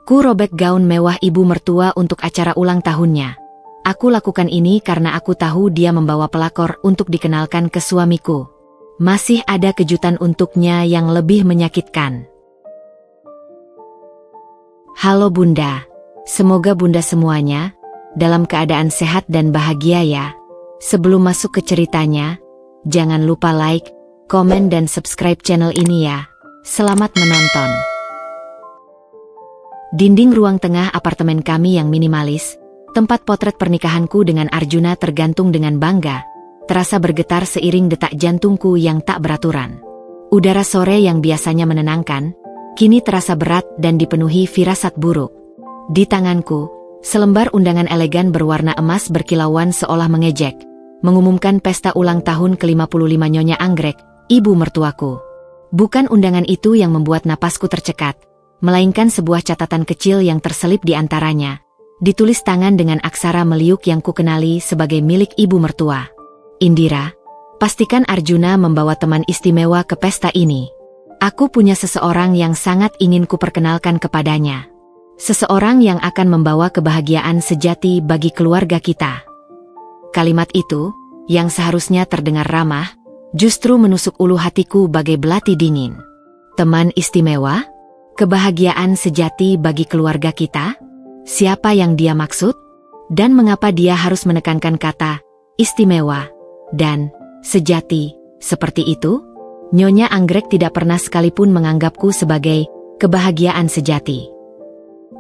Ku robek gaun mewah ibu mertua untuk acara ulang tahunnya. Aku lakukan ini karena aku tahu dia membawa pelakor untuk dikenalkan ke suamiku. Masih ada kejutan untuknya yang lebih menyakitkan. Halo Bunda, semoga Bunda semuanya dalam keadaan sehat dan bahagia ya. Sebelum masuk ke ceritanya, jangan lupa like, komen dan subscribe channel ini ya. Selamat menonton. Dinding ruang tengah apartemen kami yang minimalis, tempat potret pernikahanku dengan Arjuna tergantung dengan bangga, terasa bergetar seiring detak jantungku yang tak beraturan. Udara sore yang biasanya menenangkan, kini terasa berat dan dipenuhi firasat buruk. Di tanganku, selembar undangan elegan berwarna emas berkilauan seolah mengejek, mengumumkan pesta ulang tahun ke-55 Nyonya Anggrek, ibu mertuaku. Bukan undangan itu yang membuat napasku tercekat, melainkan sebuah catatan kecil yang terselip di antaranya, ditulis tangan dengan aksara meliuk yang kukenali sebagai milik ibu mertua. Indira, pastikan Arjuna membawa teman istimewa ke pesta ini. Aku punya seseorang yang sangat ingin kuperkenalkan kepadanya. Seseorang yang akan membawa kebahagiaan sejati bagi keluarga kita. Kalimat itu, yang seharusnya terdengar ramah, justru menusuk ulu hatiku bagai belati dingin. Teman istimewa? Kebahagiaan sejati bagi keluarga kita? Siapa yang dia maksud? Dan mengapa dia harus menekankan kata istimewa dan sejati seperti itu? Nyonya Anggrek tidak pernah sekalipun menganggapku sebagai kebahagiaan sejati.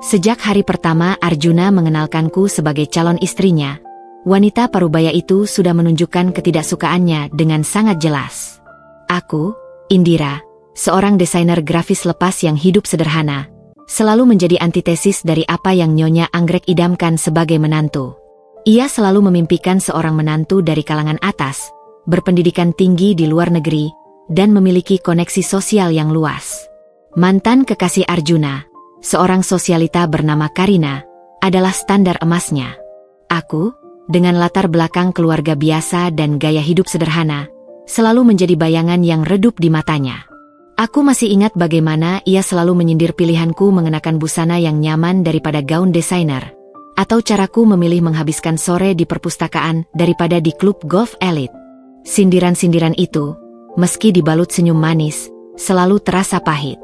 Sejak hari pertama Arjuna mengenalkanku sebagai calon istrinya, wanita parubaya itu sudah menunjukkan ketidaksukaannya dengan sangat jelas. Aku, Indira, seorang desainer grafis lepas yang hidup sederhana, selalu menjadi antitesis dari apa yang Nyonya Anggrek idamkan sebagai menantu. Ia selalu memimpikan seorang menantu dari kalangan atas, berpendidikan tinggi di luar negeri, dan memiliki koneksi sosial yang luas. Mantan kekasih Arjuna, seorang sosialita bernama Karina, adalah standar emasnya. Aku, dengan latar belakang keluarga biasa dan gaya hidup sederhana, selalu menjadi bayangan yang redup di matanya. Aku masih ingat bagaimana ia selalu menyindir pilihanku mengenakan busana yang nyaman daripada gaun desainer, atau caraku memilih menghabiskan sore di perpustakaan daripada di klub golf elit. Sindiran-sindiran itu, meski dibalut senyum manis, selalu terasa pahit.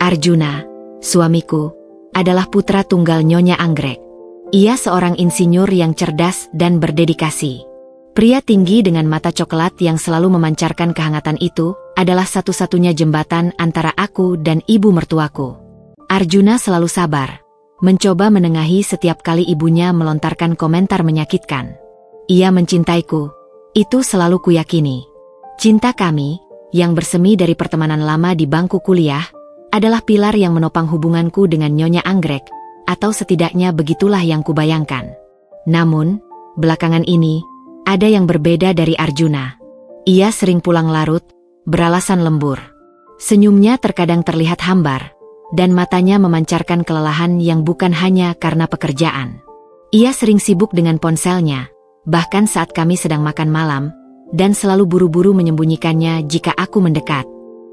Arjuna, suamiku, adalah putra tunggal Nyonya Anggrek. Ia seorang insinyur yang cerdas dan berdedikasi. Pria tinggi dengan mata coklat yang selalu memancarkan kehangatan itu adalah satu-satunya jembatan antara aku dan ibu mertuaku. Arjuna selalu sabar, mencoba menengahi setiap kali ibunya melontarkan komentar menyakitkan. Ia mencintaiku, itu selalu kuyakini. Cinta kami, yang bersemi dari pertemanan lama di bangku kuliah, adalah pilar yang menopang hubunganku dengan Nyonya Anggrek, atau setidaknya begitulah yang kubayangkan. Namun, belakangan ini, ada yang berbeda dari Arjuna. Ia sering pulang larut, beralasan lembur. Senyumnya terkadang terlihat hambar, dan matanya memancarkan kelelahan yang bukan hanya karena pekerjaan. Ia sering sibuk dengan ponselnya, bahkan saat kami sedang makan malam, dan selalu buru-buru menyembunyikannya jika aku mendekat.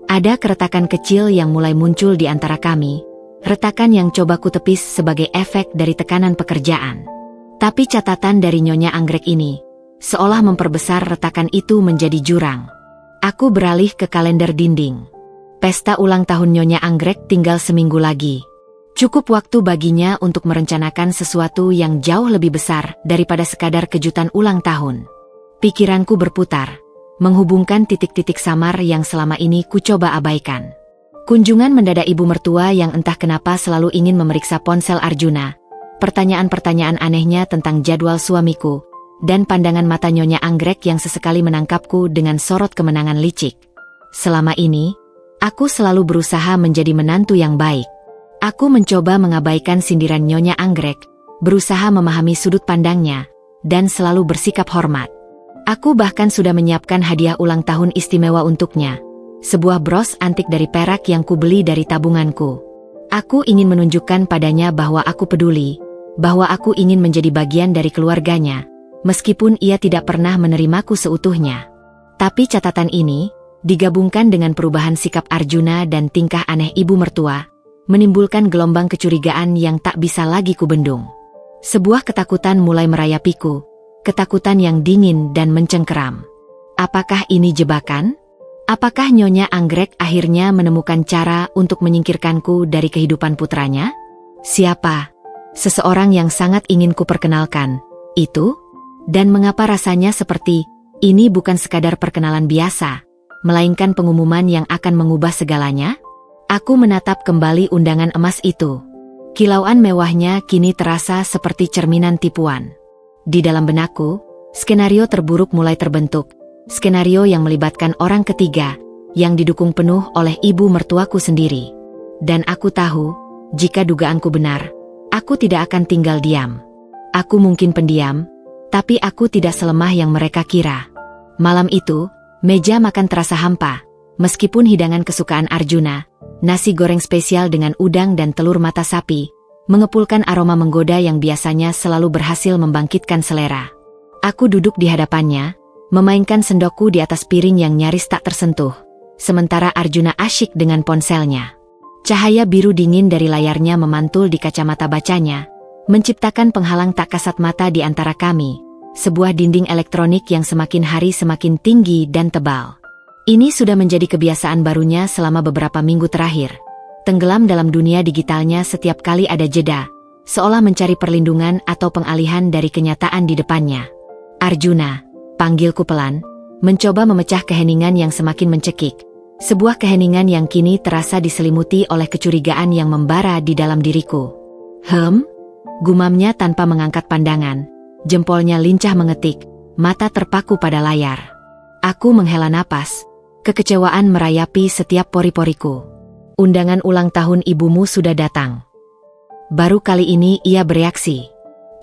Ada keretakan kecil yang mulai muncul di antara kami, retakan yang coba kutepis sebagai efek dari tekanan pekerjaan. Tapi catatan dari Nyonya Anggrek ini, seolah memperbesar retakan itu menjadi jurang. Aku beralih ke kalender dinding. Pesta ulang tahun Nyonya Anggrek tinggal seminggu lagi. Cukup waktu baginya untuk merencanakan sesuatu yang jauh lebih besar daripada sekadar kejutan ulang tahun. Pikiranku berputar, menghubungkan titik-titik samar yang selama ini ku coba abaikan. Kunjungan mendadak ibu mertua yang entah kenapa selalu ingin memeriksa ponsel Arjuna, pertanyaan-pertanyaan anehnya tentang jadwal suamiku, dan pandangan mata Nyonya Anggrek yang sesekali menangkapku dengan sorot kemenangan licik. Selama ini, aku selalu berusaha menjadi menantu yang baik. Aku mencoba mengabaikan sindiran Nyonya Anggrek, berusaha memahami sudut pandangnya, dan selalu bersikap hormat. Aku bahkan sudah menyiapkan hadiah ulang tahun istimewa untuknya, sebuah bros antik dari perak yang kubeli dari tabunganku. Aku ingin menunjukkan padanya bahwa aku peduli, bahwa aku ingin menjadi bagian dari keluarganya, meskipun ia tidak pernah menerimaku seutuhnya. Tapi catatan ini, digabungkan dengan perubahan sikap Arjuna dan tingkah aneh ibu mertua, menimbulkan gelombang kecurigaan yang tak bisa lagi kubendung. Sebuah ketakutan mulai merayapiku, ketakutan yang dingin dan mencengkeram. Apakah ini jebakan? Apakah Nyonya Anggrek akhirnya menemukan cara untuk menyingkirkanku dari kehidupan putranya? Siapa? Seseorang yang sangat ingin kuperkenalkan. Itu? Dan mengapa rasanya seperti ini bukan sekadar perkenalan biasa, melainkan pengumuman yang akan mengubah segalanya? Aku menatap kembali undangan emas itu. Kilauan mewahnya kini terasa seperti cerminan tipuan. Di dalam benakku, skenario terburuk mulai terbentuk. Skenario yang melibatkan orang ketiga, yang didukung penuh oleh ibu mertuaku sendiri. Dan aku tahu, jika dugaanku benar, aku tidak akan tinggal diam. Aku mungkin pendiam, tapi aku tidak selemah yang mereka kira. Malam itu, meja makan terasa hampa, meskipun hidangan kesukaan Arjuna, nasi goreng spesial dengan udang dan telur mata sapi, mengepulkan aroma menggoda yang biasanya selalu berhasil membangkitkan selera. Aku duduk di hadapannya, memainkan sendokku di atas piring yang nyaris tak tersentuh, sementara Arjuna asyik dengan ponselnya. Cahaya biru dingin dari layarnya memantul di kacamata bacanya, menciptakan penghalang tak kasat mata di antara kami, sebuah dinding elektronik yang semakin hari semakin tinggi dan tebal. Ini sudah menjadi kebiasaan barunya selama beberapa minggu terakhir. Tenggelam dalam dunia digitalnya setiap kali ada jeda, seolah mencari perlindungan atau pengalihan dari kenyataan di depannya. Arjuna, panggilku pelan, mencoba memecah keheningan yang semakin mencekik. Sebuah keheningan yang kini terasa diselimuti oleh kecurigaan yang membara di dalam diriku. Gumamnya tanpa mengangkat pandangan, jempolnya lincah mengetik, mata terpaku pada layar. Aku menghela napas. Kekecewaan merayapi setiap pori-poriku. Undangan ulang tahun ibumu sudah datang. Baru kali ini ia bereaksi.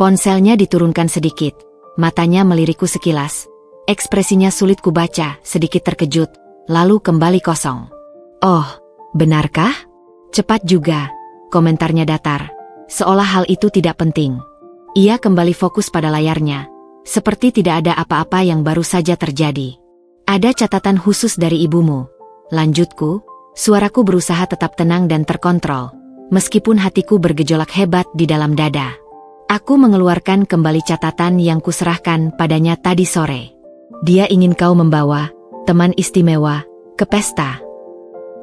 Ponselnya diturunkan sedikit, matanya melirikku sekilas. Ekspresinya sulit kubaca, sedikit terkejut, lalu kembali kosong. Oh, benarkah? Cepat juga, komentarnya datar, seolah hal itu tidak penting. Ia kembali fokus pada layarnya, seperti tidak ada apa-apa yang baru saja terjadi. Ada catatan khusus dari ibumu. Lanjutku, suaraku berusaha tetap tenang dan terkontrol, meskipun hatiku bergejolak hebat di dalam dada. Aku mengeluarkan kembali catatan yang kuserahkan padanya tadi sore. Dia ingin kau membawa teman istimewa ke pesta.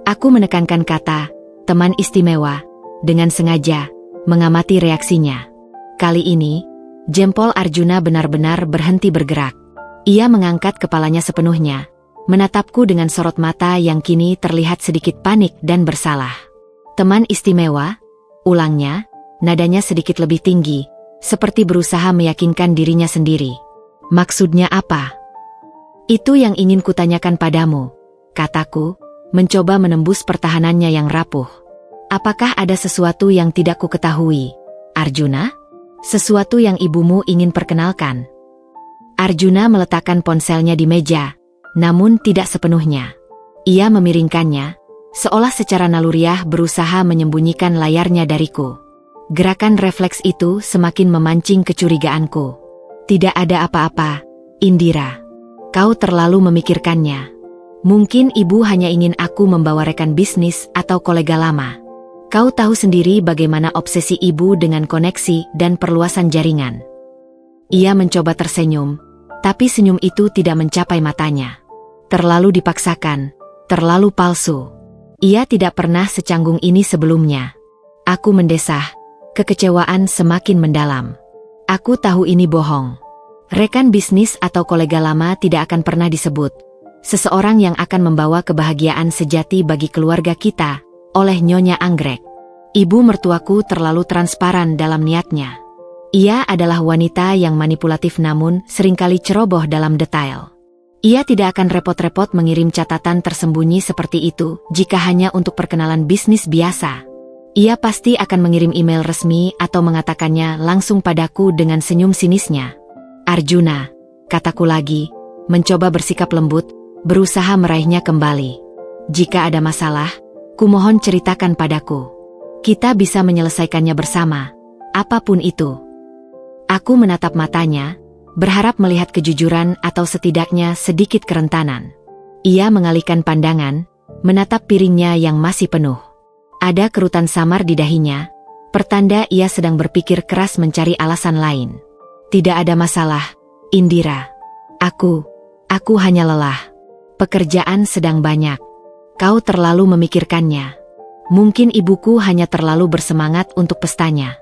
Aku menekankan kata teman istimewa dengan sengaja, mengamati reaksinya. Kali ini, jempol Arjuna benar-benar berhenti bergerak. Ia mengangkat kepalanya sepenuhnya, menatapku dengan sorot mata yang kini terlihat sedikit panik dan bersalah. Teman istimewa, ulangnya, nadanya sedikit lebih tinggi, seperti berusaha meyakinkan dirinya sendiri. Maksudnya apa? Itu yang ingin kutanyakan padamu, kataku, mencoba menembus pertahanannya yang rapuh. Apakah ada sesuatu yang tidak ku ketahui, Arjuna? Sesuatu yang ibumu ingin perkenalkan? Arjuna meletakkan ponselnya di meja, namun tidak sepenuhnya. Ia memiringkannya, seolah secara naluriah berusaha menyembunyikan layarnya dariku. Gerakan refleks itu semakin memancing kecurigaanku. Tidak ada apa-apa, Indira. Kau terlalu memikirkannya. Mungkin ibu hanya ingin aku membawa rekan bisnis atau kolega lama. Kau tahu sendiri bagaimana obsesi ibu dengan koneksi dan perluasan jaringan. Ia mencoba tersenyum, tapi senyum itu tidak mencapai matanya. Terlalu dipaksakan, terlalu palsu. Ia tidak pernah secanggung ini sebelumnya. Aku mendesah, kekecewaan semakin mendalam. Aku tahu ini bohong. Rekan bisnis atau kolega lama tidak akan pernah disebut. Seseorang yang akan membawa kebahagiaan sejati bagi keluarga kita, oleh Nyonya Anggrek. Ibu mertuaku terlalu transparan dalam niatnya. Ia adalah wanita yang manipulatif namun seringkali ceroboh dalam detail. Ia tidak akan repot-repot mengirim catatan tersembunyi seperti itu jika hanya untuk perkenalan bisnis biasa. Ia pasti akan mengirim email resmi atau mengatakannya langsung padaku dengan senyum sinisnya. Arjuna, kataku lagi, mencoba bersikap lembut, berusaha meraihnya kembali. Jika ada masalah, kumohon ceritakan padaku. Kita bisa menyelesaikannya bersama, apapun itu. Aku menatap matanya, berharap melihat kejujuran atau setidaknya sedikit kerentanan. Ia mengalihkan pandangan, menatap piringnya yang masih penuh. Ada kerutan samar di dahinya, pertanda ia sedang berpikir keras mencari alasan lain. Tidak ada masalah, Indira. Aku hanya lelah. Pekerjaan sedang banyak. Kau terlalu memikirkannya. Mungkin ibuku hanya terlalu bersemangat untuk pestanya.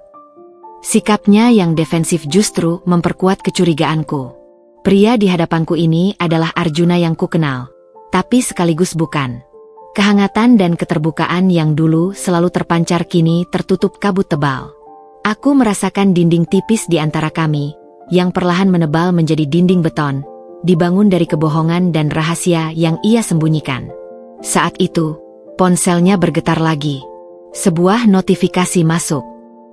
Sikapnya yang defensif justru memperkuat kecurigaanku. Pria di hadapanku ini adalah Arjuna yang kukenal, tapi sekaligus bukan. Kehangatan dan keterbukaan yang dulu selalu terpancar kini tertutup kabut tebal. Aku merasakan dinding tipis di antara kami, yang perlahan menebal menjadi dinding beton, dibangun dari kebohongan dan rahasia yang ia sembunyikan. Saat itu, ponselnya bergetar lagi. Sebuah notifikasi masuk.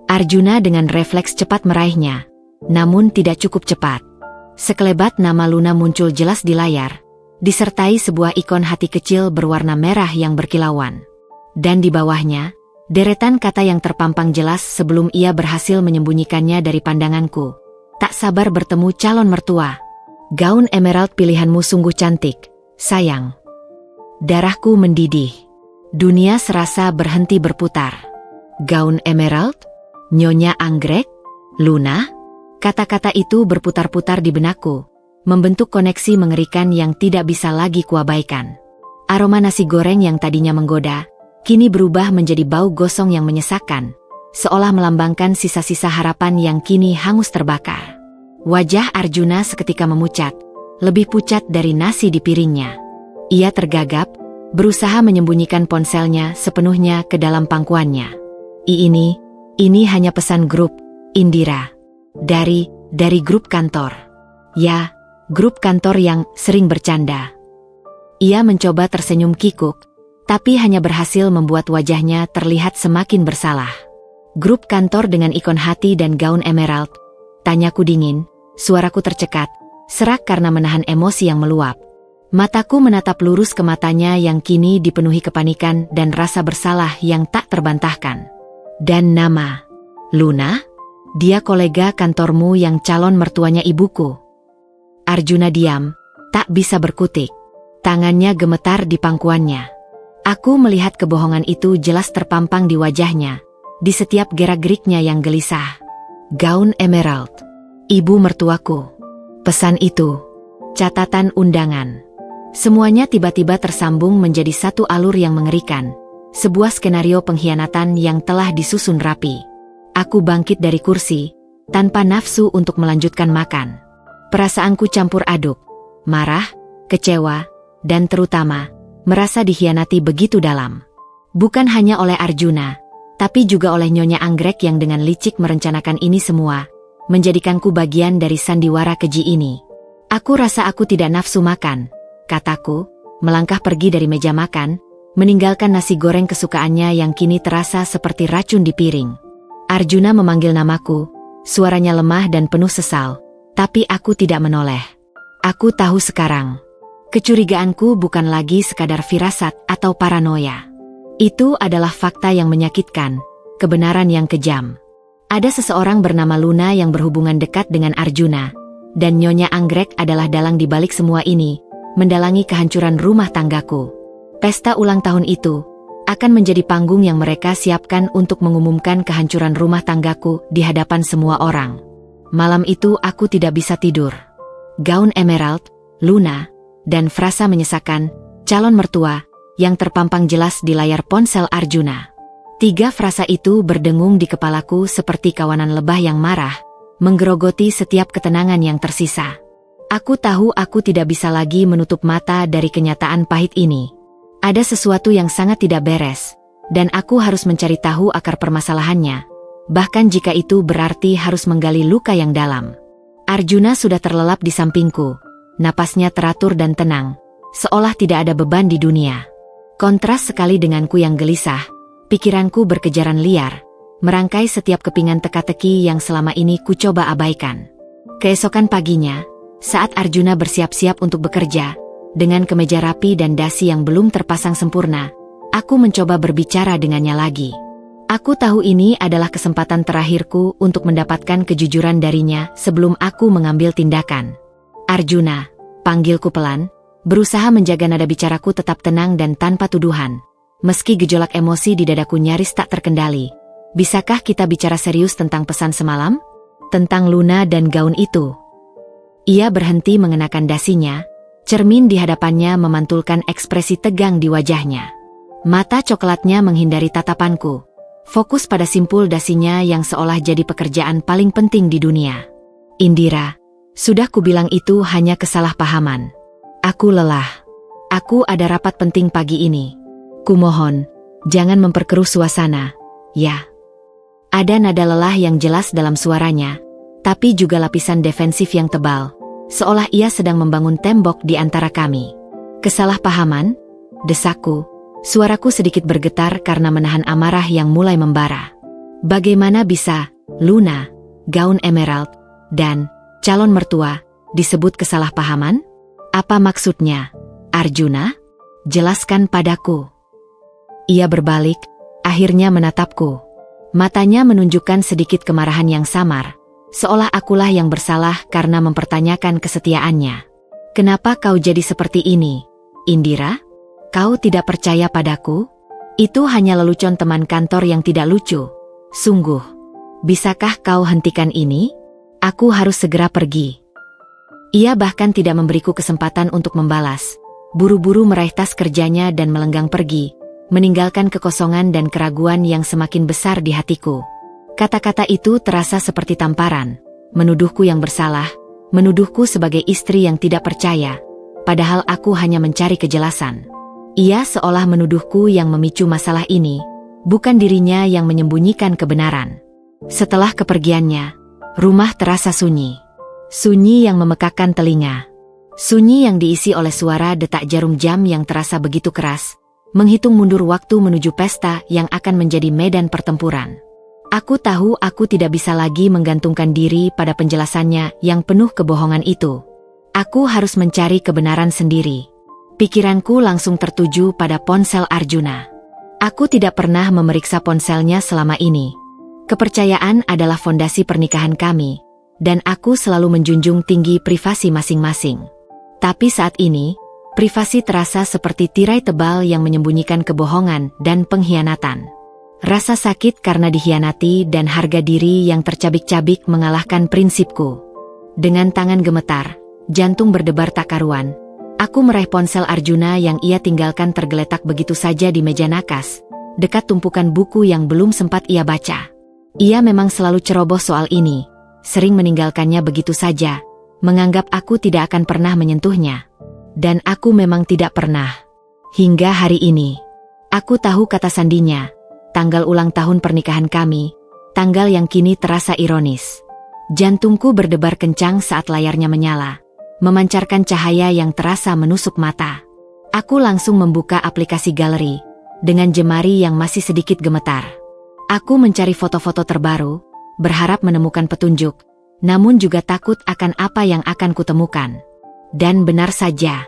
Arjuna dengan refleks cepat meraihnya, namun tidak cukup cepat. Sekelebat nama Luna muncul jelas di layar, disertai sebuah ikon hati kecil berwarna merah yang berkilauan. Dan di bawahnya, deretan kata yang terpampang jelas sebelum ia berhasil menyembunyikannya dari pandanganku. Tak sabar bertemu calon mertua. Gaun emerald pilihanmu sungguh cantik, sayang. Darahku mendidih. Dunia serasa berhenti berputar. Gaun emerald? Nyonya Anggrek? Luna? Kata-kata itu berputar-putar di benakku, membentuk koneksi mengerikan yang tidak bisa lagi kuabaikan. Aroma nasi goreng yang tadinya menggoda, kini berubah menjadi bau gosong yang menyesakkan, seolah melambangkan sisa-sisa harapan yang kini hangus terbakar. Wajah Arjuna seketika memucat, lebih pucat dari nasi di piringnya. Ia tergagap, berusaha menyembunyikan ponselnya sepenuhnya ke dalam pangkuannya. Ini hanya pesan grup, Indira. Dari grup kantor. Ya, grup kantor yang sering bercanda. Ia mencoba tersenyum kikuk, tapi hanya berhasil membuat wajahnya terlihat semakin bersalah. Grup kantor dengan ikon hati dan gaun emerald. Tanyaku dingin, suaraku tercekat, serak karena menahan emosi yang meluap. Mataku menatap lurus ke matanya yang kini dipenuhi kepanikan dan rasa bersalah yang tak terbantahkan. Dan nama, Luna? Dia kolega kantormu yang calon mertuanya ibuku. Arjuna diam, tak bisa berkutik. Tangannya gemetar di pangkuannya. Aku melihat kebohongan itu jelas terpampang di wajahnya, di setiap gerak-geriknya yang gelisah. Gaun emerald. Ibu mertuaku. Pesan itu. Catatan undangan. Semuanya tiba-tiba tersambung menjadi satu alur yang mengerikan. Sebuah skenario pengkhianatan yang telah disusun rapi. Aku bangkit dari kursi, tanpa nafsu untuk melanjutkan makan. Perasaanku campur aduk, marah, kecewa, dan terutama, merasa dikhianati begitu dalam. Bukan hanya oleh Arjuna, tapi juga oleh Nyonya Anggrek yang dengan licik merencanakan ini semua, menjadikanku bagian dari sandiwara keji ini. Aku rasa aku tidak nafsu makan, kataku, melangkah pergi dari meja makan, meninggalkan nasi goreng kesukaannya yang kini terasa seperti racun di piring. Arjuna memanggil namaku, suaranya lemah dan penuh sesal, tapi aku tidak menoleh. Aku tahu sekarang, kecurigaanku bukan lagi sekadar firasat atau paranoia. Itu adalah fakta yang menyakitkan, kebenaran yang kejam. Ada seseorang bernama Luna yang berhubungan dekat dengan Arjuna, dan Nyonya Anggrek adalah dalang di balik semua ini, mendalangi kehancuran rumah tanggaku. Pesta ulang tahun itu akan menjadi panggung yang mereka siapkan untuk mengumumkan kehancuran rumah tanggaku di hadapan semua orang. Malam itu aku tidak bisa tidur. Gaun emerald, Luna, dan frasa menyesakan, calon mertua, yang terpampang jelas di layar ponsel Arjuna. 3 frasa itu berdengung di kepalaku seperti kawanan lebah yang marah, menggerogoti setiap ketenangan yang tersisa. Aku tahu aku tidak bisa lagi menutup mata dari kenyataan pahit ini. Ada sesuatu yang sangat tidak beres, dan aku harus mencari tahu akar permasalahannya, bahkan jika itu berarti harus menggali luka yang dalam. Arjuna sudah terlelap di sampingku, napasnya teratur dan tenang, seolah tidak ada beban di dunia. Kontras sekali denganku yang gelisah, pikiranku berkejaran liar, merangkai setiap kepingan teka-teki yang selama ini ku coba abaikan. Keesokan paginya, saat Arjuna bersiap-siap untuk bekerja, dengan kemeja rapi dan dasi yang belum terpasang sempurna, aku mencoba berbicara dengannya lagi. Aku tahu ini adalah kesempatan terakhirku untuk mendapatkan kejujuran darinya sebelum aku mengambil tindakan. Arjuna, panggilku pelan, berusaha menjaga nada bicaraku tetap tenang dan tanpa tuduhan. meski gejolak emosi di dadaku nyaris tak terkendali. Bisakah kita bicara serius tentang pesan semalam? Tentang Luna dan gaun itu. Ia berhenti mengenakan dasinya, cermin di hadapannya memantulkan ekspresi tegang di wajahnya. Mata coklatnya menghindari tatapanku. Fokus pada simpul dasinya yang seolah jadi pekerjaan paling penting di dunia. Indira, sudah kubilang itu hanya kesalahpahaman. Aku lelah. Aku ada rapat penting pagi ini. Kumohon, jangan memperkeruh suasana, ya. Ada nada lelah yang jelas dalam suaranya, tapi juga lapisan defensif yang tebal, seolah ia sedang membangun tembok di antara kami. Kesalahpahaman? Desakku. Suaraku sedikit bergetar karena menahan amarah yang mulai membara. Bagaimana bisa, Luna, gaun emerald, dan calon mertua disebut kesalahpahaman? Apa maksudnya, Arjuna? Jelaskan padaku. Ia berbalik, akhirnya menatapku. Matanya menunjukkan sedikit kemarahan yang samar, seolah akulah yang bersalah karena mempertanyakan kesetiaannya. Kenapa kau jadi seperti ini, Indira? Kau tidak percaya padaku? Itu hanya lelucon teman kantor yang tidak lucu. Sungguh, bisakah kau hentikan ini? Aku harus segera pergi. Ia bahkan tidak memberiku kesempatan untuk membalas. Buru-buru meraih tas kerjanya dan melenggang pergi, meninggalkan kekosongan dan keraguan yang semakin besar di hatiku. Kata-kata itu terasa seperti tamparan, menuduhku yang bersalah, menuduhku sebagai istri yang tidak percaya, padahal aku hanya mencari kejelasan. Ia seolah menuduhku yang memicu masalah ini, bukan dirinya yang menyembunyikan kebenaran. Setelah kepergiannya, rumah terasa sunyi. Sunyi yang memekakkan telinga. Sunyi yang diisi oleh suara detak jarum jam yang terasa begitu keras, menghitung mundur waktu menuju pesta yang akan menjadi medan pertempuran. Aku tahu aku tidak bisa lagi menggantungkan diri pada penjelasannya yang penuh kebohongan itu. Aku harus mencari kebenaran sendiri. Pikiranku langsung tertuju pada ponsel Arjuna. Aku tidak pernah memeriksa ponselnya selama ini. Kepercayaan adalah fondasi pernikahan kami, dan aku selalu menjunjung tinggi privasi masing-masing. Tapi saat ini, privasi terasa seperti tirai tebal yang menyembunyikan kebohongan dan pengkhianatan. Rasa sakit karena dikhianati dan harga diri yang tercabik-cabik mengalahkan prinsipku. Dengan tangan gemetar, jantung berdebar tak karuan, aku meraih ponsel Arjuna yang ia tinggalkan tergeletak begitu saja di meja nakas, dekat tumpukan buku yang belum sempat ia baca. Ia memang selalu ceroboh soal ini, sering meninggalkannya begitu saja, menganggap aku tidak akan pernah menyentuhnya. Dan aku memang tidak pernah. Hingga hari ini. Aku tahu kata sandinya, tanggal ulang tahun pernikahan kami, tanggal yang kini terasa ironis. Jantungku berdebar kencang saat layarnya menyala, memancarkan cahaya yang terasa menusuk mata. Aku langsung membuka aplikasi galeri, dengan jemari yang masih sedikit gemetar. Aku mencari foto-foto terbaru, berharap menemukan petunjuk, namun juga takut akan apa yang akan kutemukan. Dan benar saja,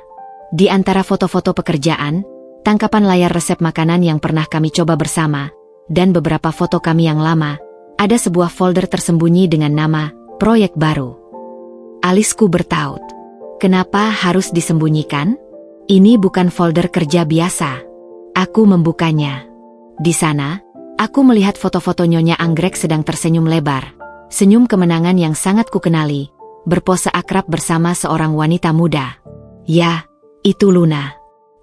di antara foto-foto pekerjaan, tangkapan layar resep makanan yang pernah kami coba bersama, dan beberapa foto kami yang lama, ada sebuah folder tersembunyi dengan nama Proyek Baru. Alisku bertaut. Kenapa harus disembunyikan? Ini bukan folder kerja biasa. Aku membukanya. Di sana, aku melihat foto-foto Nyonya Anggrek sedang tersenyum lebar. Senyum kemenangan yang sangat kukenali, berpose akrab bersama seorang wanita muda. Ya, itu Luna.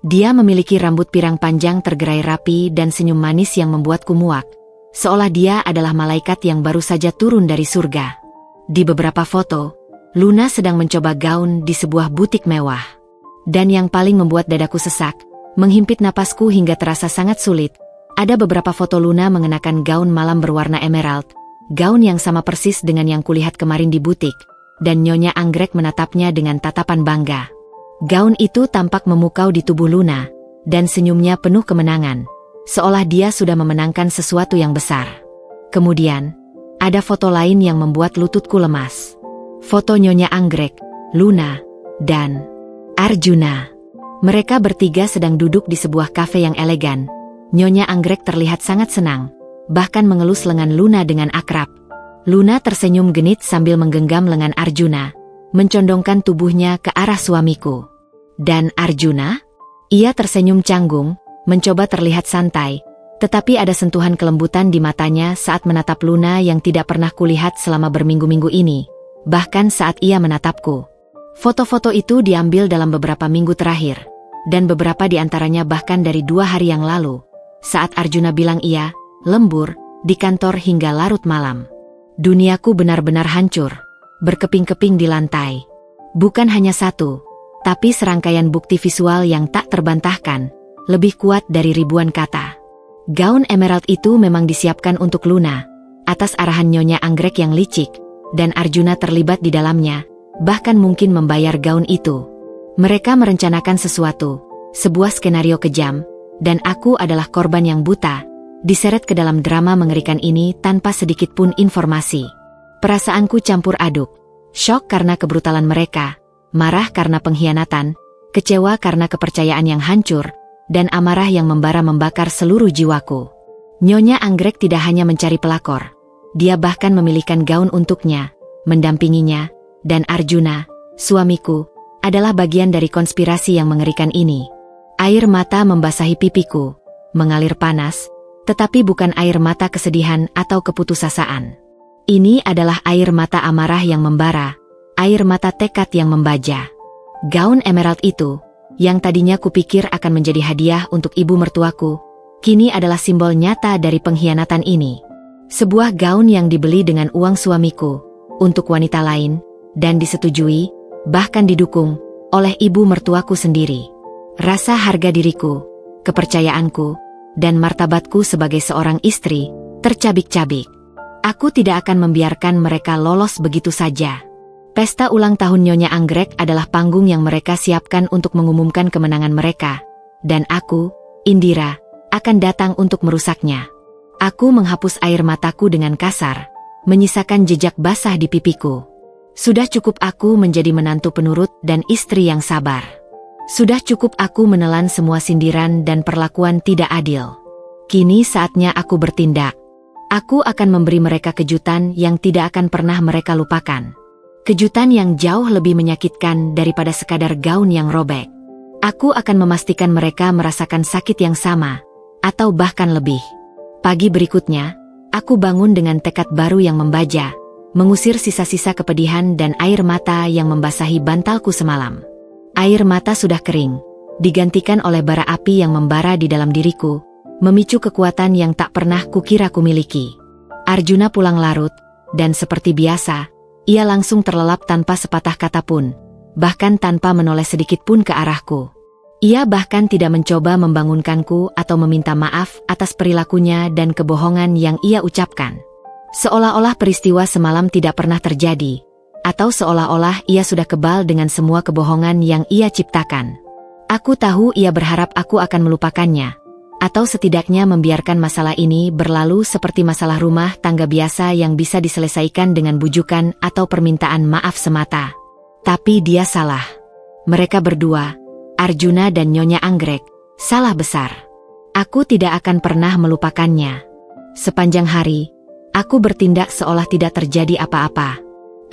Dia memiliki rambut pirang panjang tergerai rapi dan senyum manis yang membuatku muak, seolah dia adalah malaikat yang baru saja turun dari surga. Di beberapa foto, Luna sedang mencoba gaun di sebuah butik mewah. Dan yang paling membuat dadaku sesak, menghimpit napasku hingga terasa sangat sulit, ada beberapa foto Luna mengenakan gaun malam berwarna emerald, gaun yang sama persis dengan yang kulihat kemarin di butik, dan Nyonya Anggrek menatapnya dengan tatapan bangga. Gaun itu tampak memukau di tubuh Luna, dan senyumnya penuh kemenangan, seolah dia sudah memenangkan sesuatu yang besar. Kemudian, ada foto lain yang membuat lututku lemas. Foto Nyonya Anggrek, Luna, dan Arjuna. Mereka bertiga sedang duduk di sebuah kafe yang elegan. Nyonya Anggrek terlihat sangat senang, bahkan mengelus lengan Luna dengan akrab. Luna tersenyum genit sambil menggenggam lengan Arjuna, mencondongkan tubuhnya ke arah suamiku. Dan Arjuna? Ia tersenyum canggung, mencoba terlihat santai, tetapi ada sentuhan kelembutan di matanya saat menatap Luna yang tidak pernah kulihat selama berminggu-minggu ini, bahkan saat ia menatapku. Foto-foto itu diambil dalam beberapa minggu terakhir, dan beberapa di antaranya bahkan dari 2 hari yang lalu, saat Arjuna bilang ia, lembur, di kantor hingga larut malam. Duniaku benar-benar hancur, berkeping-keping di lantai. Bukan hanya satu, tapi serangkaian bukti visual yang tak terbantahkan, lebih kuat dari ribuan kata. Gaun emerald itu memang disiapkan untuk Luna, atas arahan Nyonya Anggrek yang licik, dan Arjuna terlibat di dalamnya, bahkan mungkin membayar gaun itu. Mereka merencanakan sesuatu, sebuah skenario kejam, dan aku adalah korban yang buta, diseret ke dalam drama mengerikan ini tanpa sedikit pun informasi. Perasaanku campur aduk. Syok karena kebrutalan mereka, marah karena pengkhianatan, kecewa karena kepercayaan yang hancur, dan amarah yang membara membakar seluruh jiwaku. Nyonya Anggrek tidak hanya mencari pelakor, dia bahkan memilihkan gaun untuknya, mendampinginya, dan Arjuna, suamiku, adalah bagian dari konspirasi yang mengerikan ini. Air mata membasahi pipiku, mengalir panas, tetapi bukan air mata kesedihan atau keputusasaan. Ini adalah air mata amarah yang membara, air mata tekad yang membaja. Gaun emerald itu, yang tadinya kupikir akan menjadi hadiah untuk ibu mertuaku, kini adalah simbol nyata dari pengkhianatan ini. Sebuah gaun yang dibeli dengan uang suamiku, untuk wanita lain, dan disetujui, bahkan didukung, oleh ibu mertuaku sendiri. Rasa harga diriku, kepercayaanku, dan martabatku sebagai seorang istri, tercabik-cabik. Aku tidak akan membiarkan mereka lolos begitu saja. Pesta ulang tahun Nyonya Anggrek adalah panggung yang mereka siapkan untuk mengumumkan kemenangan mereka, dan aku, Indira, akan datang untuk merusaknya. Aku menghapus air mataku dengan kasar, menyisakan jejak basah di pipiku. Sudah cukup aku menjadi menantu penurut dan istri yang sabar. Sudah cukup aku menelan semua sindiran dan perlakuan tidak adil. Kini saatnya aku bertindak. Aku akan memberi mereka kejutan yang tidak akan pernah mereka lupakan. Kejutan yang jauh lebih menyakitkan daripada sekadar gaun yang robek. Aku akan memastikan mereka merasakan sakit yang sama, atau bahkan lebih. Pagi berikutnya, aku bangun dengan tekad baru yang membaja, mengusir sisa-sisa kepedihan dan air mata yang membasahi bantalku semalam. Air mata sudah kering, digantikan oleh bara api yang membara di dalam diriku, memicu kekuatan yang tak pernah kukira kumiliki. Arjuna pulang larut, dan seperti biasa, ia langsung terlelap tanpa sepatah kata pun, bahkan tanpa menoleh sedikit pun ke arahku. Ia bahkan tidak mencoba membangunkanku atau meminta maaf atas perilakunya dan kebohongan yang ia ucapkan. Seolah-olah peristiwa semalam tidak pernah terjadi, atau seolah-olah ia sudah kebal dengan semua kebohongan yang ia ciptakan. Aku tahu ia berharap aku akan melupakannya, atau setidaknya membiarkan masalah ini berlalu seperti masalah rumah tangga biasa yang bisa diselesaikan dengan bujukan atau permintaan maaf semata. Tapi dia salah. Mereka berdua, Arjuna dan Nyonya Anggrek, salah besar. Aku tidak akan pernah melupakannya. Sepanjang hari, aku bertindak seolah tidak terjadi apa-apa.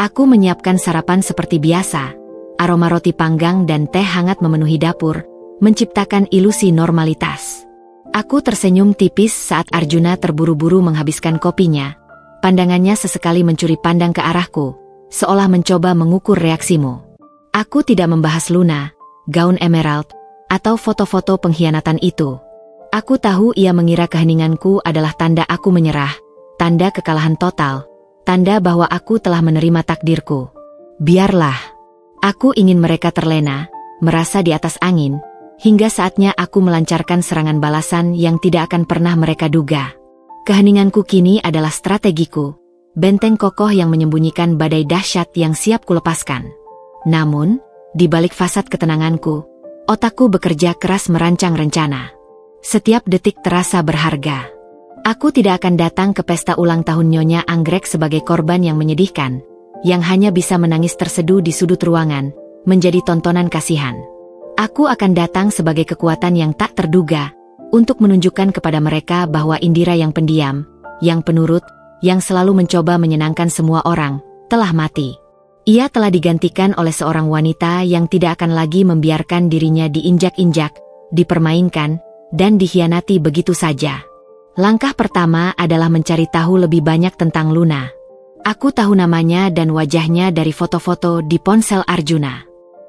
Aku menyiapkan sarapan seperti biasa, aroma roti panggang dan teh hangat memenuhi dapur, menciptakan ilusi normalitas. Aku tersenyum tipis saat Arjuna terburu-buru menghabiskan kopinya. Pandangannya sesekali mencuri pandang ke arahku, seolah mencoba mengukur reaksimu. Aku tidak membahas Luna, gaun emerald, atau foto-foto pengkhianatan itu. Aku tahu ia mengira keheninganku adalah tanda aku menyerah, tanda kekalahan total, tanda bahwa aku telah menerima takdirku. Biarlah. Aku ingin mereka terlena, merasa di atas angin, hingga saatnya aku melancarkan serangan balasan yang tidak akan pernah mereka duga. Keheninganku kini adalah strategiku, benteng kokoh yang menyembunyikan badai dahsyat yang siap kulepaskan. Namun, di balik fasad ketenanganku, otakku bekerja keras merancang rencana. Setiap detik terasa berharga. Aku tidak akan datang ke pesta ulang tahun Nyonya Anggrek sebagai korban yang menyedihkan, yang hanya bisa menangis terseduh di sudut ruangan, menjadi tontonan kasihan. Aku akan datang sebagai kekuatan yang tak terduga, untuk menunjukkan kepada mereka bahwa Indira yang pendiam, yang penurut, yang selalu mencoba menyenangkan semua orang, telah mati. Ia telah digantikan oleh seorang wanita yang tidak akan lagi membiarkan dirinya diinjak-injak, dipermainkan, dan dikhianati begitu saja. Langkah pertama adalah mencari tahu lebih banyak tentang Luna. Aku tahu namanya dan wajahnya dari foto-foto di ponsel Arjuna.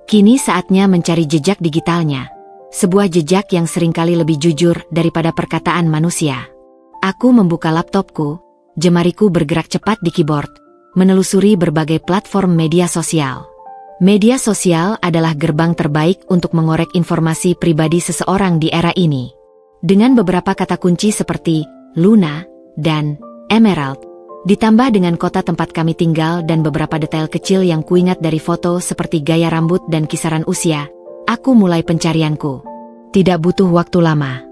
Kini saatnya mencari jejak digitalnya. Sebuah jejak yang seringkali lebih jujur daripada perkataan manusia. Aku membuka laptopku, jemariku bergerak cepat di keyboard, menelusuri berbagai platform media sosial. Media sosial adalah gerbang terbaik untuk mengorek informasi pribadi seseorang di era ini. Dengan beberapa kata kunci seperti Luna dan Emerald, ditambah dengan kota tempat kami tinggal dan beberapa detail kecil yang kuingat dari foto seperti gaya rambut dan kisaran usia, aku mulai pencarianku. Tidak butuh waktu lama.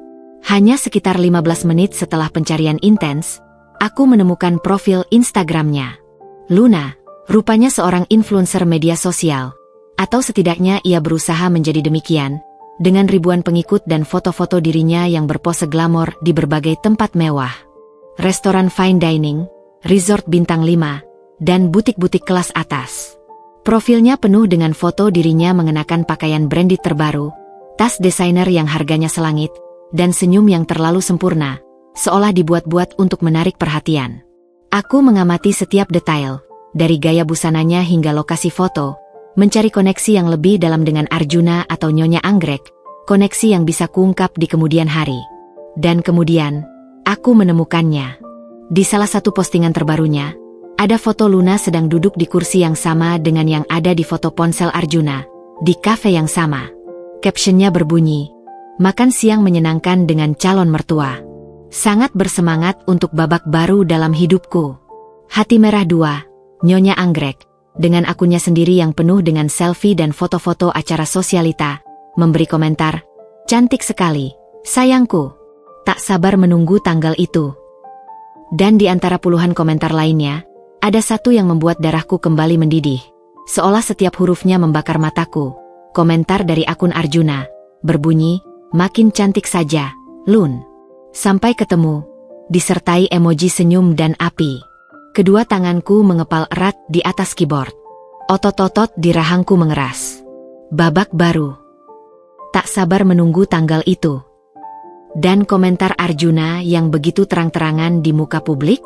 Hanya sekitar 15 menit setelah pencarian intens, aku menemukan profil Instagramnya. Luna, rupanya seorang influencer media sosial, atau setidaknya ia berusaha menjadi demikian, dengan ribuan pengikut dan foto-foto dirinya yang berpose glamor di berbagai tempat mewah. Restoran fine dining, resort bintang 5, dan butik-butik kelas atas. Profilnya penuh dengan foto dirinya mengenakan pakaian branded terbaru, tas desainer yang harganya selangit, dan senyum yang terlalu sempurna, seolah dibuat-buat untuk menarik perhatian. Aku mengamati setiap detail, dari gaya busananya hingga lokasi foto, mencari koneksi yang lebih dalam dengan Arjuna atau Nyonya Anggrek, koneksi yang bisa kuungkap di kemudian hari. Dan kemudian, aku menemukannya. Di salah satu postingan terbarunya, ada foto Luna sedang duduk di kursi yang sama dengan yang ada di foto ponsel Arjuna, di kafe yang sama. Captionnya berbunyi, "Makan siang menyenangkan dengan calon mertua. Sangat bersemangat untuk babak baru dalam hidupku. Hati Merah 2, Nyonya Anggrek." Dengan akunnya sendiri yang penuh dengan selfie dan foto-foto acara sosialita, memberi komentar, "Cantik sekali, sayangku. Tak sabar menunggu tanggal itu." Dan di antara puluhan komentar lainnya, ada satu yang membuat darahku kembali mendidih. Seolah setiap hurufnya membakar mataku. Komentar dari akun Arjuna, berbunyi, "Makin cantik saja, Lun. Sampai ketemu." Disertai emoji senyum dan api. Kedua tanganku mengepal erat di atas keyboard. Otot-otot di rahangku mengeras. Babak baru. Tak sabar menunggu tanggal itu. Dan komentar Arjuna yang begitu terang-terangan di muka publik?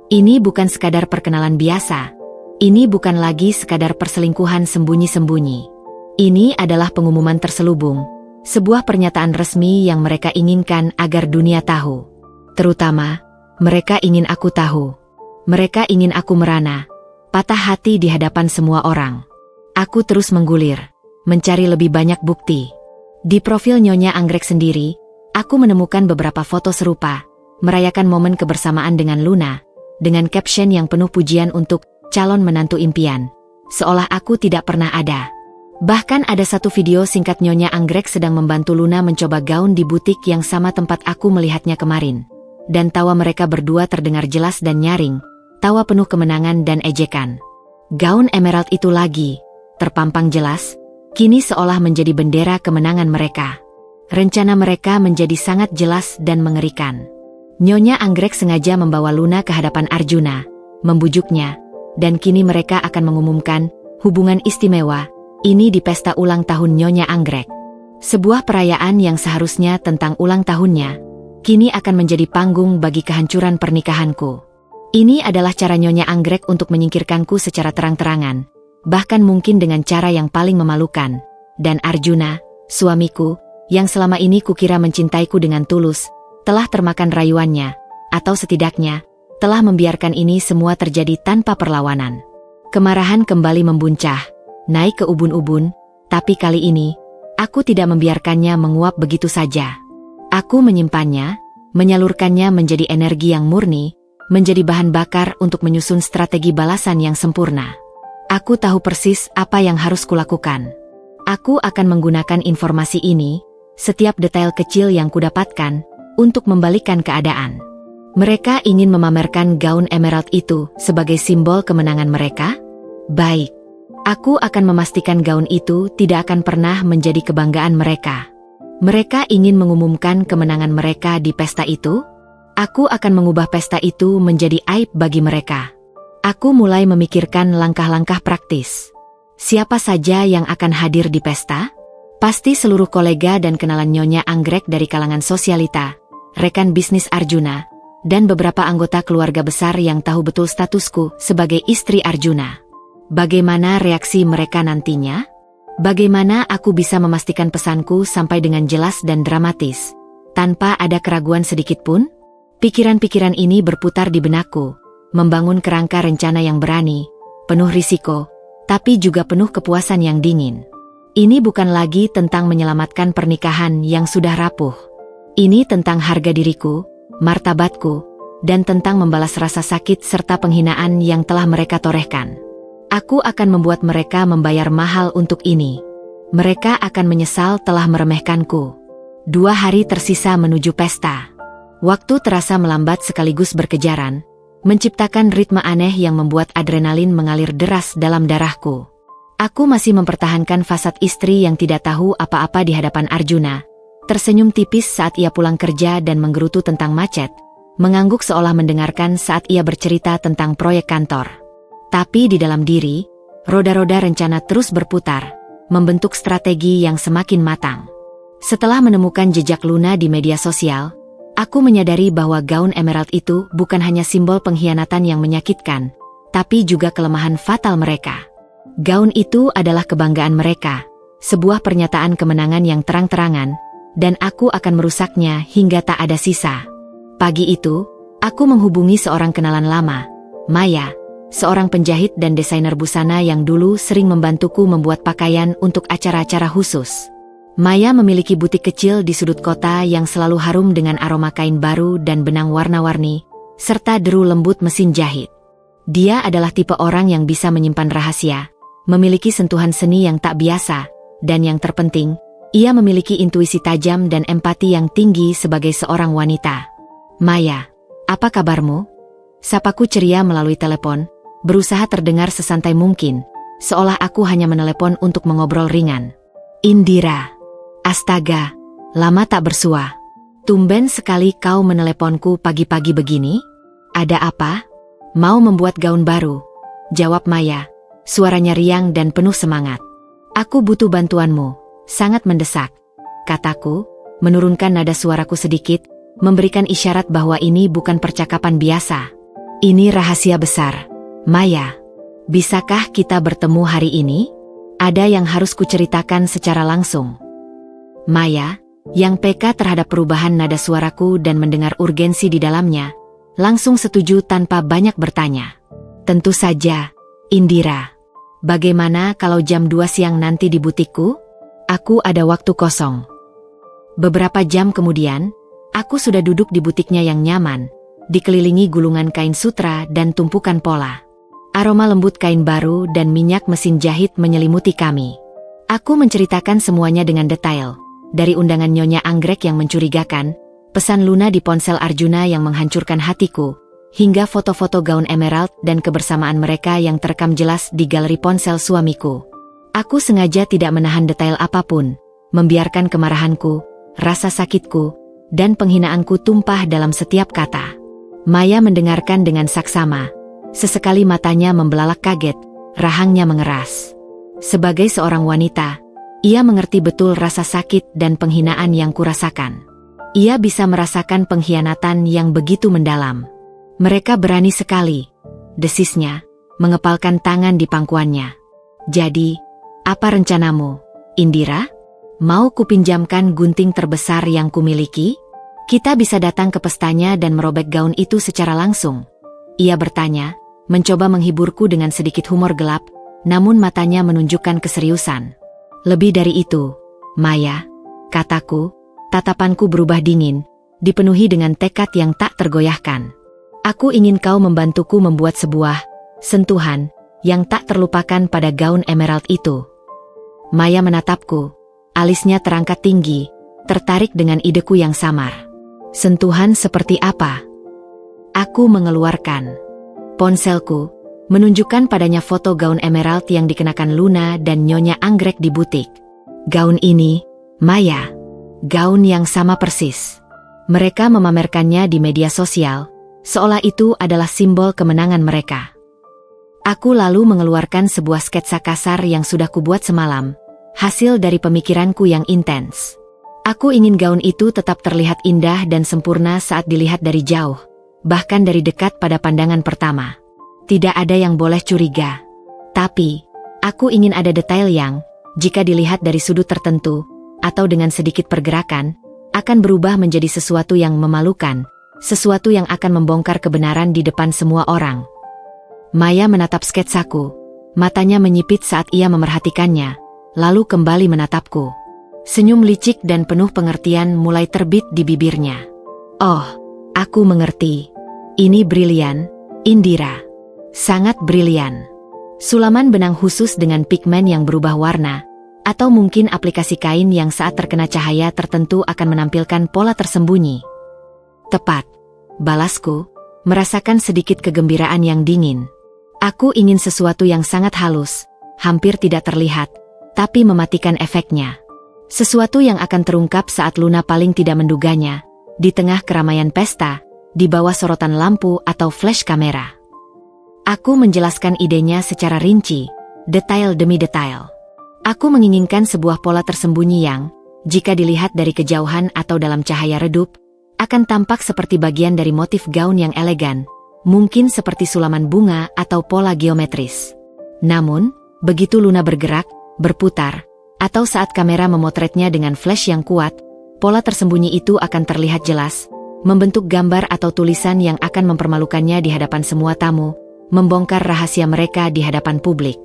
Ini bukan sekadar perkenalan biasa. Ini bukan lagi sekadar perselingkuhan sembunyi-sembunyi. Ini adalah pengumuman terselubung. Sebuah pernyataan resmi yang mereka inginkan agar dunia tahu. Terutama, mereka ingin aku tahu. Mereka ingin aku merana, patah hati di hadapan semua orang. Aku terus menggulir, mencari lebih banyak bukti. Di profil Nyonya Anggrek sendiri, aku menemukan beberapa foto serupa, merayakan momen kebersamaan dengan Luna, dengan caption yang penuh pujian untuk calon menantu impian, seolah aku tidak pernah ada. Bahkan ada satu video singkat Nyonya Anggrek sedang membantu Luna mencoba gaun di butik yang sama tempat aku melihatnya kemarin. Dan tawa mereka berdua terdengar jelas dan nyaring. Tawa penuh kemenangan dan ejekan. Gaun emerald itu lagi, terpampang jelas, kini seolah menjadi bendera kemenangan mereka. Rencana mereka menjadi sangat jelas dan mengerikan. Nyonya Anggrek sengaja membawa Luna ke hadapan Arjuna, membujuknya, dan kini mereka akan mengumumkan hubungan istimewa ini di pesta ulang tahun Nyonya Anggrek. Sebuah perayaan yang seharusnya tentang ulang tahunnya, kini akan menjadi panggung bagi kehancuran pernikahanku. Ini adalah cara Nyonya Anggrek untuk menyingkirkanku secara terang-terangan, bahkan mungkin dengan cara yang paling memalukan. Dan Arjuna, suamiku, yang selama ini kukira mencintaiku dengan tulus, telah termakan rayuannya, atau setidaknya, telah membiarkan ini semua terjadi tanpa perlawanan. Kemarahan kembali membuncah, naik ke ubun-ubun, tapi kali ini, aku tidak membiarkannya menguap begitu saja. Aku menyimpannya, menyalurkannya menjadi energi yang murni, menjadi bahan bakar untuk menyusun strategi balasan yang sempurna. Aku tahu persis apa yang harus kulakukan. Aku akan menggunakan informasi ini, setiap detail kecil yang kudapatkan, untuk membalikkan keadaan. Mereka ingin memamerkan gaun emerald itu sebagai simbol kemenangan mereka? Baik. Aku akan memastikan gaun itu tidak akan pernah menjadi kebanggaan mereka. Mereka ingin mengumumkan kemenangan mereka di pesta itu? Aku akan mengubah pesta itu menjadi aib bagi mereka. Aku mulai memikirkan langkah-langkah praktis. Siapa saja yang akan hadir di pesta? Pasti seluruh kolega dan kenalan Nyonya Anggrek dari kalangan sosialita, rekan bisnis Arjuna, dan beberapa anggota keluarga besar yang tahu betul statusku sebagai istri Arjuna. Bagaimana reaksi mereka nantinya? Bagaimana aku bisa memastikan pesanku sampai dengan jelas dan dramatis, tanpa ada keraguan sedikit pun? Pikiran-pikiran ini berputar di benakku, membangun kerangka rencana yang berani, penuh risiko, tapi juga penuh kepuasan yang dingin. Ini bukan lagi tentang menyelamatkan pernikahan yang sudah rapuh. Ini tentang harga diriku, martabatku, dan tentang membalas rasa sakit serta penghinaan yang telah mereka torehkan. Aku akan membuat mereka membayar mahal untuk ini. Mereka akan menyesal telah meremehkanku. 2 hari tersisa menuju pesta. Waktu terasa melambat sekaligus berkejaran, menciptakan ritme aneh yang membuat adrenalin mengalir deras dalam darahku. Aku masih mempertahankan fasad istri yang tidak tahu apa-apa di hadapan Arjuna, tersenyum tipis saat ia pulang kerja dan menggerutu tentang macet, mengangguk seolah mendengarkan saat ia bercerita tentang proyek kantor. Tapi di dalam diri, roda-roda rencana terus berputar, membentuk strategi yang semakin matang. Setelah menemukan jejak Luna di media sosial, aku menyadari bahwa gaun emerald itu bukan hanya simbol pengkhianatan yang menyakitkan, tapi juga kelemahan fatal mereka. Gaun itu adalah kebanggaan mereka, sebuah pernyataan kemenangan yang terang-terangan, dan aku akan merusaknya hingga tak ada sisa. Pagi itu, aku menghubungi seorang kenalan lama, Maya, seorang penjahit dan desainer busana yang dulu sering membantuku membuat pakaian untuk acara-acara khusus. Maya memiliki butik kecil di sudut kota yang selalu harum dengan aroma kain baru dan benang warna-warni, serta deru lembut mesin jahit. Dia adalah tipe orang yang bisa menyimpan rahasia, memiliki sentuhan seni yang tak biasa, dan yang terpenting, ia memiliki intuisi tajam dan empati yang tinggi sebagai seorang wanita. Maya, apa kabarmu? Sapaku ceria melalui telepon, berusaha terdengar sesantai mungkin, seolah aku hanya menelepon untuk mengobrol ringan. Indira. Astaga, lama tak bersua. Tumben sekali kau meneleponku pagi-pagi begini? Ada apa? Mau membuat gaun baru? Jawab Maya, suaranya riang dan penuh semangat. Aku butuh bantuanmu, sangat mendesak, kataku, menurunkan nada suaraku sedikit, memberikan isyarat bahwa ini bukan percakapan biasa. Ini rahasia besar. Maya, bisakah kita bertemu hari ini? Ada yang harus kuceritakan secara langsung. Maya, yang peka terhadap perubahan nada suaraku dan mendengar urgensi di dalamnya, langsung setuju tanpa banyak bertanya. Tentu saja, Indira. Bagaimana kalau jam 2 siang nanti di butikku? Aku ada waktu kosong. Beberapa jam kemudian, aku sudah duduk di butiknya yang nyaman, dikelilingi gulungan kain sutra dan tumpukan pola. Aroma lembut kain baru dan minyak mesin jahit menyelimuti kami. Aku menceritakan semuanya dengan detail, dari undangan Nyonya Anggrek yang mencurigakan, pesan Luna di ponsel Arjuna yang menghancurkan hatiku, hingga foto-foto gaun emerald dan kebersamaan mereka yang terekam jelas di galeri ponsel suamiku. Aku sengaja tidak menahan detail apapun, membiarkan kemarahanku, rasa sakitku, dan penghinaanku tumpah dalam setiap kata. Maya mendengarkan dengan saksama. Sesekali matanya membelalak kaget, rahangnya mengeras. Sebagai seorang wanita, ia mengerti betul rasa sakit dan penghinaan yang kurasakan. Ia bisa merasakan pengkhianatan yang begitu mendalam. Mereka berani sekali, desisnya, mengepalkan tangan di pangkuannya. Jadi, apa rencanamu, Indira? Mau kupinjamkan gunting terbesar yang kumiliki? Kita bisa datang ke pestanya dan merobek gaun itu secara langsung. Ia bertanya, mencoba menghiburku dengan sedikit humor gelap, namun matanya menunjukkan keseriusan. Lebih dari itu, Maya, kataku, tatapanku berubah dingin, dipenuhi dengan tekad yang tak tergoyahkan. Aku ingin kau membantuku membuat sebuah sentuhan yang tak terlupakan pada gaun emerald itu. Maya menatapku, alisnya terangkat tinggi, tertarik dengan ideku yang samar. Sentuhan seperti apa? Aku mengeluarkan ponselku, menunjukkan padanya foto gaun emerald yang dikenakan Luna dan Nyonya Anggrek di butik. Gaun ini, Maya, gaun yang sama persis. Mereka memamerkannya di media sosial, seolah itu adalah simbol kemenangan mereka. Aku lalu mengeluarkan sebuah sketsa kasar yang sudah kubuat semalam, hasil dari pemikiranku yang intens. Aku ingin gaun itu tetap terlihat indah dan sempurna saat dilihat dari jauh, bahkan dari dekat pada pandangan pertama. Tidak ada yang boleh curiga. Tapi, aku ingin ada detail yang, jika dilihat dari sudut tertentu, atau dengan sedikit pergerakan, akan berubah menjadi sesuatu yang memalukan, sesuatu yang akan membongkar kebenaran di depan semua orang. Maya menatap sketsaku. Matanya menyipit saat ia memerhatikannya, lalu kembali menatapku. Senyum licik dan penuh pengertian mulai terbit di bibirnya. Oh, aku mengerti. Ini brilian, Indira. Sangat brilian. Sulaman benang khusus dengan pigmen yang berubah warna, atau mungkin aplikasi kain yang saat terkena cahaya tertentu akan menampilkan pola tersembunyi. Tepat, balasku, merasakan sedikit kegembiraan yang dingin. Aku ingin sesuatu yang sangat halus, hampir tidak terlihat, tapi mematikan efeknya. Sesuatu yang akan terungkap saat Luna paling tidak menduganya, di tengah keramaian pesta, di bawah sorotan lampu atau flash kamera. Aku menjelaskan idenya secara rinci, detail demi detail. Aku menginginkan sebuah pola tersembunyi yang, jika dilihat dari kejauhan atau dalam cahaya redup, akan tampak seperti bagian dari motif gaun yang elegan, mungkin seperti sulaman bunga atau pola geometris. Namun, begitu Luna bergerak, berputar, atau saat kamera memotretnya dengan flash yang kuat, pola tersembunyi itu akan terlihat jelas, membentuk gambar atau tulisan yang akan mempermalukannya di hadapan semua tamu, membongkar rahasia mereka di hadapan publik.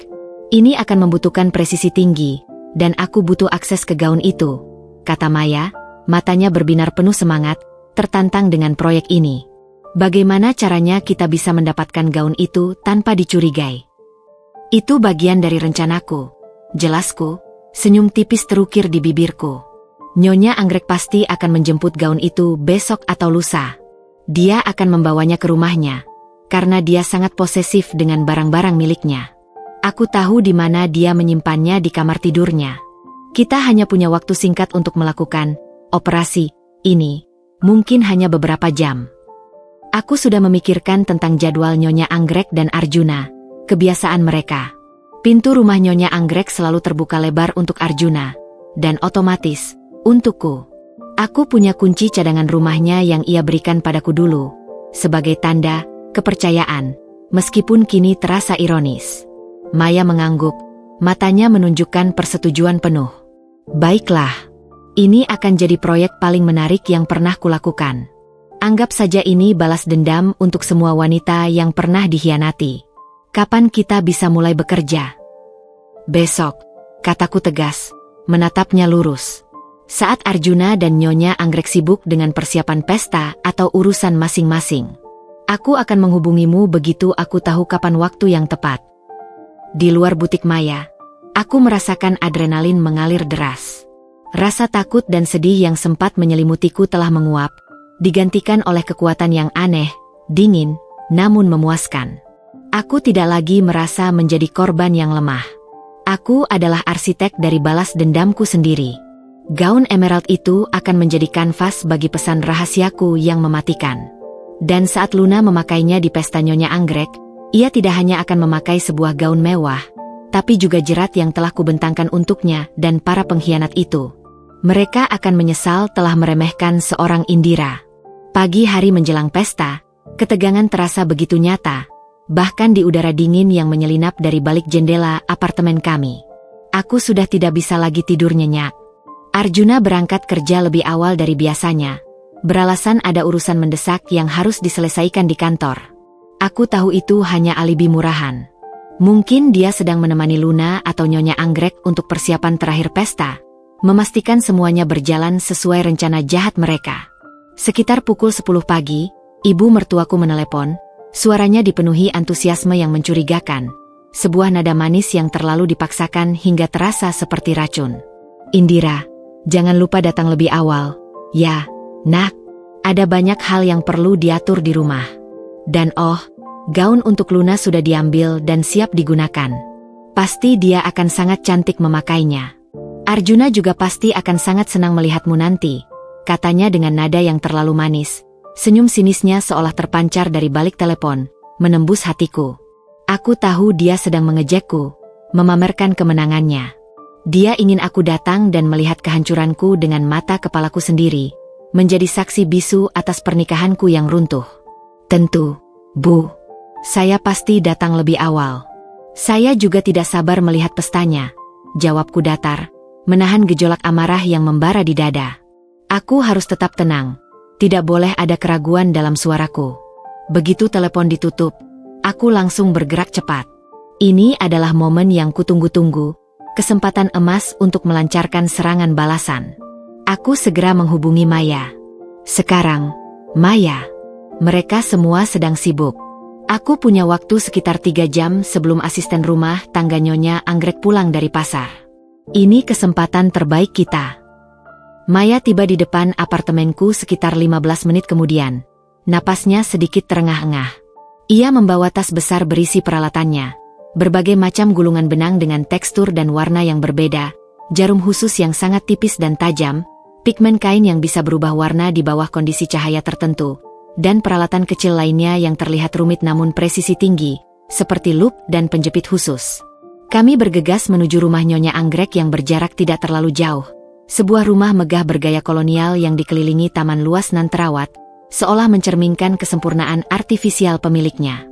Ini akan membutuhkan presisi tinggi, dan aku butuh akses ke gaun itu, kata Maya, matanya berbinar penuh semangat, tertantang dengan proyek ini. Bagaimana caranya kita bisa mendapatkan gaun itu tanpa dicurigai? Itu bagian dari rencanaku, jelasku. Senyum tipis terukir di bibirku. Nyonya Anggrek pasti akan menjemput gaun itu besok atau lusa. Dia akan membawanya ke rumahnya, karena dia sangat posesif dengan barang-barang miliknya. Aku tahu di mana dia menyimpannya di kamar tidurnya. Kita hanya punya waktu singkat untuk melakukan operasi ini, mungkin hanya beberapa jam. Aku sudah memikirkan tentang jadwal Nyonya Anggrek dan Arjuna, kebiasaan mereka. Pintu rumah Nyonya Anggrek selalu terbuka lebar untuk Arjuna, dan otomatis, untukku. Aku punya kunci cadangan rumahnya yang ia berikan padaku dulu, sebagai tanda kepercayaan, meskipun kini terasa ironis. Maya mengangguk, matanya menunjukkan persetujuan penuh. Baiklah, ini akan jadi proyek paling menarik yang pernah kulakukan. Anggap saja ini balas dendam untuk semua wanita yang pernah dikhianati. Kapan kita bisa mulai bekerja? Besok, kataku tegas, menatapnya lurus. Saat Arjuna dan Nyonya Anggrek sibuk dengan persiapan pesta atau urusan masing-masing. Aku akan menghubungimu begitu aku tahu kapan waktu yang tepat. Di luar butik Maya, aku merasakan adrenalin mengalir deras. Rasa takut dan sedih yang sempat menyelimutiku telah menguap, digantikan oleh kekuatan yang aneh, dingin, namun memuaskan. Aku tidak lagi merasa menjadi korban yang lemah. Aku adalah arsitek dari balas dendamku sendiri. Gaun emerald itu akan menjadi kanvas bagi pesan rahasiaku yang mematikan. Dan saat Luna memakainya di pesta Nyonya Anggrek, ia tidak hanya akan memakai sebuah gaun mewah, tapi juga jerat yang telah kubentangkan untuknya dan para pengkhianat itu. Mereka akan menyesal telah meremehkan seorang Indira. Pagi hari menjelang pesta, ketegangan terasa begitu nyata. Bahkan di udara dingin yang menyelinap dari balik jendela apartemen kami. Aku sudah tidak bisa lagi tidur nyenyak. Arjuna berangkat kerja lebih awal dari biasanya. Beralasan ada urusan mendesak yang harus diselesaikan di kantor. Aku tahu itu hanya alibi murahan. Mungkin dia sedang menemani Luna atau Nyonya Anggrek untuk persiapan terakhir pesta, memastikan semuanya berjalan sesuai rencana jahat mereka. Sekitar pukul 10 pagi, ibu mertuaku menelepon. Suaranya dipenuhi antusiasme yang mencurigakan. Sebuah nada manis yang terlalu dipaksakan hingga terasa seperti racun. Indira, jangan lupa datang lebih awal. Ya, nak, ada banyak hal yang perlu diatur di rumah. Dan gaun untuk Luna sudah diambil dan siap digunakan. Pasti dia akan sangat cantik memakainya. Arjuna juga pasti akan sangat senang melihatmu nanti, katanya dengan nada yang terlalu manis. Senyum sinisnya seolah terpancar dari balik telepon, menembus hatiku. Aku tahu dia sedang mengejekku, memamerkan kemenangannya. Dia ingin aku datang dan melihat kehancuranku dengan mata kepalaku sendiri, menjadi saksi bisu atas pernikahanku yang runtuh. Tentu, Bu. Saya pasti datang lebih awal. Saya juga tidak sabar melihat pestanya, jawabku datar, menahan gejolak amarah yang membara di dada. Aku harus tetap tenang. Tidak boleh ada keraguan dalam suaraku. Begitu telepon ditutup, aku langsung bergerak cepat. Ini adalah momen yang kutunggu-tunggu, kesempatan emas untuk melancarkan serangan balasan. Aku segera menghubungi Maya. Sekarang, Maya. Mereka semua sedang sibuk. Aku punya waktu sekitar 3 jam sebelum asisten rumah tangga Nyonya Anggrek pulang dari pasar. Ini kesempatan terbaik kita. Maya tiba di depan apartemenku sekitar 15 menit kemudian. Napasnya sedikit terengah-engah. Ia membawa tas besar berisi peralatannya. Berbagai macam gulungan benang dengan tekstur dan warna yang berbeda, jarum khusus yang sangat tipis dan tajam, pigmen kain yang bisa berubah warna di bawah kondisi cahaya tertentu, dan peralatan kecil lainnya yang terlihat rumit namun presisi tinggi, seperti loop dan penjepit khusus. Kami bergegas menuju rumah Nyonya Anggrek yang berjarak tidak terlalu jauh. Sebuah rumah megah bergaya kolonial yang dikelilingi taman luas nan terawat, seolah mencerminkan kesempurnaan artifisial pemiliknya.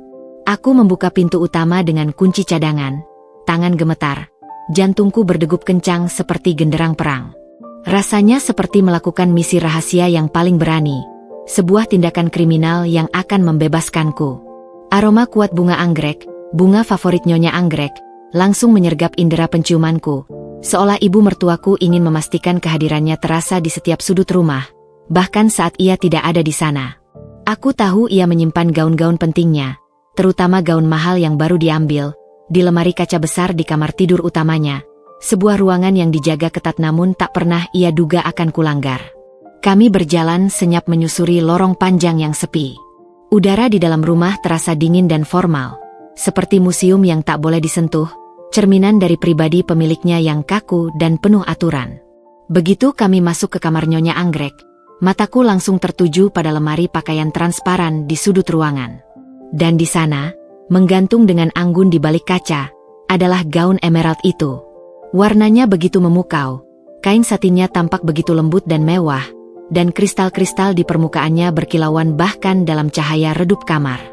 Aku membuka pintu utama dengan kunci cadangan, tangan gemetar, jantungku berdegup kencang seperti genderang perang. Rasanya seperti melakukan misi rahasia yang paling berani, sebuah tindakan kriminal yang akan membebaskanku. Aroma kuat bunga anggrek, bunga favorit Nyonya Anggrek, langsung menyergap indera penciumanku, seolah ibu mertuaku ingin memastikan kehadirannya terasa di setiap sudut rumah, bahkan saat ia tidak ada di sana. Aku tahu ia menyimpan gaun-gaun pentingnya, terutama gaun mahal yang baru diambil, di lemari kaca besar di kamar tidur utamanya, sebuah ruangan yang dijaga ketat namun tak pernah ia duga akan kulanggar. Kami berjalan senyap menyusuri lorong panjang yang sepi. Udara di dalam rumah terasa dingin dan formal, seperti museum yang tak boleh disentuh, cerminan dari pribadi pemiliknya yang kaku dan penuh aturan. Begitu kami masuk ke kamar Nyonya Anggrek, mataku langsung tertuju pada lemari pakaian transparan di sudut ruangan. Dan di sana, menggantung dengan anggun di balik kaca, adalah gaun emerald itu. Warnanya begitu memukau, kain satinnya tampak begitu lembut dan mewah, dan kristal-kristal di permukaannya berkilauan bahkan dalam cahaya redup kamar.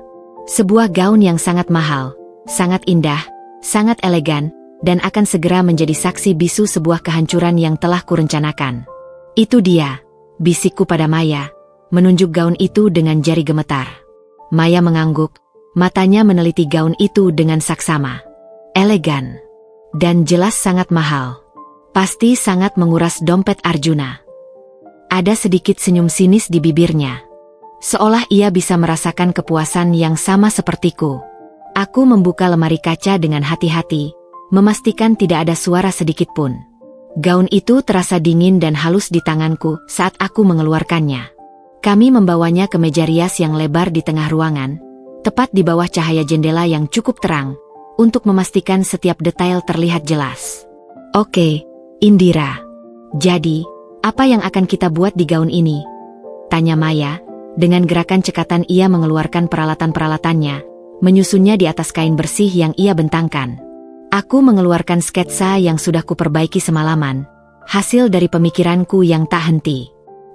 Sebuah gaun yang sangat mahal, sangat indah, sangat elegan, dan akan segera menjadi saksi bisu sebuah kehancuran yang telah kurencanakan. Itu dia, bisikku pada Maya, menunjuk gaun itu dengan jari gemetar. Maya mengangguk, matanya meneliti gaun itu dengan saksama. Elegan, dan jelas sangat mahal. Pasti sangat menguras dompet Arjuna. Ada sedikit senyum sinis di bibirnya, seolah ia bisa merasakan kepuasan yang sama sepertiku. Aku membuka lemari kaca dengan hati-hati, memastikan tidak ada suara sedikit pun. Gaun itu terasa dingin dan halus di tanganku saat aku mengeluarkannya. Kami membawanya ke meja rias yang lebar di tengah ruangan, tepat di bawah cahaya jendela yang cukup terang, untuk memastikan setiap detail terlihat jelas. Oke, Indira. Jadi, apa yang akan kita buat di gaun ini? Tanya Maya. Dengan gerakan cekatan ia mengeluarkan peralatan-peralatannya, menyusunnya di atas kain bersih yang ia bentangkan. Aku mengeluarkan sketsa yang sudah kuperbaiki semalaman, hasil dari pemikiranku yang tak henti.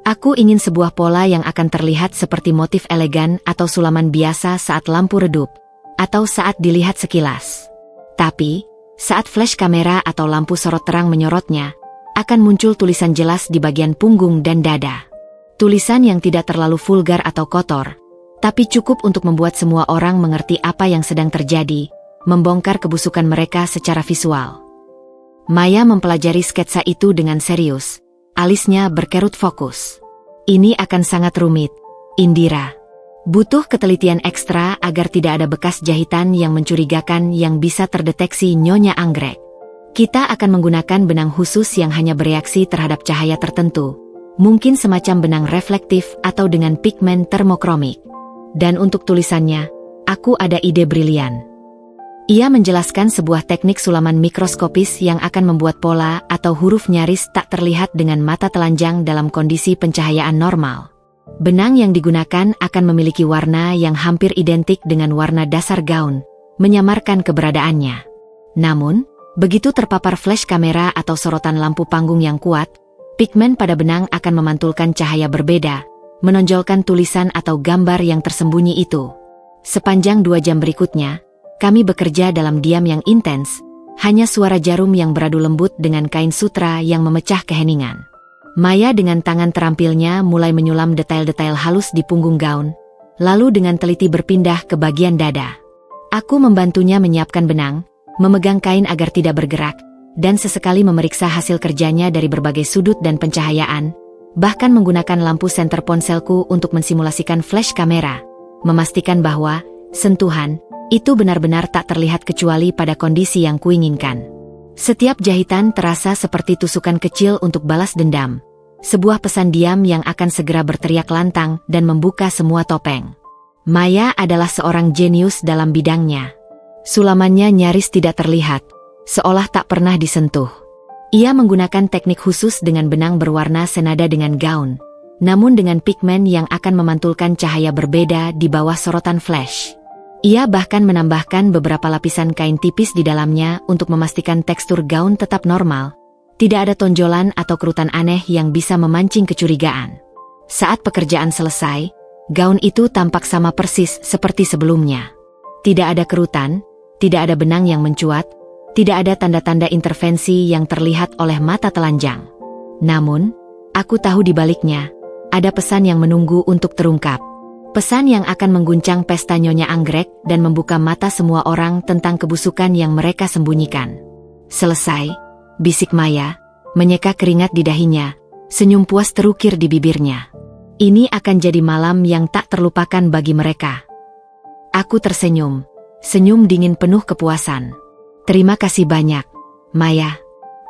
Aku ingin sebuah pola yang akan terlihat seperti motif elegan atau sulaman biasa saat lampu redup, atau saat dilihat sekilas. Tapi, saat flash kamera atau lampu sorot terang menyorotnya, akan muncul tulisan jelas di bagian punggung dan dada. Tulisan yang tidak terlalu vulgar atau kotor, tapi cukup untuk membuat semua orang mengerti apa yang sedang terjadi, membongkar kebusukan mereka secara visual. Maya mempelajari sketsa itu dengan serius, alisnya berkerut fokus. Ini akan sangat rumit, Indira. Butuh ketelitian ekstra agar tidak ada bekas jahitan yang mencurigakan yang bisa terdeteksi Nyonya Anggrek. Kita akan menggunakan benang khusus yang hanya bereaksi terhadap cahaya tertentu, mungkin semacam benang reflektif atau dengan pigmen termokromik. Dan untuk tulisannya, aku ada ide brilian. Ia menjelaskan sebuah teknik sulaman mikroskopis yang akan membuat pola atau huruf nyaris tak terlihat dengan mata telanjang dalam kondisi pencahayaan normal. Benang yang digunakan akan memiliki warna yang hampir identik dengan warna dasar gaun, menyamarkan keberadaannya. Namun, Begitu terpapar flash kamera atau sorotan lampu panggung yang kuat, pigmen pada benang akan memantulkan cahaya berbeda, menonjolkan tulisan atau gambar yang tersembunyi itu. Sepanjang 2 jam berikutnya, kami bekerja dalam diam yang intens, hanya suara jarum yang beradu lembut dengan kain sutra yang memecah keheningan. Maya dengan tangan terampilnya mulai menyulam detail-detail halus di punggung gaun, lalu dengan teliti berpindah ke bagian dada. Aku membantunya menyiapkan benang, memegang kain agar tidak bergerak, dan sesekali memeriksa hasil kerjanya dari berbagai sudut dan pencahayaan, bahkan menggunakan lampu senter ponselku untuk mensimulasikan flash kamera, memastikan bahwa sentuhan itu benar-benar tak terlihat kecuali pada kondisi yang kuinginkan. Setiap jahitan terasa seperti tusukan kecil untuk balas dendam. Sebuah pesan diam yang akan segera berteriak lantang dan membuka semua topeng. Maya adalah seorang jenius dalam bidangnya. Sulamannya nyaris tidak terlihat, seolah tak pernah disentuh. Ia menggunakan teknik khusus dengan benang berwarna senada dengan gaun, namun dengan pigmen yang akan memantulkan cahaya berbeda di bawah sorotan flash. Ia bahkan menambahkan beberapa lapisan kain tipis di dalamnya untuk memastikan tekstur gaun tetap normal. Tidak ada tonjolan atau kerutan aneh yang bisa memancing kecurigaan. Saat pekerjaan selesai, gaun itu tampak sama persis seperti sebelumnya. Tidak ada kerutan, tidak ada benang yang mencuat, tidak ada tanda-tanda intervensi yang terlihat oleh mata telanjang. Namun, aku tahu di baliknya, ada pesan yang menunggu untuk terungkap. Pesan yang akan mengguncang pesta Nyonya Anggrek dan membuka mata semua orang tentang kebusukan yang mereka sembunyikan. Selesai, bisik Maya, menyeka keringat di dahinya, senyum puas terukir di bibirnya. Ini akan jadi malam yang tak terlupakan bagi mereka. Aku tersenyum, senyum dingin penuh kepuasan. Terima kasih banyak, Maya.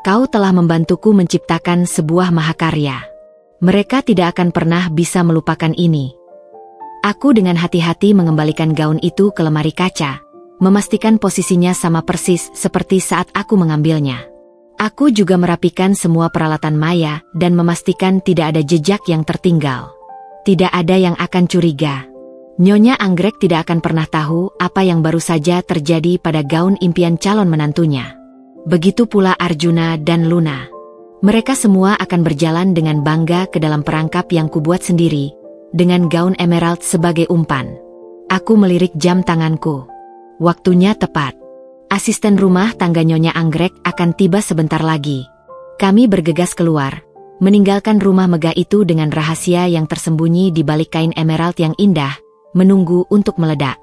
Kau telah membantuku menciptakan sebuah mahakarya. Mereka tidak akan pernah bisa melupakan ini. Aku dengan hati-hati mengembalikan gaun itu ke lemari kaca, memastikan posisinya sama persis seperti saat aku mengambilnya. Aku juga merapikan semua peralatan Maya dan memastikan tidak ada jejak yang tertinggal. Tidak ada yang akan curiga. Nyonya Anggrek tidak akan pernah tahu apa yang baru saja terjadi pada gaun impian calon menantunya. Begitu pula Arjuna dan Luna. Mereka semua akan berjalan dengan bangga ke dalam perangkap yang kubuat sendiri, dengan gaun emerald sebagai umpan. Aku melirik jam tanganku. Waktunya tepat. Asisten rumah tangga Nyonya Anggrek akan tiba sebentar lagi. Kami bergegas keluar, meninggalkan rumah megah itu dengan rahasia yang tersembunyi di balik kain emerald yang indah, menunggu untuk meledak.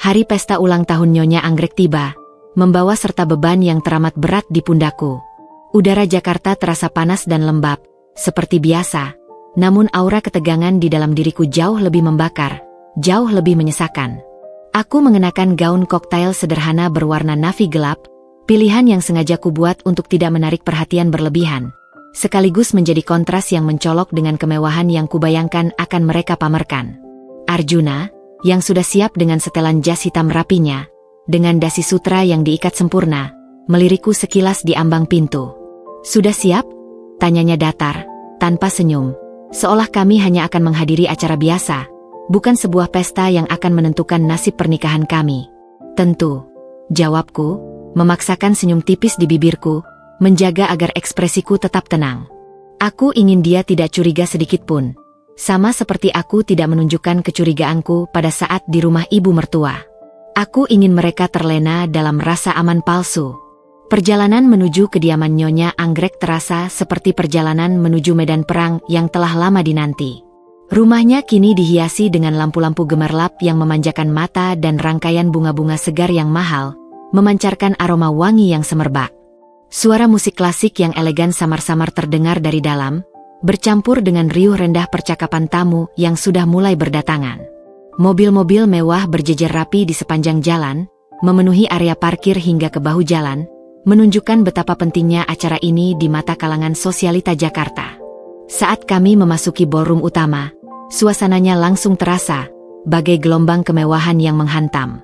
Hari pesta ulang tahun Nyonya Anggrek tiba, membawa serta beban yang teramat berat di pundakku. Udara Jakarta terasa panas dan lembab, seperti biasa. Namun aura ketegangan di dalam diriku jauh lebih membakar, jauh lebih menyesakan. Aku mengenakan gaun koktail sederhana berwarna navy gelap, pilihan yang sengaja kubuat untuk tidak menarik perhatian berlebihan, sekaligus menjadi kontras yang mencolok dengan kemewahan yang kubayangkan akan mereka pamerkan. Arjuna, yang sudah siap dengan setelan jas hitam rapinya, dengan dasi sutra yang diikat sempurna, melirikku sekilas di ambang pintu. "Sudah siap?" tanyanya datar, tanpa senyum. Seolah kami hanya akan menghadiri acara biasa, bukan sebuah pesta yang akan menentukan nasib pernikahan kami. "Tentu," jawabku, memaksakan senyum tipis di bibirku, menjaga agar ekspresiku tetap tenang. Aku ingin dia tidak curiga sedikit pun, sama seperti aku tidak menunjukkan kecurigaanku pada saat di rumah ibu mertua. Aku ingin mereka terlena dalam rasa aman palsu. Perjalanan menuju kediaman Nyonya Anggrek terasa seperti perjalanan menuju medan perang yang telah lama dinanti. Rumahnya kini dihiasi dengan lampu-lampu gemerlap yang memanjakan mata dan rangkaian bunga-bunga segar yang mahal, memancarkan aroma wangi yang semerbak. Suara musik klasik yang elegan samar-samar terdengar dari dalam, bercampur dengan riuh rendah percakapan tamu yang sudah mulai berdatangan. Mobil-mobil mewah berjejer rapi di sepanjang jalan, memenuhi area parkir hingga ke bahu jalan, menunjukkan betapa pentingnya acara ini di mata kalangan sosialita Jakarta. Saat kami memasuki ballroom utama, suasananya langsung terasa, bagai gelombang kemewahan yang menghantam.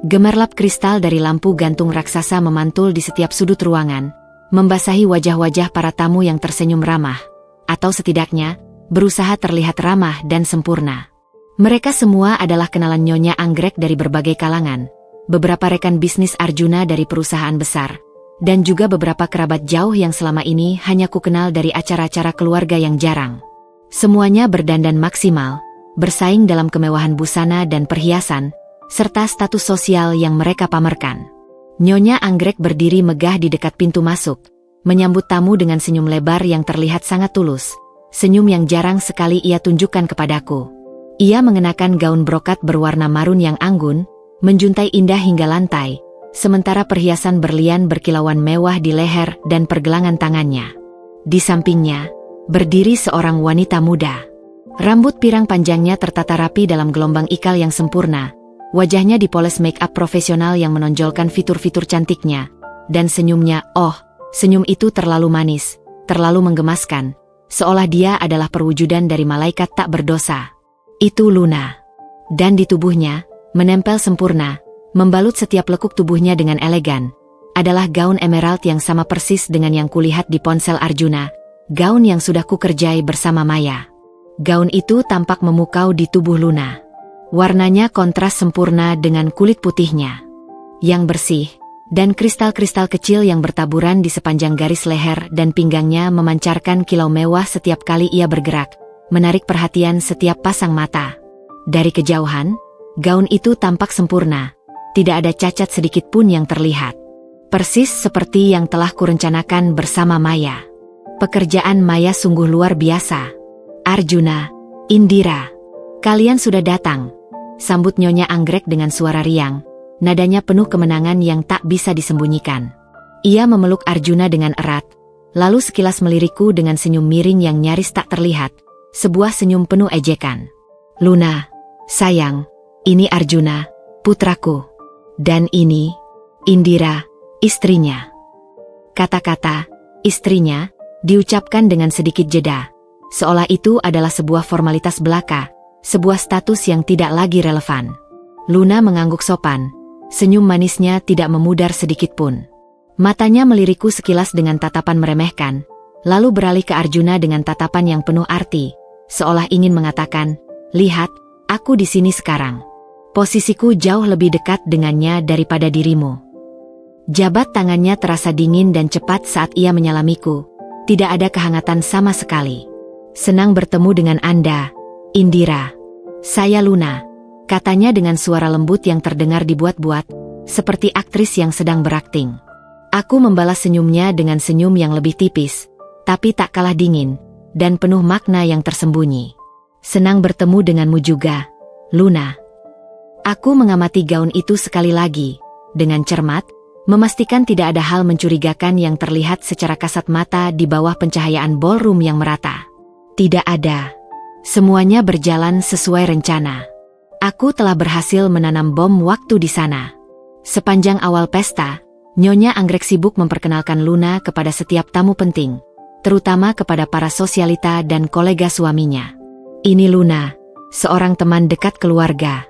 Gemerlap kristal dari lampu gantung raksasa memantul di setiap sudut ruangan, membasahi wajah-wajah para tamu yang tersenyum ramah, atau setidaknya, berusaha terlihat ramah dan sempurna. Mereka semua adalah kenalan Nyonya Anggrek dari berbagai kalangan, beberapa rekan bisnis Arjuna dari perusahaan besar, dan juga beberapa kerabat jauh yang selama ini hanya kukenal dari acara-acara keluarga yang jarang. Semuanya berdandan maksimal, bersaing dalam kemewahan busana dan perhiasan, serta status sosial yang mereka pamerkan. Nyonya Anggrek berdiri megah di dekat pintu masuk, menyambut tamu dengan senyum lebar yang terlihat sangat tulus, senyum yang jarang sekali ia tunjukkan kepadaku. Ia mengenakan gaun brokat berwarna marun yang anggun, menjuntai indah hingga lantai, sementara perhiasan berlian berkilauan mewah di leher dan pergelangan tangannya. Di sampingnya, berdiri seorang wanita muda. Rambut pirang panjangnya tertata rapi dalam gelombang ikal yang sempurna, wajahnya dipoles make-up profesional yang menonjolkan fitur-fitur cantiknya, dan senyumnya, senyum itu terlalu manis, terlalu menggemaskan, seolah dia adalah perwujudan dari malaikat tak berdosa. Itu Luna. Dan di tubuhnya, menempel sempurna, membalut setiap lekuk tubuhnya dengan elegan, adalah gaun emerald yang sama persis dengan yang kulihat di ponsel Arjuna, gaun yang sudah kukerjai bersama Maya. Gaun itu tampak memukau di tubuh Luna. Warnanya kontras sempurna dengan kulit putihnya yang bersih, dan kristal-kristal kecil yang bertaburan di sepanjang garis leher dan pinggangnya memancarkan kilau mewah setiap kali ia bergerak, menarik perhatian setiap pasang mata. Dari kejauhan, gaun itu tampak sempurna, tidak ada cacat sedikit pun yang terlihat. Persis seperti yang telah kurencanakan bersama Maya. Pekerjaan Maya sungguh luar biasa. Arjuna, Indira, kalian sudah datang, sambut Nyonya Anggrek dengan suara riang, nadanya penuh kemenangan yang tak bisa disembunyikan. Ia memeluk Arjuna dengan erat, lalu sekilas melirikku dengan senyum miring yang nyaris tak terlihat, sebuah senyum penuh ejekan. Luna, sayang, ini Arjuna, putraku. Dan ini, Indira, istrinya. Kata-kata, istrinya, diucapkan dengan sedikit jeda, seolah itu adalah sebuah formalitas belaka, sebuah status yang tidak lagi relevan. Luna mengangguk sopan, senyum manisnya tidak memudar sedikit pun. Matanya melirikku sekilas dengan tatapan meremehkan, lalu beralih ke Arjuna dengan tatapan yang penuh arti, seolah ingin mengatakan, lihat, aku di sini sekarang. Posisiku jauh lebih dekat dengannya daripada dirimu. Jabat tangannya terasa dingin dan cepat saat ia menyalamiku, tidak ada kehangatan sama sekali. Senang bertemu dengan Anda, Indira. Saya Luna, katanya dengan suara lembut yang terdengar dibuat-buat, seperti aktris yang sedang berakting. Aku membalas senyumnya dengan senyum yang lebih tipis, tapi tak kalah dingin, dan penuh makna yang tersembunyi. Senang bertemu denganmu juga, Luna. Aku mengamati gaun itu sekali lagi, dengan cermat, memastikan tidak ada hal mencurigakan yang terlihat secara kasat mata di bawah pencahayaan ballroom yang merata. Tidak ada. Semuanya berjalan sesuai rencana. Aku telah berhasil menanam bom waktu di sana. Sepanjang awal pesta, Nyonya Anggrek sibuk memperkenalkan Luna kepada setiap tamu penting, terutama kepada para sosialita dan kolega suaminya. Ini Luna, seorang teman dekat keluarga.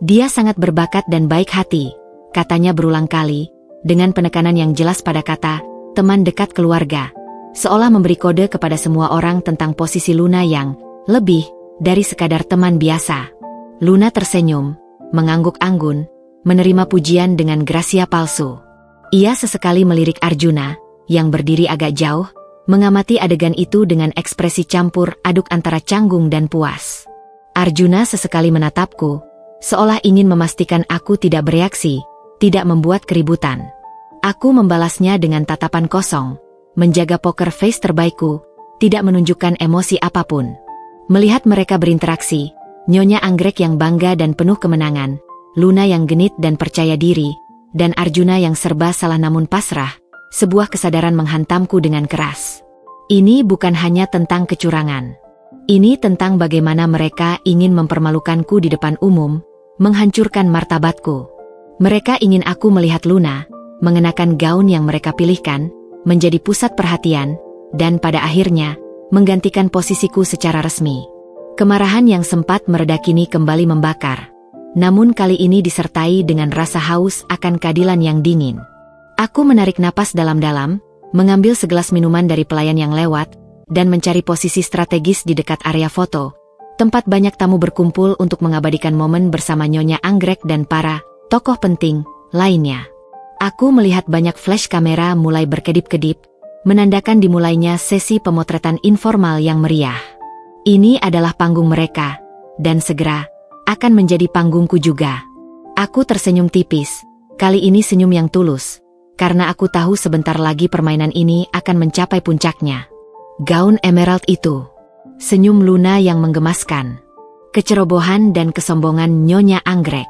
Dia sangat berbakat dan baik hati, katanya berulang kali, dengan penekanan yang jelas pada kata, teman dekat keluarga, seolah memberi kode kepada semua orang tentang posisi Luna yang lebih dari sekadar teman biasa. Luna tersenyum, mengangguk anggun, menerima pujian dengan grasia palsu. Ia sesekali melirik Arjuna, yang berdiri agak jauh, mengamati adegan itu dengan ekspresi campur aduk antara canggung dan puas. Arjuna sesekali menatapku, seolah ingin memastikan aku tidak bereaksi, tidak membuat keributan. Aku membalasnya dengan tatapan kosong, menjaga poker face terbaikku, tidak menunjukkan emosi apapun. Melihat mereka berinteraksi, Nyonya Anggrek yang bangga dan penuh kemenangan, Luna yang genit dan percaya diri, dan Arjuna yang serba salah namun pasrah, sebuah kesadaran menghantamku dengan keras. Ini bukan hanya tentang kecurangan. Ini tentang bagaimana mereka ingin mempermalukanku di depan umum, menghancurkan martabatku. Mereka ingin aku melihat Luna, mengenakan gaun yang mereka pilihkan, menjadi pusat perhatian, dan pada akhirnya, menggantikan posisiku secara resmi. Kemarahan yang sempat mereda kini kembali membakar. Namun kali ini disertai dengan rasa haus akan keadilan yang dingin. Aku menarik napas dalam-dalam, mengambil segelas minuman dari pelayan yang lewat, dan mencari posisi strategis di dekat area foto, tempat banyak tamu berkumpul untuk mengabadikan momen bersama Nyonya Anggrek dan para tokoh penting lainnya. Aku melihat banyak flash kamera mulai berkedip-kedip, menandakan dimulainya sesi pemotretan informal yang meriah. Ini adalah panggung mereka, dan segera akan menjadi panggungku juga. Aku tersenyum tipis, kali ini senyum yang tulus, karena aku tahu sebentar lagi permainan ini akan mencapai puncaknya. Gaun emerald itu. Senyum Luna yang menggemaskan. Kecerobohan dan kesombongan Nyonya Anggrek.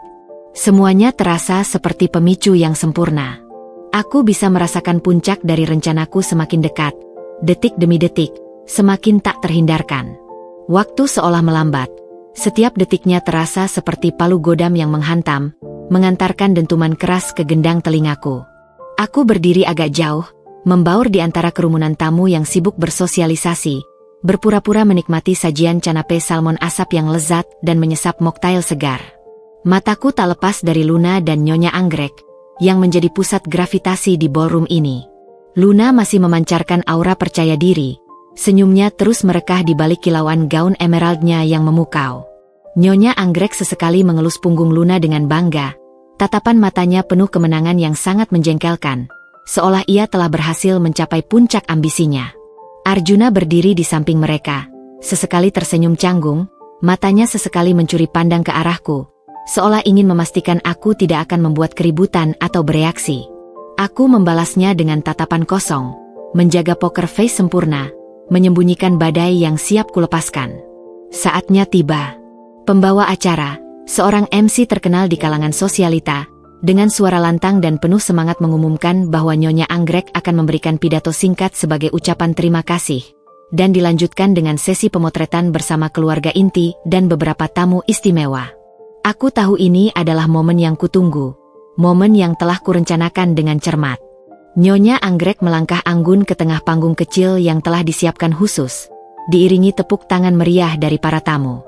Semuanya terasa seperti pemicu yang sempurna. Aku bisa merasakan puncak dari rencanaku semakin dekat. Detik demi detik, semakin tak terhindarkan. Waktu seolah melambat. Setiap detiknya terasa seperti palu godam yang menghantam, mengantarkan dentuman keras ke gendang telingaku. Aku berdiri agak jauh, membaur di antara kerumunan tamu yang sibuk bersosialisasi, berpura-pura menikmati sajian canape salmon asap yang lezat dan menyesap moktail segar. Mataku tak lepas dari Luna dan Nyonya Anggrek, yang menjadi pusat gravitasi di ballroom ini. Luna masih memancarkan aura percaya diri, senyumnya terus merekah di balik kilauan gaun emeraldnya yang memukau. Nyonya Anggrek sesekali mengelus punggung Luna dengan bangga, tatapan matanya penuh kemenangan yang sangat menjengkelkan, seolah ia telah berhasil mencapai puncak ambisinya. Arjuna berdiri di samping mereka, sesekali tersenyum canggung, matanya sesekali mencuri pandang ke arahku, seolah ingin memastikan aku tidak akan membuat keributan atau bereaksi. Aku membalasnya dengan tatapan kosong, menjaga poker face sempurna, menyembunyikan badai yang siap kulepaskan. Saatnya tiba. Pembawa acara, seorang MC terkenal di kalangan sosialita, dengan suara lantang dan penuh semangat mengumumkan bahwa Nyonya Anggrek akan memberikan pidato singkat sebagai ucapan terima kasih, dan dilanjutkan dengan sesi pemotretan bersama keluarga inti dan beberapa tamu istimewa. Aku tahu ini adalah momen yang kutunggu, momen yang telah kurencanakan dengan cermat. Nyonya Anggrek melangkah anggun ke tengah panggung kecil yang telah disiapkan khusus, diiringi tepuk tangan meriah dari para tamu.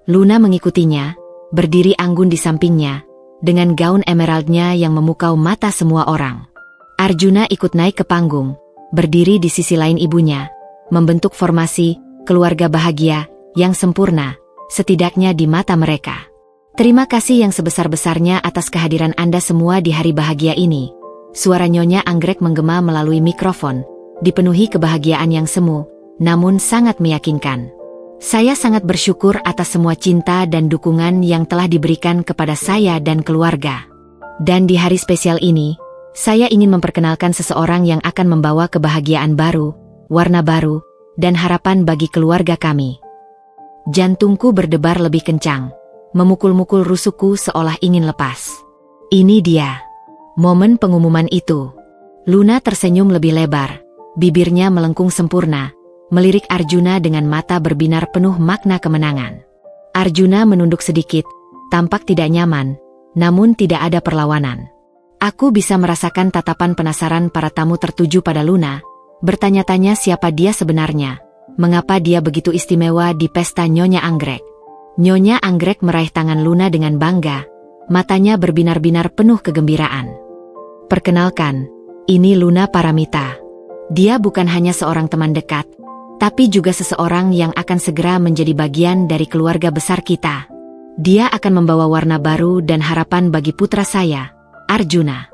Luna mengikutinya, berdiri anggun di sampingnya, dengan gaun emeraldnya yang memukau mata semua orang. Arjuna ikut naik ke panggung, berdiri di sisi lain ibunya, membentuk formasi keluarga bahagia yang sempurna, setidaknya di mata mereka. Terima kasih yang sebesar-besarnya atas kehadiran Anda semua di hari bahagia ini. Suara Nyonya Anggrek menggema melalui mikrofon, dipenuhi kebahagiaan yang semu, namun sangat meyakinkan. Saya sangat bersyukur atas semua cinta dan dukungan yang telah diberikan kepada saya dan keluarga. Dan di hari spesial ini, saya ingin memperkenalkan seseorang yang akan membawa kebahagiaan baru, warna baru, dan harapan bagi keluarga kami. Jantungku berdebar lebih kencang, memukul-mukul rusukku seolah ingin lepas. Ini dia. Momen pengumuman itu. Luna tersenyum lebih lebar, bibirnya melengkung sempurna, melirik Arjuna dengan mata berbinar penuh makna kemenangan. Arjuna menunduk sedikit, tampak tidak nyaman, namun tidak ada perlawanan. Aku bisa merasakan tatapan penasaran para tamu tertuju pada Luna, bertanya-tanya siapa dia sebenarnya, mengapa dia begitu istimewa di pesta Nyonya Anggrek. Nyonya Anggrek meraih tangan Luna dengan bangga, matanya berbinar-binar penuh kegembiraan. Perkenalkan, ini Luna Paramita. Dia bukan hanya seorang teman dekat, tapi juga seseorang yang akan segera menjadi bagian dari keluarga besar kita. Dia akan membawa warna baru dan harapan bagi putra saya, Arjuna.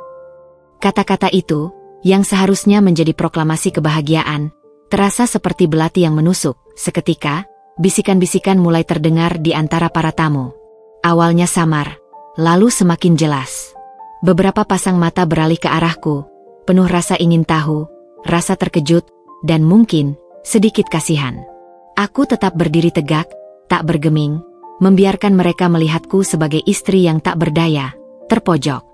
Kata-kata itu, yang seharusnya menjadi proklamasi kebahagiaan, terasa seperti belati yang menusuk. Seketika, bisikan-bisikan mulai terdengar di antara para tamu. Awalnya samar, lalu semakin jelas. Beberapa pasang mata beralih ke arahku, penuh rasa ingin tahu, rasa terkejut, dan mungkin sedikit kasihan. Aku tetap berdiri tegak, tak bergeming, membiarkan mereka melihatku sebagai istri yang tak berdaya, terpojok.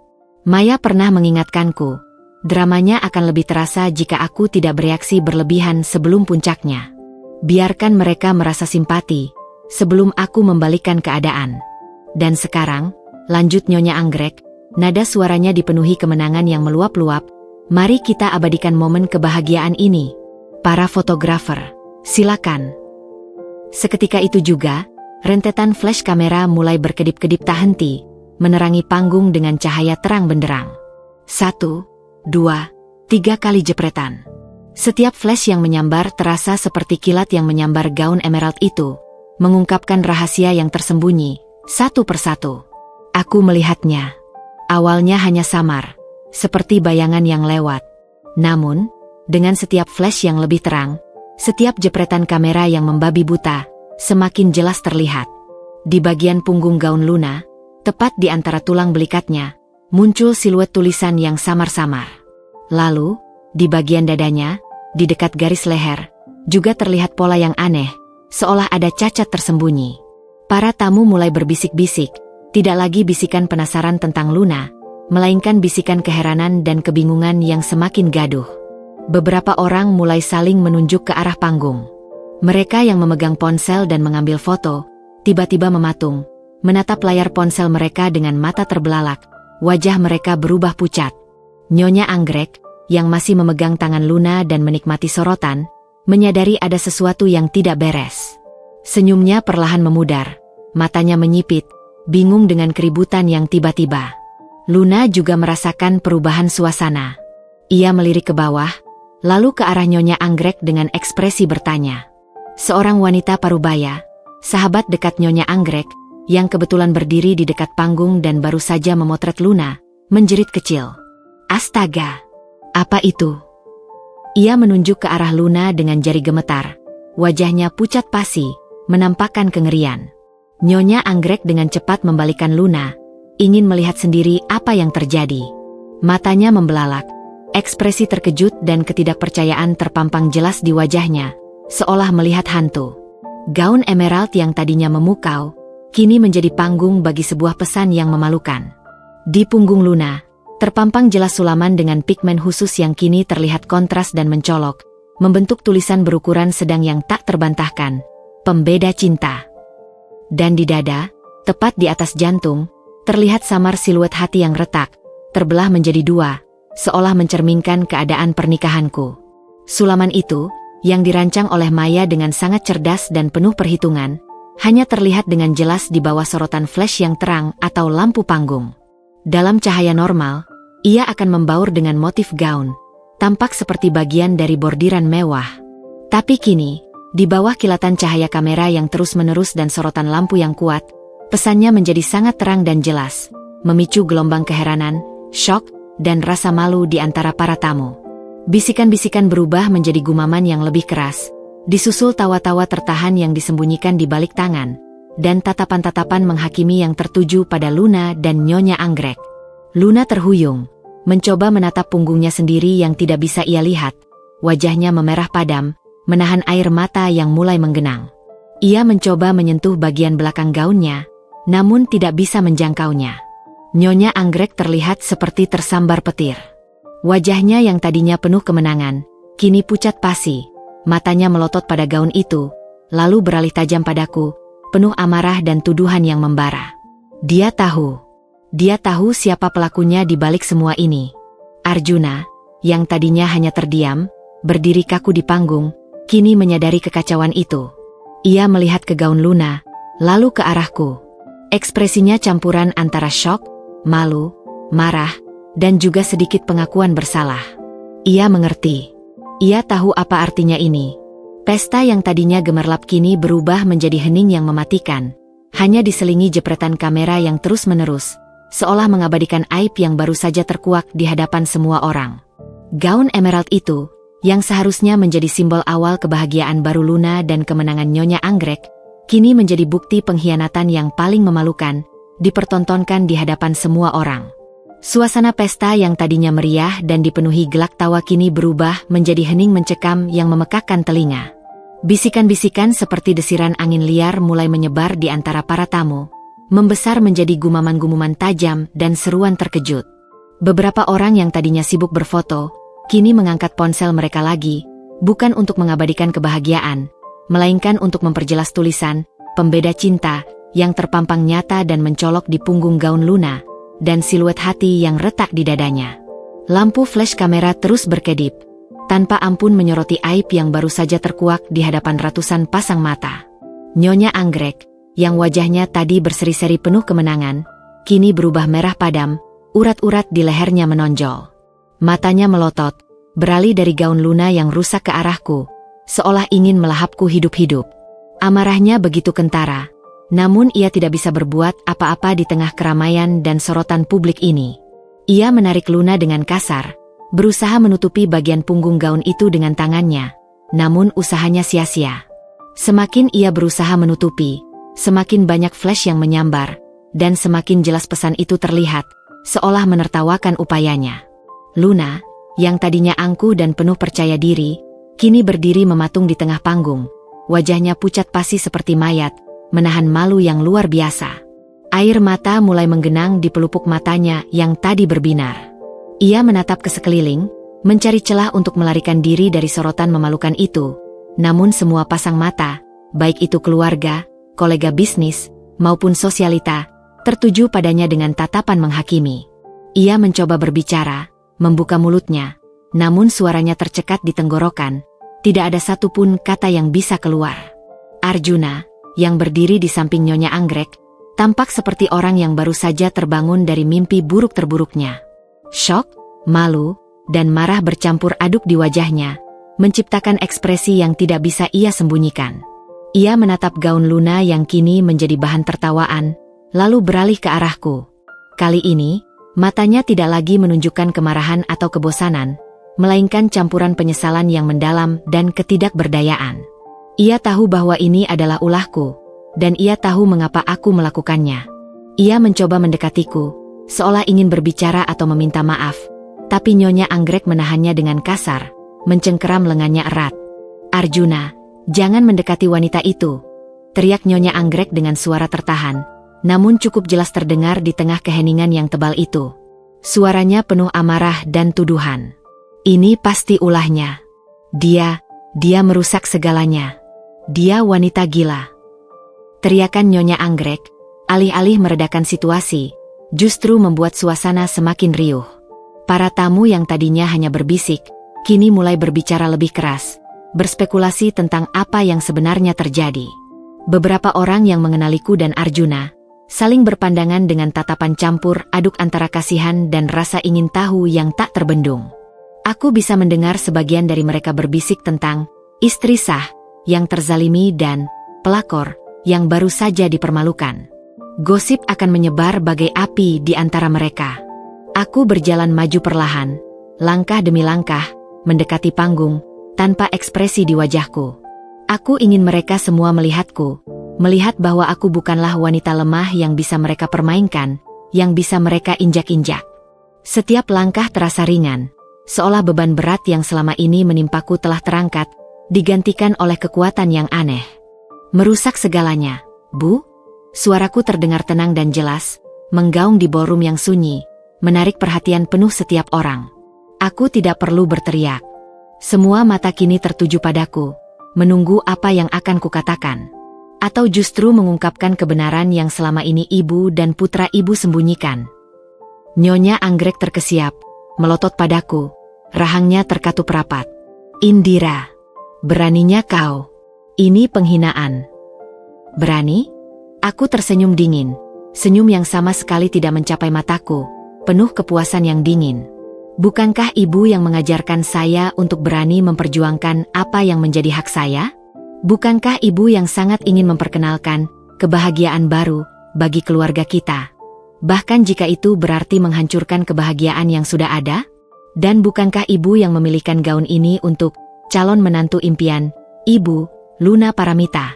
Maya pernah mengingatkanku, dramanya akan lebih terasa jika aku tidak bereaksi berlebihan sebelum puncaknya. Biarkan mereka merasa simpati, sebelum aku membalikkan keadaan. Dan sekarang, lanjut Nyonya Anggrek, nada suaranya dipenuhi kemenangan yang meluap-luap, mari kita abadikan momen kebahagiaan ini. Para fotografer, silakan. Seketika itu juga, rentetan flash kamera mulai berkedip-kedip tak henti, menerangi panggung dengan cahaya terang benderang. 1, 2, 3 kali jepretan. Setiap flash yang menyambar terasa seperti kilat yang menyambar gaun emerald itu, mengungkapkan rahasia yang tersembunyi, satu persatu. Aku melihatnya. Awalnya hanya samar, seperti bayangan yang lewat. Namun, dengan setiap flash yang lebih terang, setiap jepretan kamera yang membabi buta, semakin jelas terlihat. Di bagian punggung gaun Luna, tepat di antara tulang belikatnya, muncul siluet tulisan yang samar-samar. Lalu, di bagian dadanya, di dekat garis leher, juga terlihat pola yang aneh, seolah ada cacat tersembunyi. Para tamu mulai berbisik-bisik, tidak lagi bisikan penasaran tentang Luna, melainkan bisikan keheranan dan kebingungan yang semakin gaduh. Beberapa orang mulai saling menunjuk ke arah panggung. Mereka yang memegang ponsel dan mengambil foto, tiba-tiba mematung, menatap layar ponsel mereka dengan mata terbelalak, wajah mereka berubah pucat. Nyonya Anggrek, yang masih memegang tangan Luna dan menikmati sorotan, menyadari ada sesuatu yang tidak beres. Senyumnya perlahan memudar, matanya menyipit, bingung dengan keributan yang tiba-tiba. Luna juga merasakan perubahan suasana. Ia melirik ke bawah, lalu ke arah Nyonya Anggrek dengan ekspresi bertanya. Seorang wanita parubaya, sahabat dekat Nyonya Anggrek, yang kebetulan berdiri di dekat panggung dan baru saja memotret Luna, menjerit kecil. Astaga! Apa itu? Ia menunjuk ke arah Luna dengan jari gemetar. Wajahnya pucat pasi, menampakkan kengerian. Nyonya Anggrek dengan cepat membalikkan Luna, ingin melihat sendiri apa yang terjadi. Matanya membelalak. Ekspresi terkejut dan ketidakpercayaan terpampang jelas di wajahnya, seolah melihat hantu. Gaun emerald yang tadinya memukau, kini menjadi panggung bagi sebuah pesan yang memalukan. Di punggung Luna, terpampang jelas sulaman dengan pigmen khusus yang kini terlihat kontras dan mencolok, membentuk tulisan berukuran sedang yang tak terbantahkan, pembeda cinta. Dan di dada, tepat di atas jantung, terlihat samar siluet hati yang retak, terbelah menjadi dua, seolah mencerminkan keadaan pernikahanku. Sulaman itu, yang dirancang oleh Maya dengan sangat cerdas dan penuh perhitungan, hanya terlihat dengan jelas di bawah sorotan flash yang terang atau lampu panggung. Dalam cahaya normal, ia akan membaur dengan motif gaun, tampak seperti bagian dari bordiran mewah. Tapi kini, di bawah kilatan cahaya kamera yang terus-menerus dan sorotan lampu yang kuat, pesannya menjadi sangat terang dan jelas, memicu gelombang keheranan, syok, dan rasa malu di antara para tamu. Bisikan-bisikan berubah menjadi gumaman yang lebih keras, disusul tawa-tawa tertahan yang disembunyikan di balik tangan, dan tatapan-tatapan menghakimi yang tertuju pada Luna dan Nyonya Anggrek. Luna terhuyung, mencoba menatap punggungnya sendiri yang tidak bisa ia lihat, wajahnya memerah padam, menahan air mata yang mulai menggenang. Ia mencoba menyentuh bagian belakang gaunnya, namun tidak bisa menjangkaunya. Nyonya Anggrek terlihat seperti tersambar petir. Wajahnya yang tadinya penuh kemenangan, kini pucat pasi, matanya melotot pada gaun itu, lalu beralih tajam padaku, penuh amarah dan tuduhan yang membara. Dia tahu siapa pelakunya di balik semua ini. Arjuna, yang tadinya hanya terdiam, berdiri kaku di panggung, kini menyadari kekacauan itu. Ia melihat ke gaun Luna, lalu ke arahku. Ekspresinya campuran antara syok, malu, marah, dan juga sedikit pengakuan bersalah. Ia mengerti. Ia tahu apa artinya ini. Pesta yang tadinya gemerlap kini berubah menjadi hening yang mematikan, hanya diselingi jepretan kamera yang terus-menerus, seolah mengabadikan aib yang baru saja terkuak di hadapan semua orang. Gaun emerald itu, yang seharusnya menjadi simbol awal kebahagiaan baru Luna dan kemenangan Nyonya Anggrek, kini menjadi bukti pengkhianatan yang paling memalukan, dipertontonkan di hadapan semua orang. Suasana pesta yang tadinya meriah dan dipenuhi gelak tawa kini berubah menjadi hening mencekam yang memekakkan telinga. Bisikan-bisikan seperti desiran angin liar mulai menyebar di antara para tamu, membesar menjadi gumaman-gumaman tajam dan seruan terkejut. Beberapa orang yang tadinya sibuk berfoto, kini mengangkat ponsel mereka lagi, bukan untuk mengabadikan kebahagiaan, melainkan untuk memperjelas tulisan, pembeda cinta, yang terpampang nyata dan mencolok di punggung gaun Luna, dan siluet hati yang retak di dadanya. Lampu flash kamera terus berkedip, tanpa ampun menyoroti aib yang baru saja terkuak di hadapan ratusan pasang mata. Nyonya Anggrek, yang wajahnya tadi berseri-seri penuh kemenangan, kini berubah merah padam, urat-urat di lehernya menonjol. Matanya melotot, beralih dari gaun Luna yang rusak ke arahku, seolah ingin melahapku hidup-hidup. Amarahnya begitu kentara, namun ia tidak bisa berbuat apa-apa di tengah keramaian dan sorotan publik ini. Ia menarik Luna dengan kasar, berusaha menutupi bagian punggung gaun itu dengan tangannya, namun usahanya sia-sia. Semakin ia berusaha menutupi, semakin banyak flash yang menyambar, dan semakin jelas pesan itu terlihat, seolah menertawakan upayanya. Luna, yang tadinya angkuh dan penuh percaya diri, kini berdiri mematung di tengah panggung. Wajahnya pucat pasi seperti mayat, menahan malu yang luar biasa. Air mata mulai menggenang di pelupuk matanya yang tadi berbinar. Ia menatap ke sekeliling, mencari celah untuk melarikan diri dari sorotan memalukan itu. Namun semua pasang mata, baik itu keluarga, kolega bisnis, maupun sosialita, tertuju padanya dengan tatapan menghakimi. Ia mencoba berbicara, membuka mulutnya, namun suaranya tercekat di tenggorokan, tidak ada satupun kata yang bisa keluar. Arjuna, yang berdiri di samping Nyonya Anggrek, tampak seperti orang yang baru saja terbangun dari mimpi buruk terburuknya. Syok, malu, dan marah bercampur aduk di wajahnya, menciptakan ekspresi yang tidak bisa ia sembunyikan. Ia menatap gaun Luna yang kini menjadi bahan tertawaan, lalu beralih ke arahku. Kali ini, matanya tidak lagi menunjukkan kemarahan atau kebosanan, melainkan campuran penyesalan yang mendalam dan ketidakberdayaan. Ia tahu bahwa ini adalah ulahku, dan ia tahu mengapa aku melakukannya. Ia mencoba mendekatiku, seolah ingin berbicara atau meminta maaf, tapi Nyonya Anggrek menahannya dengan kasar, mencengkeram lengannya erat. "Arjuna, jangan mendekati wanita itu," teriak Nyonya Anggrek dengan suara tertahan, namun cukup jelas terdengar di tengah keheningan yang tebal itu. Suaranya penuh amarah dan tuduhan. "Ini pasti ulahnya. Dia merusak segalanya. Dia wanita gila." Teriakan Nyonya Anggrek, alih-alih meredakan situasi, justru membuat suasana semakin riuh. Para tamu yang tadinya hanya berbisik, kini mulai berbicara lebih keras, berspekulasi tentang apa yang sebenarnya terjadi. Beberapa orang yang mengenaliku dan Arjuna, saling berpandangan dengan tatapan campur aduk antara kasihan dan rasa ingin tahu yang tak terbendung. Aku bisa mendengar sebagian dari mereka berbisik tentang istri sah yang terzalimi dan pelakor yang baru saja dipermalukan. Gosip akan menyebar bagai api di antara mereka. Aku berjalan maju perlahan, langkah demi langkah, mendekati panggung, tanpa ekspresi di wajahku. Aku ingin mereka semua melihatku, melihat bahwa aku bukanlah wanita lemah yang bisa mereka permainkan, yang bisa mereka injak-injak. Setiap langkah terasa ringan, seolah beban berat yang selama ini menimpaku telah terangkat, digantikan oleh kekuatan yang aneh. "Merusak segalanya, Bu?" Suaraku terdengar tenang dan jelas, menggaung di ballroom yang sunyi, menarik perhatian penuh setiap orang. Aku tidak perlu berteriak. Semua mata kini tertuju padaku, menunggu apa yang akan kukatakan. Atau justru mengungkapkan kebenaran yang selama ini ibu dan putra ibu sembunyikan. Nyonya Anggrek terkesiap, melotot padaku, rahangnya terkatup rapat. "Indira, beraninya kau. Ini penghinaan." "Berani?" Aku tersenyum dingin, senyum yang sama sekali tidak mencapai mataku, penuh kepuasan yang dingin. Bukankah ibu yang mengajarkan saya untuk berani memperjuangkan apa yang menjadi hak saya? Bukankah ibu yang sangat ingin memperkenalkan kebahagiaan baru bagi keluarga kita? Bahkan jika itu berarti menghancurkan kebahagiaan yang sudah ada? Dan bukankah ibu yang memilihkan gaun ini untuk calon menantu impian ibu, Luna Paramita?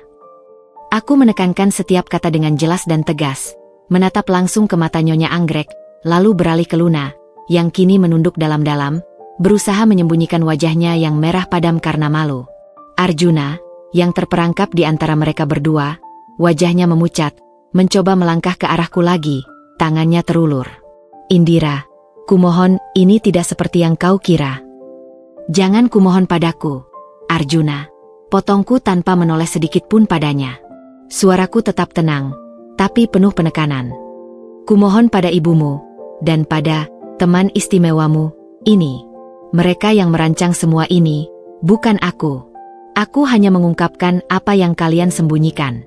Aku menekankan setiap kata dengan jelas dan tegas, menatap langsung ke mata Nyonya Anggrek, lalu beralih ke Luna, yang kini menunduk dalam-dalam, berusaha menyembunyikan wajahnya yang merah padam karena malu. Arjuna, yang terperangkap di antara mereka berdua, wajahnya memucat, mencoba melangkah ke arahku lagi, tangannya terulur. "Indira, kumohon ini tidak seperti yang kau kira. Jangan kumohon padaku, Arjuna," potongku tanpa menoleh sedikit pun padanya. Suaraku tetap tenang, tapi penuh penekanan. "Kumohon pada ibumu, dan pada teman istimewamu, ini. Mereka yang merancang semua ini, bukan aku. Aku hanya mengungkapkan apa yang kalian sembunyikan."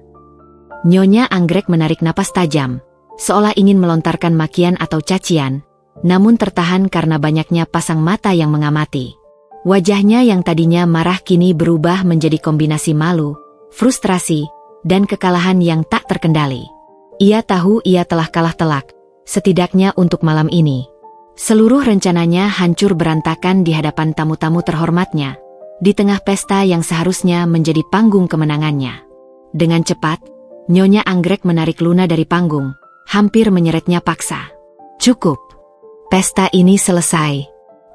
Nyonya Anggrek menarik napas tajam, seolah ingin melontarkan makian atau cacian, namun tertahan karena banyaknya pasang mata yang mengamati. Wajahnya yang tadinya marah kini berubah menjadi kombinasi malu, frustrasi, dan kekalahan yang tak terkendali. Ia tahu ia telah kalah telak, setidaknya untuk malam ini. Seluruh rencananya hancur berantakan di hadapan tamu-tamu terhormatnya, di tengah pesta yang seharusnya menjadi panggung kemenangannya. Dengan cepat, Nyonya Anggrek menarik Luna dari panggung, hampir menyeretnya paksa. "Cukup. Pesta ini selesai.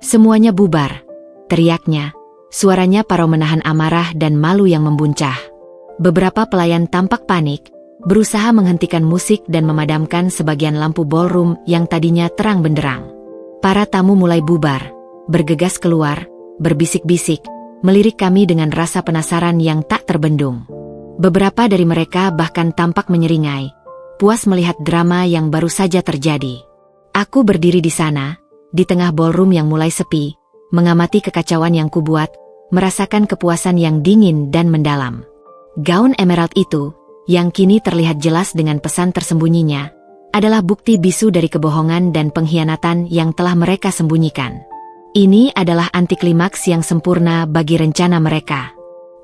Semuanya bubar," teriaknya. Suaranya paruh menahan amarah dan malu yang membuncah. Beberapa pelayan tampak panik, berusaha menghentikan musik dan memadamkan sebagian lampu ballroom yang tadinya terang benderang. Para tamu mulai bubar, bergegas keluar, berbisik-bisik, melirik kami dengan rasa penasaran yang tak terbendung. Beberapa dari mereka bahkan tampak menyeringai, puas melihat drama yang baru saja terjadi. Aku berdiri di sana, di tengah ballroom yang mulai sepi, mengamati kekacauan yang kubuat, merasakan kepuasan yang dingin dan mendalam. Gaun emerald itu, yang kini terlihat jelas dengan pesan tersembunyinya, adalah bukti bisu dari kebohongan dan pengkhianatan yang telah mereka sembunyikan. Ini adalah antiklimaks yang sempurna bagi rencana mereka.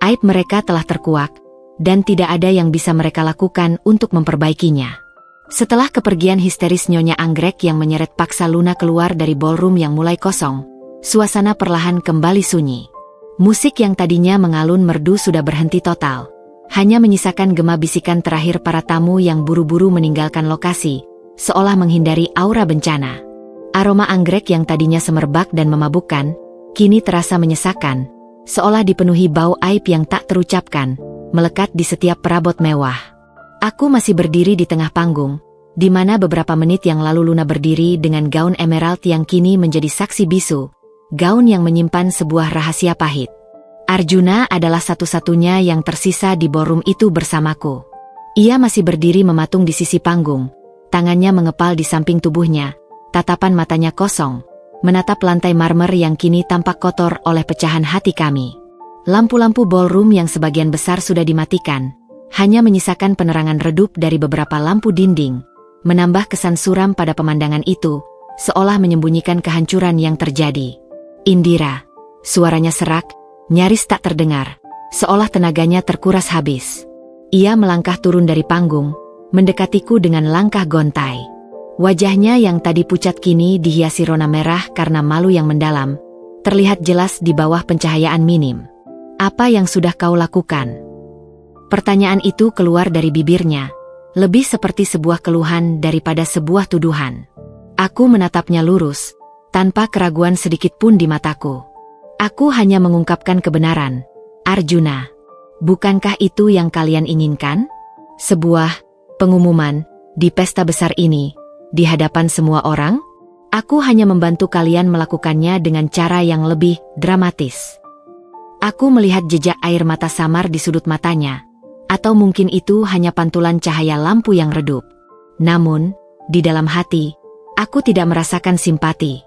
Aib mereka telah terkuak, dan tidak ada yang bisa mereka lakukan untuk memperbaikinya. Setelah kepergian histeris Nyonya Anggrek yang menyeret paksa Luna keluar dari ballroom yang mulai kosong, suasana perlahan kembali sunyi. Musik yang tadinya mengalun merdu sudah berhenti total. Hanya menyisakan gema bisikan terakhir para tamu yang buru-buru meninggalkan lokasi, seolah menghindari aura bencana. Aroma anggrek yang tadinya semerbak dan memabukkan, kini terasa menyesakan, seolah dipenuhi bau aib yang tak terucapkan, melekat di setiap perabot mewah. Aku masih berdiri di tengah panggung, di mana beberapa menit yang lalu Luna berdiri dengan gaun emerald yang kini menjadi saksi bisu, gaun yang menyimpan sebuah rahasia pahit. Arjuna adalah satu-satunya yang tersisa di ballroom itu bersamaku. Ia masih berdiri mematung di sisi panggung, tangannya mengepal di samping tubuhnya, tatapan matanya kosong, menatap lantai marmer yang kini tampak kotor oleh pecahan hati kami. Lampu-lampu ballroom yang sebagian besar sudah dimatikan, hanya menyisakan penerangan redup dari beberapa lampu dinding, menambah kesan suram pada pemandangan itu, seolah menyembunyikan kehancuran yang terjadi. "Indira," suaranya serak, nyaris tak terdengar, seolah tenaganya terkuras habis. Ia melangkah turun dari panggung, mendekatiku dengan langkah gontai. Wajahnya yang tadi pucat kini dihiasi rona merah karena malu yang mendalam, terlihat jelas di bawah pencahayaan minim. "Apa yang sudah kau lakukan?" Pertanyaan itu keluar dari bibirnya, lebih seperti sebuah keluhan daripada sebuah tuduhan. Aku menatapnya lurus, tanpa keraguan sedikit pun di mataku. "Aku hanya mengungkapkan kebenaran, Arjuna. Bukankah itu yang kalian inginkan? Sebuah pengumuman di pesta besar ini, di hadapan semua orang? Aku hanya membantu kalian melakukannya dengan cara yang lebih dramatis." Aku melihat jejak air mata samar di sudut matanya, atau mungkin itu hanya pantulan cahaya lampu yang redup. Namun, di dalam hati, aku tidak merasakan simpati.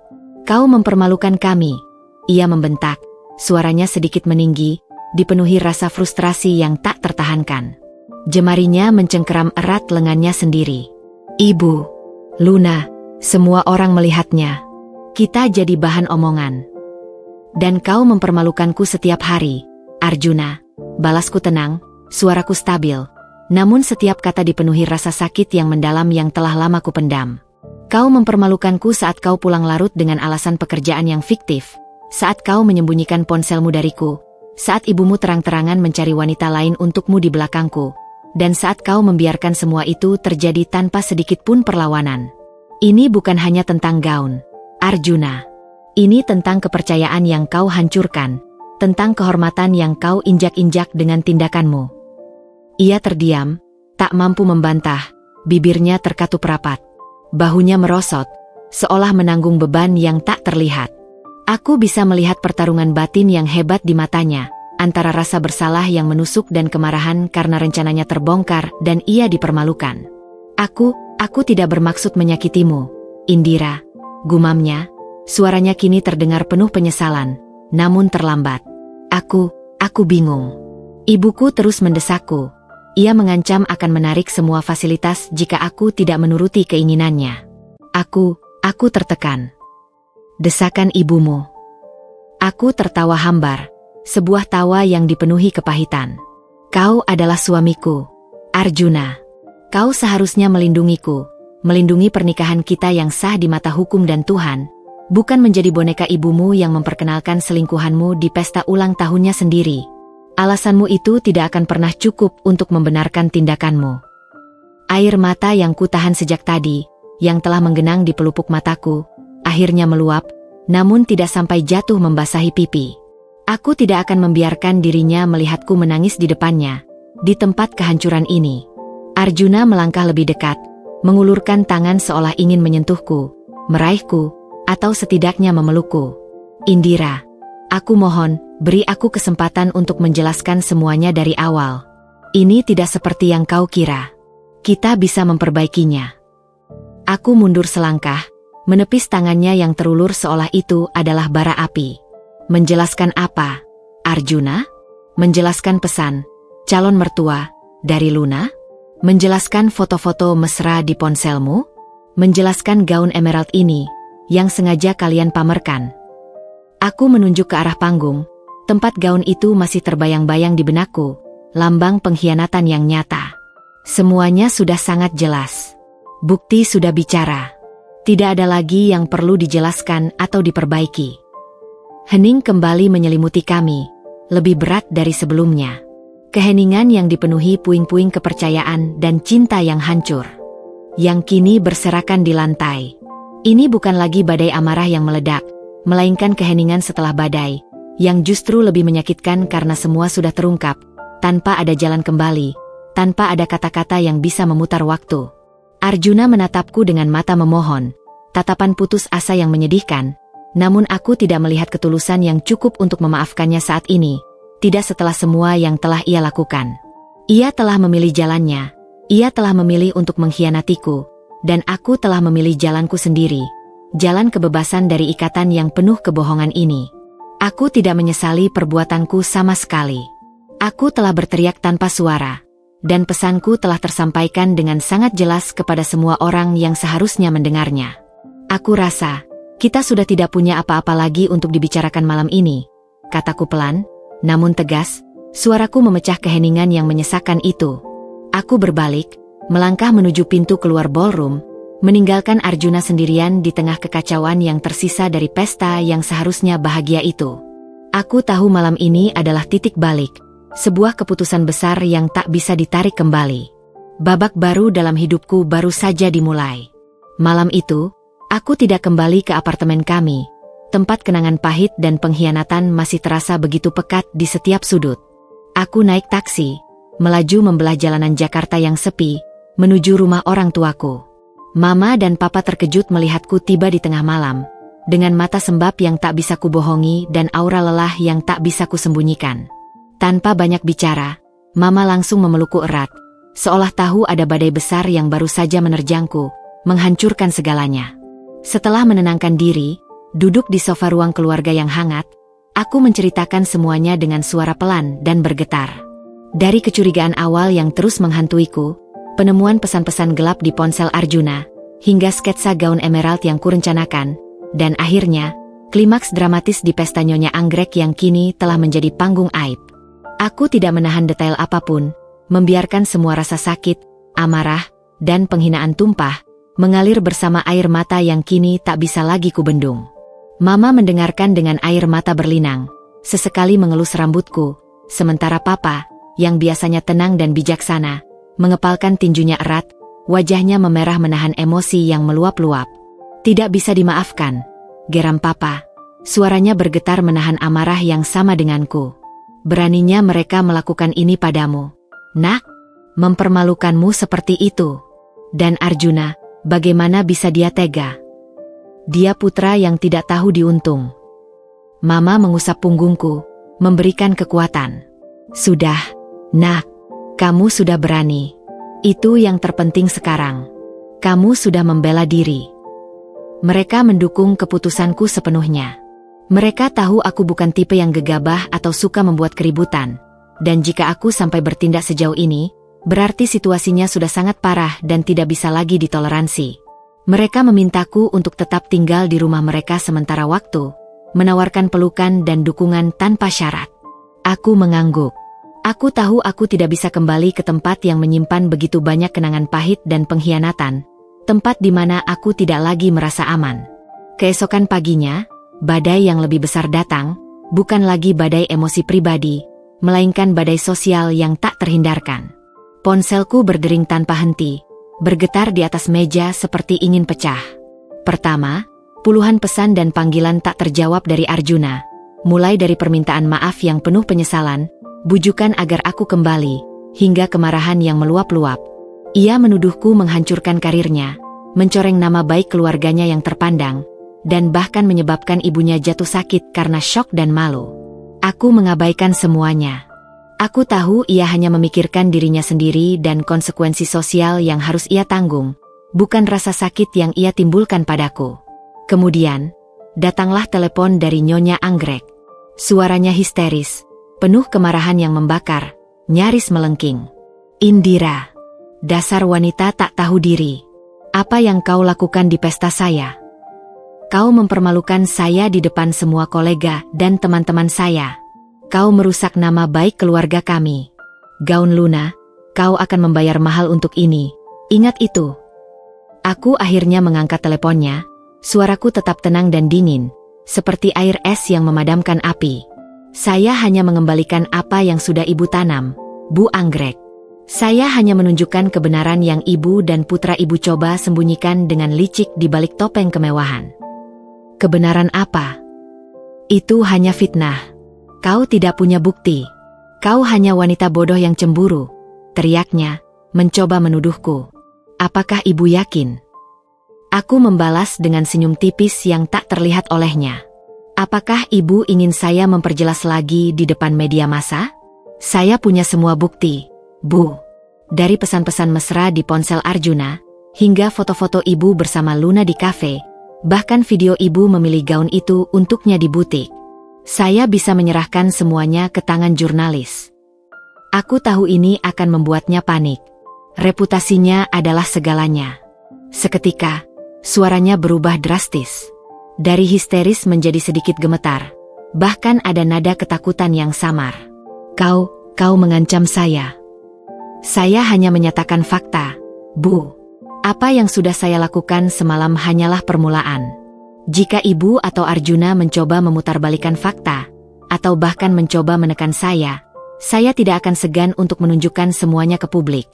"Kau mempermalukan kami," ia membentak, suaranya sedikit meninggi, dipenuhi rasa frustrasi yang tak tertahankan. Jemarinya mencengkeram erat lengannya sendiri. "Ibu, Luna, semua orang melihatnya. Kita jadi bahan omongan. Dan kau mempermalukanku setiap hari, Arjuna," balasku tenang, suaraku stabil. Namun setiap kata dipenuhi rasa sakit yang mendalam yang telah lama kupendam. "Kau mempermalukanku saat kau pulang larut dengan alasan pekerjaan yang fiktif. Saat kau menyembunyikan ponselmu dariku, saat ibumu terang-terangan mencari wanita lain untukmu di belakangku, dan saat kau membiarkan semua itu terjadi tanpa sedikit pun perlawanan. Ini bukan hanya tentang gaun, Arjuna. Ini tentang kepercayaan yang kau hancurkan, tentang kehormatan yang kau injak-injak dengan tindakanmu." Ia terdiam, tak mampu membantah, bibirnya terkatup rapat. Bahunya merosot, seolah menanggung beban yang tak terlihat. Aku bisa melihat pertarungan batin yang hebat di matanya, antara rasa bersalah yang menusuk dan kemarahan karena rencananya terbongkar dan ia dipermalukan. Aku tidak bermaksud menyakitimu, Indira," gumamnya, suaranya kini terdengar penuh penyesalan, namun terlambat. Aku bingung. Ibuku terus mendesakku. Ia mengancam akan menarik semua fasilitas jika aku tidak menuruti keinginannya. Aku tertekan. Desakan ibumu. Aku tertawa hambar, sebuah tawa yang dipenuhi kepahitan. "Kau adalah suamiku, Arjuna. Kau seharusnya melindungiku, melindungi pernikahan kita yang sah di mata hukum dan Tuhan, bukan menjadi boneka ibumu yang memperkenalkan selingkuhanmu di pesta ulang tahunnya sendiri. Alasanmu itu tidak akan pernah cukup untuk membenarkan tindakanmu. Air mata yang kutahan sejak tadi, yang telah menggenang di pelupuk mataku, akhirnya meluap, namun tidak sampai jatuh membasahi pipi. Aku tidak akan membiarkan dirinya melihatku menangis di depannya, di tempat kehancuran ini. Arjuna melangkah lebih dekat, mengulurkan tangan seolah ingin menyentuhku, meraihku, atau setidaknya memelukku. Indira, aku mohon, beri aku kesempatan untuk menjelaskan semuanya dari awal. Ini tidak seperti yang kau kira. Kita bisa memperbaikinya. Aku mundur selangkah, menepis tangannya yang terulur seolah itu adalah bara api. Menjelaskan apa, Arjuna? Menjelaskan pesan calon mertua dari Luna? Menjelaskan foto-foto mesra di ponselmu? Menjelaskan gaun emerald ini yang sengaja kalian pamerkan? Aku menunjuk ke arah panggung. Tempat gaun itu masih terbayang-bayang di benakku, lambang pengkhianatan yang nyata. Semuanya sudah sangat jelas. Bukti sudah bicara. Tidak ada lagi yang perlu dijelaskan atau diperbaiki. Hening kembali menyelimuti kami, lebih berat dari sebelumnya. Keheningan yang dipenuhi puing-puing kepercayaan dan cinta yang hancur, yang kini berserakan di lantai. Ini bukan lagi badai amarah yang meledak, melainkan keheningan setelah badai, yang justru lebih menyakitkan karena semua sudah terungkap, tanpa ada jalan kembali, tanpa ada kata-kata yang bisa memutar waktu. Arjuna menatapku dengan mata memohon, tatapan putus asa yang menyedihkan. Namun aku tidak melihat ketulusan yang cukup untuk memaafkannya saat ini, tidak setelah semua yang telah ia lakukan. Ia telah memilih jalannya, ia telah memilih untuk mengkhianatiku, dan aku telah memilih jalanku sendiri, jalan kebebasan dari ikatan yang penuh kebohongan ini. Aku tidak menyesali perbuatanku sama sekali. Aku telah berteriak tanpa suara, dan pesanku telah tersampaikan dengan sangat jelas kepada semua orang yang seharusnya mendengarnya. Aku rasa kita sudah tidak punya apa-apa lagi untuk dibicarakan malam ini, kataku pelan, namun tegas. Suaraku memecah keheningan yang menyesakan itu. Aku berbalik, melangkah menuju pintu keluar ballroom, meninggalkan Arjuna sendirian di tengah kekacauan yang tersisa dari pesta yang seharusnya bahagia itu. Aku tahu malam ini adalah titik balik, sebuah keputusan besar yang tak bisa ditarik kembali. Babak baru dalam hidupku baru saja dimulai. Malam itu, aku tidak kembali ke apartemen kami. Tempat kenangan pahit dan pengkhianatan masih terasa begitu pekat di setiap sudut. Aku naik taksi, melaju membelah jalanan Jakarta yang sepi, menuju rumah orang tuaku. Mama dan papa terkejut melihatku tiba di tengah malam, dengan mata sembab yang tak bisa kubohongi dan aura lelah yang tak bisa kusembunyikan. Tanpa banyak bicara, Mama langsung memelukku erat, seolah tahu ada badai besar yang baru saja menerjangku, menghancurkan segalanya. Setelah menenangkan diri, duduk di sofa ruang keluarga yang hangat, aku menceritakan semuanya dengan suara pelan dan bergetar. Dari kecurigaan awal yang terus menghantuiku, penemuan pesan-pesan gelap di ponsel Arjuna, hingga sketsa gaun emerald yang kurencanakan, dan akhirnya, klimaks dramatis di pesta Nyonya Anggrek yang kini telah menjadi panggung aib. Aku tidak menahan detail apapun, membiarkan semua rasa sakit, amarah, dan penghinaan tumpah, mengalir bersama air mata yang kini tak bisa lagi kubendung. Mama mendengarkan dengan air mata berlinang, sesekali mengelus rambutku, sementara papa, yang biasanya tenang dan bijaksana, mengepalkan tinjunya erat, wajahnya memerah menahan emosi yang meluap-luap. Tidak bisa dimaafkan, geram papa, suaranya bergetar menahan amarah yang sama denganku. Beraninya mereka melakukan ini padamu, nak, mempermalukanmu seperti itu. Dan Arjuna, bagaimana bisa dia tega? Dia putra yang tidak tahu diuntung. Mama mengusap punggungku, memberikan kekuatan. Sudah, nak, kamu sudah berani. Itu yang terpenting sekarang. Kamu sudah membela diri. Mereka mendukung keputusanku sepenuhnya. Mereka tahu aku bukan tipe yang gegabah atau suka membuat keributan. Dan jika aku sampai bertindak sejauh ini, berarti situasinya sudah sangat parah dan tidak bisa lagi ditoleransi. Mereka memintaku untuk tetap tinggal di rumah mereka sementara waktu, menawarkan pelukan dan dukungan tanpa syarat. Aku mengangguk. Aku tahu aku tidak bisa kembali ke tempat yang menyimpan begitu banyak kenangan pahit dan pengkhianatan, tempat di mana aku tidak lagi merasa aman. Keesokan paginya, badai yang lebih besar datang, bukan lagi badai emosi pribadi, melainkan badai sosial yang tak terhindarkan. Ponselku berdering tanpa henti, bergetar di atas meja seperti ingin pecah. Pertama, puluhan pesan dan panggilan tak terjawab dari Arjuna, mulai dari permintaan maaf yang penuh penyesalan, bujukan agar aku kembali, hingga kemarahan yang meluap-luap. Ia menuduhku menghancurkan karirnya, mencoreng nama baik keluarganya yang terpandang, dan bahkan menyebabkan ibunya jatuh sakit karena syok dan malu. Aku mengabaikan semuanya. Aku tahu ia hanya memikirkan dirinya sendiri dan konsekuensi sosial yang harus ia tanggung, bukan rasa sakit yang ia timbulkan padaku. Kemudian, datanglah telepon dari Nyonya Anggrek. Suaranya histeris, penuh kemarahan yang membakar, nyaris melengking. "Indira, dasar wanita tak tahu diri. Apa yang kau lakukan di pesta saya? Kau mempermalukan saya di depan semua kolega dan teman-teman saya. Kau merusak nama baik keluarga kami. Gaun Luna, kau akan membayar mahal untuk ini. Ingat itu." Aku akhirnya mengangkat teleponnya, suaraku tetap tenang dan dingin, seperti air es yang memadamkan api. "Saya hanya mengembalikan apa yang sudah ibu tanam, Bu Anggrek. Saya hanya menunjukkan kebenaran yang ibu dan putra ibu coba sembunyikan dengan licik di balik topeng kemewahan." "Kebenaran apa?" "Itu hanya fitnah. Kau tidak punya bukti. Kau hanya wanita bodoh yang cemburu," teriaknya, mencoba menuduhku. "Apakah ibu yakin?" Aku membalas dengan senyum tipis yang tak terlihat olehnya. "Apakah ibu ingin saya memperjelas lagi di depan media massa? Saya punya semua bukti, Bu. Dari pesan-pesan mesra di ponsel Arjuna, hingga foto-foto ibu bersama Luna di kafe, bahkan video ibu memilih gaun itu untuknya di butik. Saya bisa menyerahkan semuanya ke tangan jurnalis." Aku tahu ini akan membuatnya panik. Reputasinya adalah segalanya. Seketika, suaranya berubah drastis. Dari histeris menjadi sedikit gemetar. Bahkan ada nada ketakutan yang samar. Kau mengancam saya." "Saya hanya menyatakan fakta, Bu. Apa yang sudah saya lakukan semalam hanyalah permulaan. Jika ibu atau Arjuna mencoba memutarbalikkan fakta, atau bahkan mencoba menekan saya tidak akan segan untuk menunjukkan semuanya ke publik.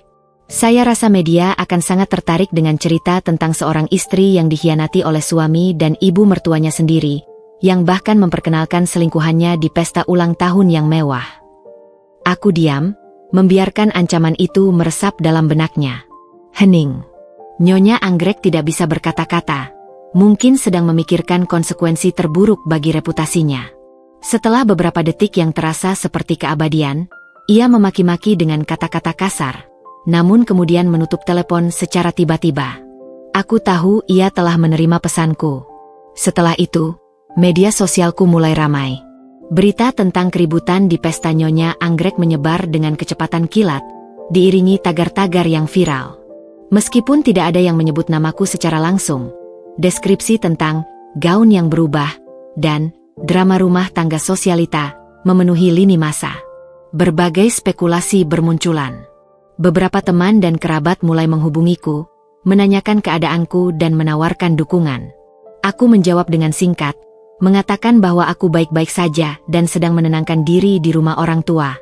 Saya rasa media akan sangat tertarik dengan cerita tentang seorang istri yang dikhianati oleh suami dan ibu mertuanya sendiri, yang bahkan memperkenalkan selingkuhannya di pesta ulang tahun yang mewah." Aku diam, membiarkan ancaman itu meresap dalam benaknya. Hening. Nyonya Anggrek tidak bisa berkata-kata, mungkin sedang memikirkan konsekuensi terburuk bagi reputasinya. Setelah beberapa detik yang terasa seperti keabadian, ia memaki-maki dengan kata-kata kasar, namun kemudian menutup telepon secara tiba-tiba. Aku tahu ia telah menerima pesanku. Setelah itu, media sosialku mulai ramai. Berita tentang keributan di pesta Nyonya Anggrek menyebar dengan kecepatan kilat, diiringi tagar-tagar yang viral. Meskipun tidak ada yang menyebut namaku secara langsung, deskripsi tentang gaun yang berubah dan drama rumah tangga sosialita memenuhi lini masa. Berbagai spekulasi bermunculan. Beberapa teman dan kerabat mulai menghubungiku, menanyakan keadaanku dan menawarkan dukungan. Aku menjawab dengan singkat, mengatakan bahwa aku baik-baik saja dan sedang menenangkan diri di rumah orang tua.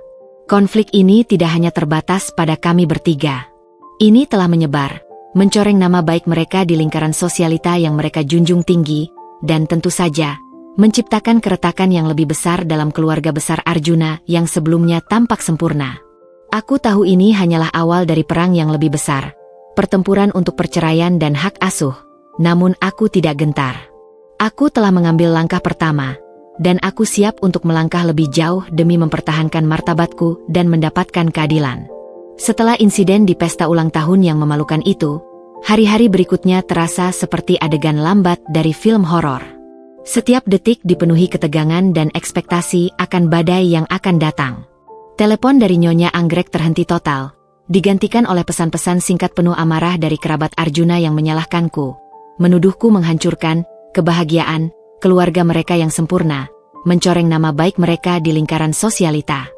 Konflik ini tidak hanya terbatas pada kami bertiga. Ini telah menyebar, mencoreng nama baik mereka di lingkaran sosialita yang mereka junjung tinggi, dan tentu saja, menciptakan keretakan yang lebih besar dalam keluarga besar Arjuna yang sebelumnya tampak sempurna. Aku tahu ini hanyalah awal dari perang yang lebih besar, pertempuran untuk perceraian dan hak asuh, namun aku tidak gentar. Aku telah mengambil langkah pertama, dan aku siap untuk melangkah lebih jauh demi mempertahankan martabatku dan mendapatkan keadilan. Setelah insiden di pesta ulang tahun yang memalukan itu, hari-hari berikutnya terasa seperti adegan lambat dari film horor. Setiap detik dipenuhi ketegangan dan ekspektasi akan badai yang akan datang. Telepon dari Nyonya Anggrek terhenti total, digantikan oleh pesan-pesan singkat penuh amarah dari kerabat Arjuna yang menyalahkanku, menuduhku menghancurkan kebahagiaan keluarga mereka yang sempurna, mencoreng nama baik mereka di lingkaran sosialita.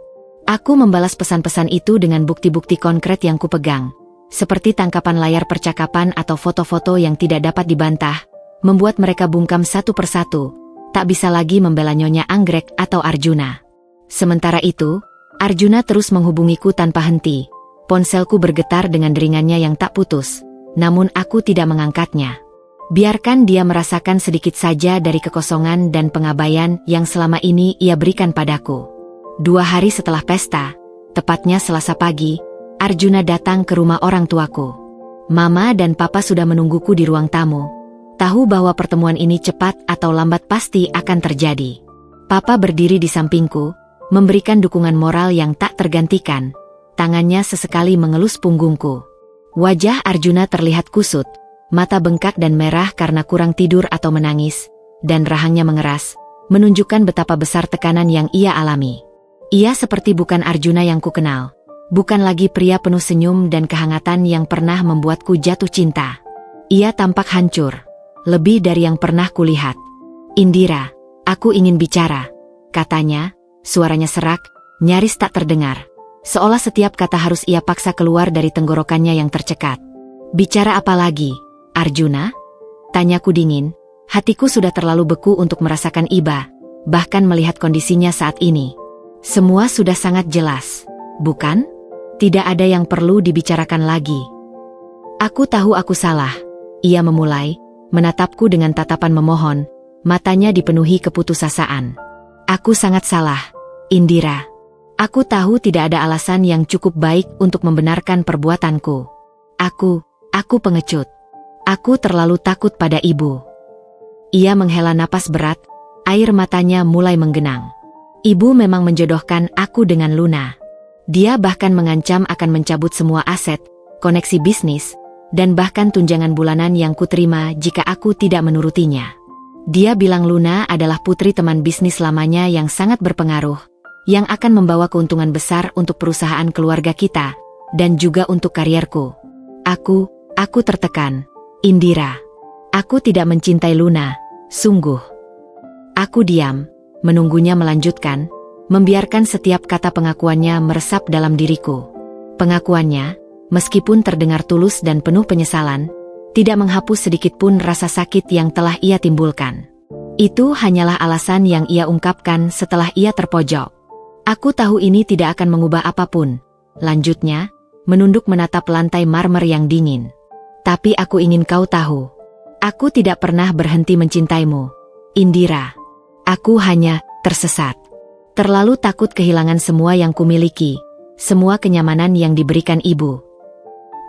Aku membalas pesan-pesan itu dengan bukti-bukti konkret yang kupegang, seperti tangkapan layar percakapan atau foto-foto yang tidak dapat dibantah, membuat mereka bungkam satu persatu, tak bisa lagi membela Nyonya Anggrek atau Arjuna. Sementara itu, Arjuna terus menghubungiku tanpa henti. Ponselku bergetar dengan deringannya yang tak putus, namun aku tidak mengangkatnya. Biarkan dia merasakan sedikit saja dari kekosongan dan pengabaian yang selama ini ia berikan padaku. 2 hari setelah pesta, tepatnya Selasa pagi, Arjuna datang ke rumah orang tuaku. Mama dan Papa sudah menungguku di ruang tamu. Tahu bahwa pertemuan ini cepat atau lambat pasti akan terjadi. Papa berdiri di sampingku, memberikan dukungan moral yang tak tergantikan. Tangannya sesekali mengelus punggungku. Wajah Arjuna terlihat kusut, mata bengkak dan merah karena kurang tidur atau menangis, dan rahangnya mengeras, menunjukkan betapa besar tekanan yang ia alami. Ia seperti bukan Arjuna yang kukenal, bukan lagi pria penuh senyum dan kehangatan yang pernah membuatku jatuh cinta. Ia tampak hancur, lebih dari yang pernah kulihat. "Indira, aku ingin bicara," katanya, suaranya serak, nyaris tak terdengar. Seolah setiap kata harus ia paksa keluar dari tenggorokannya yang tercekat. "Bicara apa lagi, Arjuna?" tanyaku dingin. Hatiku sudah terlalu beku untuk merasakan iba, bahkan melihat kondisinya saat ini. Semua sudah sangat jelas, bukan? Tidak ada yang perlu dibicarakan lagi. "Aku tahu aku salah," ia memulai, menatapku dengan tatapan memohon, matanya dipenuhi keputusasaan. "Aku sangat salah, Indira. Aku tahu tidak ada alasan yang cukup baik untuk membenarkan perbuatanku. Aku pengecut. Aku terlalu takut pada ibu." Ia menghela napas berat, air matanya mulai menggenang. "Ibu memang menjodohkan aku dengan Luna. Dia bahkan mengancam akan mencabut semua aset, koneksi bisnis, dan bahkan tunjangan bulanan yang kuterima jika aku tidak menurutinya. Dia bilang Luna adalah putri teman bisnis lamanya yang sangat berpengaruh, yang akan membawa keuntungan besar untuk perusahaan keluarga kita, dan juga untuk karierku. Aku tertekan. Indira, aku tidak mencintai Luna, sungguh." Aku diam, menunggunya melanjutkan, membiarkan setiap kata pengakuannya meresap dalam diriku. Pengakuannya, meskipun terdengar tulus dan penuh penyesalan, tidak menghapus sedikitpun rasa sakit yang telah ia timbulkan. Itu hanyalah alasan yang ia ungkapkan setelah ia terpojok. "Aku tahu ini tidak akan mengubah apapun," lanjutnya, menunduk menatap lantai marmer yang dingin. "Tapi aku ingin kau tahu. Aku tidak pernah berhenti mencintaimu, Indira. Aku hanya tersesat. Terlalu takut kehilangan semua yang kumiliki, semua kenyamanan yang diberikan ibu."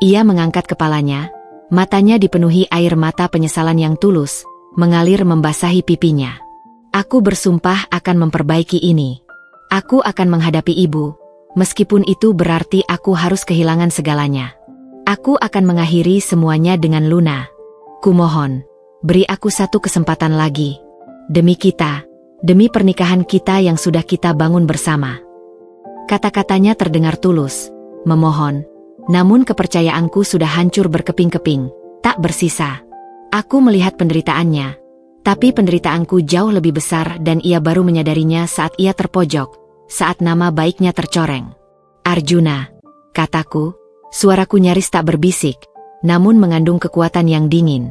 Ia mengangkat kepalanya, matanya dipenuhi air mata penyesalan yang tulus, mengalir membasahi pipinya. "Aku bersumpah akan memperbaiki ini. Aku akan menghadapi ibu, meskipun itu berarti aku harus kehilangan segalanya. Aku akan mengakhiri semuanya dengan Luna. Kumohon, beri aku satu kesempatan lagi. Demi kita, demi pernikahan kita yang sudah kita bangun bersama." Kata-katanya terdengar tulus, memohon, namun kepercayaanku sudah hancur berkeping-keping, tak bersisa. Aku melihat penderitaannya, tapi penderitaanku jauh lebih besar dan ia baru menyadarinya saat ia terpojok, saat nama baiknya tercoreng. "Arjuna," kataku, suaraku nyaris tak berbisik, namun mengandung kekuatan yang dingin.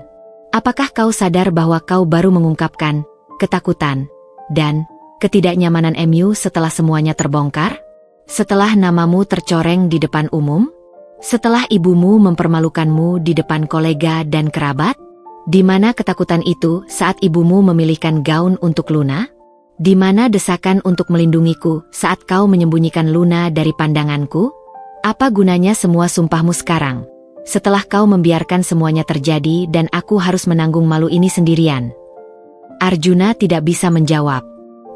"Apakah kau sadar bahwa kau baru mengungkapkan ketakutan dan ketidaknyamanan MU setelah semuanya terbongkar? Setelah namamu tercoreng di depan umum? Setelah ibumu mempermalukanmu di depan kolega dan kerabat? Di mana ketakutan itu saat ibumu memilihkan gaun untuk Luna? Di mana desakan untuk melindungiku saat kau menyembunyikan Luna dari pandanganku? Apa gunanya semua sumpahmu sekarang, setelah kau membiarkan semuanya terjadi dan aku harus menanggung malu ini sendirian?" Arjuna tidak bisa menjawab.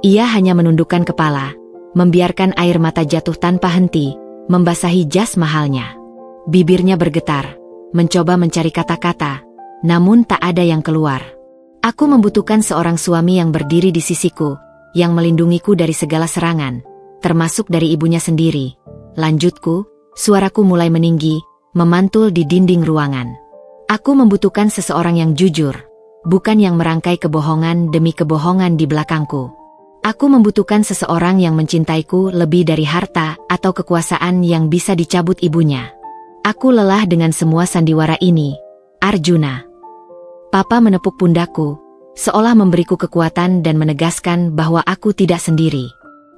Ia hanya menundukkan kepala, membiarkan air mata jatuh tanpa henti, membasahi jas mahalnya. Bibirnya bergetar, mencoba mencari kata-kata, namun tak ada yang keluar. "Aku membutuhkan seorang suami yang berdiri di sisiku, yang melindungiku dari segala serangan, termasuk dari ibunya sendiri," lanjutku, suaraku mulai meninggi, memantul di dinding ruangan. "Aku membutuhkan seseorang yang jujur, bukan yang merangkai kebohongan demi kebohongan di belakangku. Aku membutuhkan seseorang yang mencintaiku lebih dari harta atau kekuasaan yang bisa dicabut ibunya. Aku lelah dengan semua sandiwara ini, Arjuna." Papa menepuk pundakku, seolah memberiku kekuatan dan menegaskan bahwa aku tidak sendiri.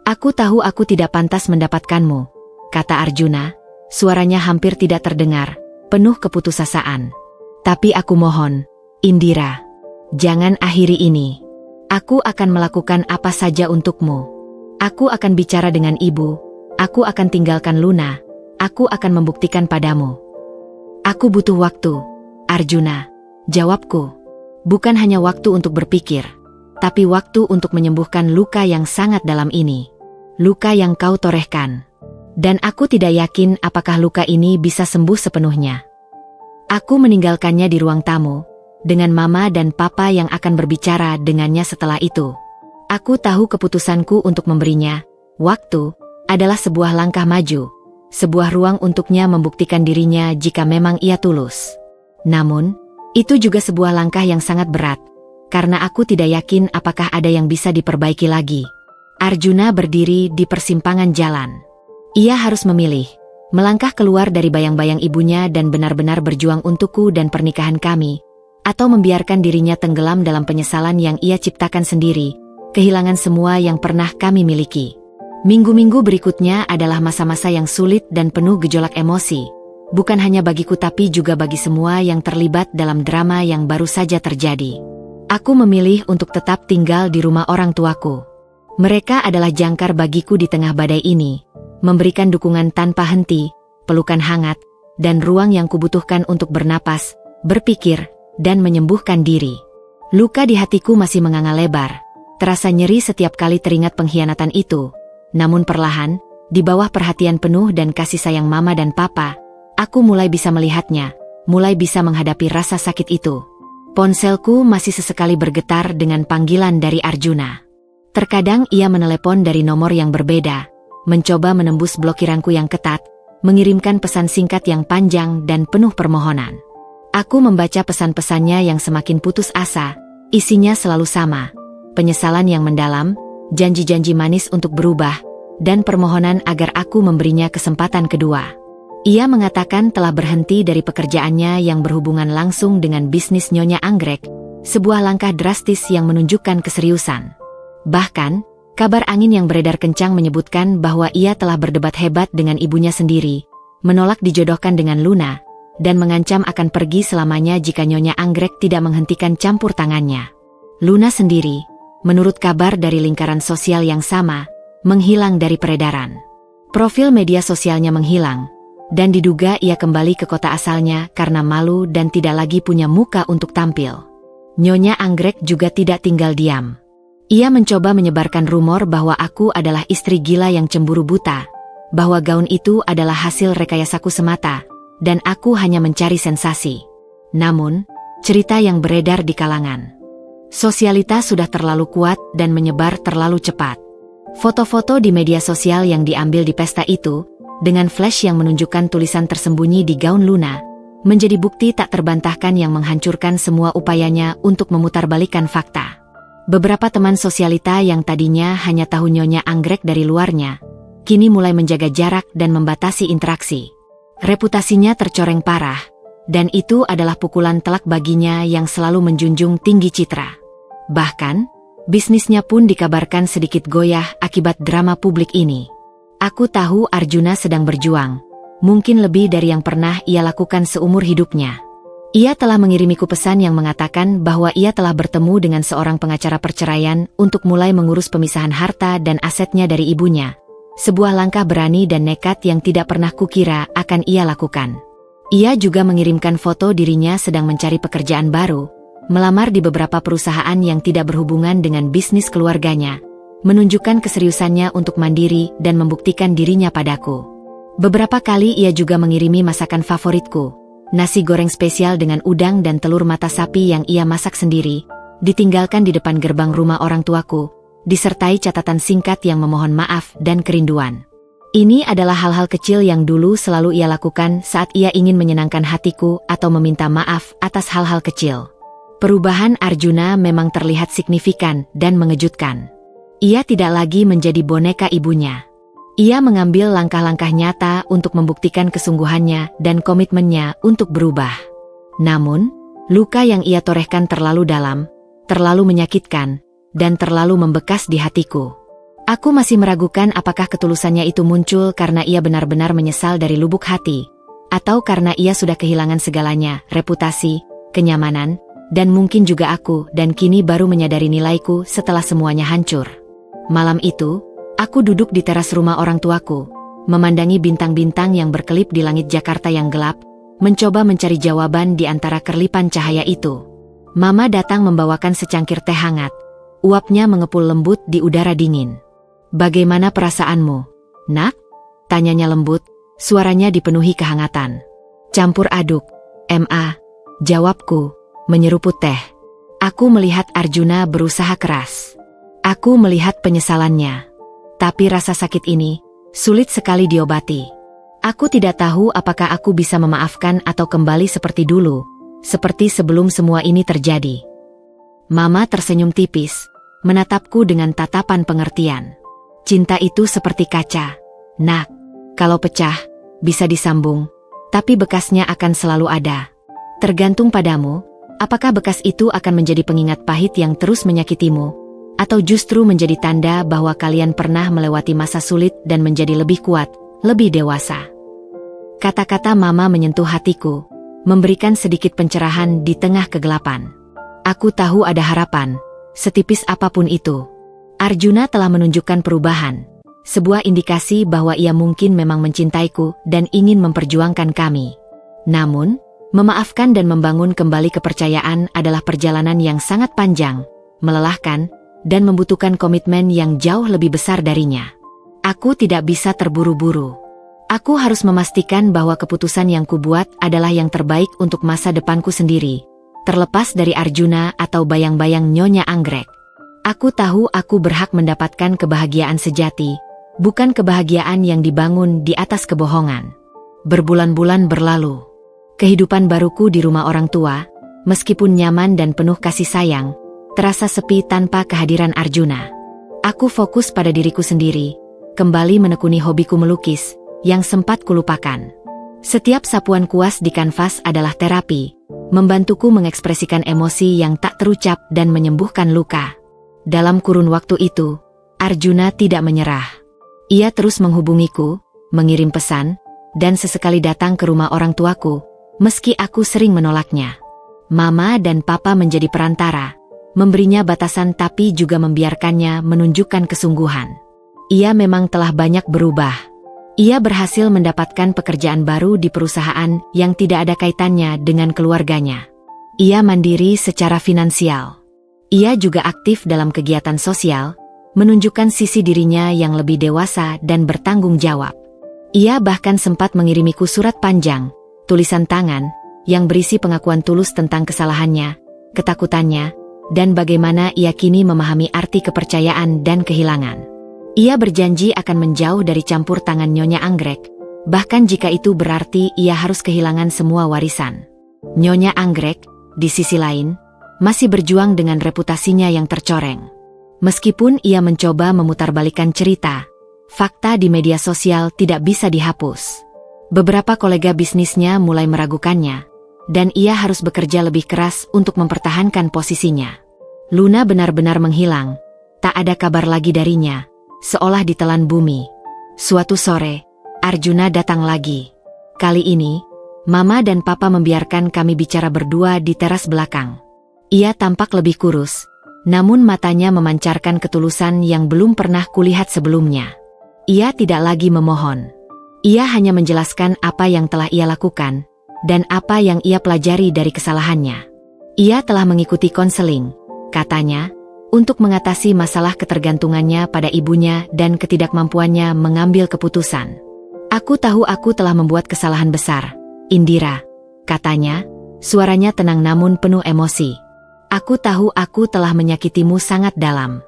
Aku tahu aku tidak pantas mendapatkanmu, kata Arjuna, suaranya hampir tidak terdengar, penuh keputusasaan. Tapi aku mohon, Indira, jangan akhiri ini. Aku akan melakukan apa saja untukmu. Aku akan bicara dengan ibu, aku akan tinggalkan Luna, aku akan membuktikan padamu. Aku butuh waktu, Arjuna, jawabku. Bukan hanya waktu untuk berpikir, tapi waktu untuk menyembuhkan luka yang sangat dalam ini. Luka yang kau torehkan. Dan aku tidak yakin apakah luka ini bisa sembuh sepenuhnya. Aku meninggalkannya di ruang tamu, dengan mama dan papa yang akan berbicara dengannya setelah itu. Aku tahu keputusanku untuk memberinya waktu adalah sebuah langkah maju, sebuah ruang untuknya membuktikan dirinya jika memang ia tulus. Namun, itu juga sebuah langkah yang sangat berat, karena aku tidak yakin apakah ada yang bisa diperbaiki lagi. Arjuna berdiri di persimpangan jalan. Ia harus memilih, melangkah keluar dari bayang-bayang ibunya dan benar-benar berjuang untukku dan pernikahan kami, atau membiarkan dirinya tenggelam dalam penyesalan yang ia ciptakan sendiri, kehilangan semua yang pernah kami miliki. Minggu-minggu berikutnya adalah masa-masa yang sulit dan penuh gejolak emosi. Bukan hanya bagiku tapi juga bagi semua yang terlibat dalam drama yang baru saja terjadi. Aku memilih untuk tetap tinggal di rumah orang tuaku. Mereka adalah jangkar bagiku di tengah badai ini, memberikan dukungan tanpa henti, pelukan hangat, dan ruang yang kubutuhkan untuk bernapas, berpikir, dan menyembuhkan diri. Luka di hatiku masih menganga lebar, terasa nyeri setiap kali teringat pengkhianatan itu. Namun perlahan, di bawah perhatian penuh dan kasih sayang mama dan papa, aku mulai bisa melihatnya, mulai bisa menghadapi rasa sakit itu. Ponselku masih sesekali bergetar dengan panggilan dari Arjuna. Terkadang ia menelepon dari nomor yang berbeda, mencoba menembus blokiranku yang ketat, mengirimkan pesan singkat yang panjang dan penuh permohonan. Aku membaca pesan-pesannya yang semakin putus asa, isinya selalu sama, penyesalan yang mendalam, janji-janji manis untuk berubah, dan permohonan agar aku memberinya kesempatan kedua. Ia mengatakan telah berhenti dari pekerjaannya yang berhubungan langsung dengan bisnis Nyonya Anggrek, sebuah langkah drastis yang menunjukkan keseriusan. Bahkan, kabar angin yang beredar kencang menyebutkan bahwa ia telah berdebat hebat dengan ibunya sendiri, menolak dijodohkan dengan Luna, dan mengancam akan pergi selamanya jika Nyonya Anggrek tidak menghentikan campur tangannya. Luna sendiri, menurut kabar dari lingkaran sosial yang sama, menghilang dari peredaran. Profil media sosialnya menghilang, dan diduga ia kembali ke kota asalnya karena malu dan tidak lagi punya muka untuk tampil. Nyonya Anggrek juga tidak tinggal diam. Ia mencoba menyebarkan rumor bahwa aku adalah istri gila yang cemburu buta, bahwa gaun itu adalah hasil rekayasaku semata, dan aku hanya mencari sensasi. Namun, cerita yang beredar di kalangan sosialitas sudah terlalu kuat dan menyebar terlalu cepat. Foto-foto di media sosial yang diambil di pesta itu, dengan flash yang menunjukkan tulisan tersembunyi di gaun Luna, menjadi bukti tak terbantahkan yang menghancurkan semua upayanya untuk memutarbalikkan fakta. Beberapa teman sosialita yang tadinya hanya tahu Nyonya Anggrek dari luarnya, kini mulai menjaga jarak dan membatasi interaksi. Reputasinya tercoreng parah, dan itu adalah pukulan telak baginya yang selalu menjunjung tinggi citra. Bahkan, bisnisnya pun dikabarkan sedikit goyah akibat drama publik ini. Aku tahu Arjuna sedang berjuang, mungkin lebih dari yang pernah ia lakukan seumur hidupnya. Ia telah mengirimiku pesan yang mengatakan bahwa ia telah bertemu dengan seorang pengacara perceraian untuk mulai mengurus pemisahan harta dan asetnya dari ibunya. Sebuah langkah berani dan nekat yang tidak pernah kukira akan ia lakukan. Ia juga mengirimkan foto dirinya sedang mencari pekerjaan baru, melamar di beberapa perusahaan yang tidak berhubungan dengan bisnis keluarganya, menunjukkan keseriusannya untuk mandiri dan membuktikan dirinya padaku. Beberapa kali ia juga mengirimi masakan favoritku, nasi goreng spesial dengan udang dan telur mata sapi yang ia masak sendiri, ditinggalkan di depan gerbang rumah orang tuaku, disertai catatan singkat yang memohon maaf dan kerinduan. Ini adalah hal-hal kecil yang dulu selalu ia lakukan saat ia ingin menyenangkan hatiku atau meminta maaf atas hal-hal kecil. Perubahan Arjuna memang terlihat signifikan dan mengejutkan. Ia tidak lagi menjadi boneka ibunya. Ia mengambil langkah-langkah nyata untuk membuktikan kesungguhannya dan komitmennya untuk berubah. Namun, Luka yang ia torehkan terlalu dalam, terlalu menyakitkan, dan terlalu membekas di hatiku. Aku masih meragukan apakah ketulusannya itu muncul karena ia benar-benar menyesal dari lubuk hati, atau karena ia sudah kehilangan segalanya, reputasi, kenyamanan, dan mungkin juga aku, dan kini baru menyadari nilaiku setelah semuanya hancur. Malam itu, aku duduk di teras rumah orang tuaku, memandangi bintang-bintang yang berkelip di langit Jakarta yang gelap, mencoba mencari jawaban di antara kerlipan cahaya itu. Mama datang membawakan secangkir teh hangat. Uapnya mengepul lembut di udara dingin. "Bagaimana perasaanmu, Nak?" tanyanya lembut, suaranya dipenuhi kehangatan. "Campur aduk, Ma," jawabku, menyeruput teh. Aku melihat Arjuna berusaha keras. Aku melihat penyesalannya. Tapi rasa sakit ini sulit sekali diobati. Aku tidak tahu apakah aku bisa memaafkan atau kembali seperti dulu, seperti sebelum semua ini terjadi. Mama tersenyum tipis, menatapku dengan tatapan pengertian. "Cinta itu seperti kaca, Nak. Kalau pecah, bisa disambung, tapi bekasnya akan selalu ada. Tergantung padamu, apakah bekas itu akan menjadi pengingat pahit yang terus menyakitimu, atau justru menjadi tanda bahwa kalian pernah melewati masa sulit dan menjadi lebih kuat, lebih dewasa." Kata-kata Mama menyentuh hatiku, memberikan sedikit pencerahan di tengah kegelapan. Aku tahu ada harapan, setipis apapun itu. Arjuna telah menunjukkan perubahan, sebuah indikasi bahwa ia mungkin memang mencintaiku dan ingin memperjuangkan kami. Namun, memaafkan dan membangun kembali kepercayaan adalah perjalanan yang sangat panjang, melelahkan, dan membutuhkan komitmen yang jauh lebih besar darinya. Aku tidak bisa terburu-buru. Aku harus memastikan bahwa keputusan yang kubuat adalah yang terbaik untuk masa depanku sendiri, terlepas dari Arjuna atau bayang-bayang Nyonya Anggrek. Aku tahu aku berhak mendapatkan kebahagiaan sejati, bukan kebahagiaan yang dibangun di atas kebohongan. Berbulan-bulan berlalu. Kehidupan baruku di rumah orang tua, meskipun nyaman dan penuh kasih sayang, terasa sepi tanpa kehadiran Arjuna. Aku fokus pada diriku sendiri, kembali menekuni hobiku melukis, yang sempat kulupakan. Setiap sapuan kuas di kanvas adalah terapi, membantuku mengekspresikan emosi yang tak terucap dan menyembuhkan luka. Dalam kurun waktu itu, Arjuna tidak menyerah. Ia terus menghubungiku, mengirim pesan, dan sesekali datang ke rumah orang tuaku, meski aku sering menolaknya. Mama dan Papa menjadi perantara, memberinya batasan tapi juga membiarkannya menunjukkan kesungguhan. Ia memang telah banyak berubah. Ia berhasil mendapatkan pekerjaan baru di perusahaan yang tidak ada kaitannya dengan keluarganya. Ia mandiri secara finansial. Ia juga aktif dalam kegiatan sosial, menunjukkan sisi dirinya yang lebih dewasa dan bertanggung jawab. Ia bahkan sempat mengirimiku surat panjang, tulisan tangan, yang berisi pengakuan tulus tentang kesalahannya, ketakutannya, dan bagaimana ia kini memahami arti kepercayaan dan kehilangan. Ia berjanji akan menjauh dari campur tangan Nyonya Anggrek, bahkan jika itu berarti ia harus kehilangan semua warisan. Nyonya Anggrek, di sisi lain, masih berjuang dengan reputasinya yang tercoreng. Meskipun ia mencoba memutarbalikkan cerita, fakta di media sosial tidak bisa dihapus. Beberapa kolega bisnisnya mulai meragukannya, dan ia harus bekerja lebih keras untuk mempertahankan posisinya. Luna benar-benar menghilang, tak ada kabar lagi darinya, seolah ditelan bumi. Suatu sore, Arjuna datang lagi. Kali ini, Mama dan Papa membiarkan kami bicara berdua di teras belakang. Ia tampak lebih kurus, namun matanya memancarkan ketulusan yang belum pernah kulihat sebelumnya. Ia tidak lagi memohon. Ia hanya menjelaskan apa yang telah ia lakukan, dan apa yang ia pelajari dari kesalahannya. Ia telah mengikuti konseling, katanya, untuk mengatasi masalah ketergantungannya pada ibunya dan ketidakmampuannya mengambil keputusan. "Aku tahu aku telah membuat kesalahan besar, Indira," katanya, suaranya tenang namun penuh emosi. "Aku tahu aku telah menyakitimu sangat dalam.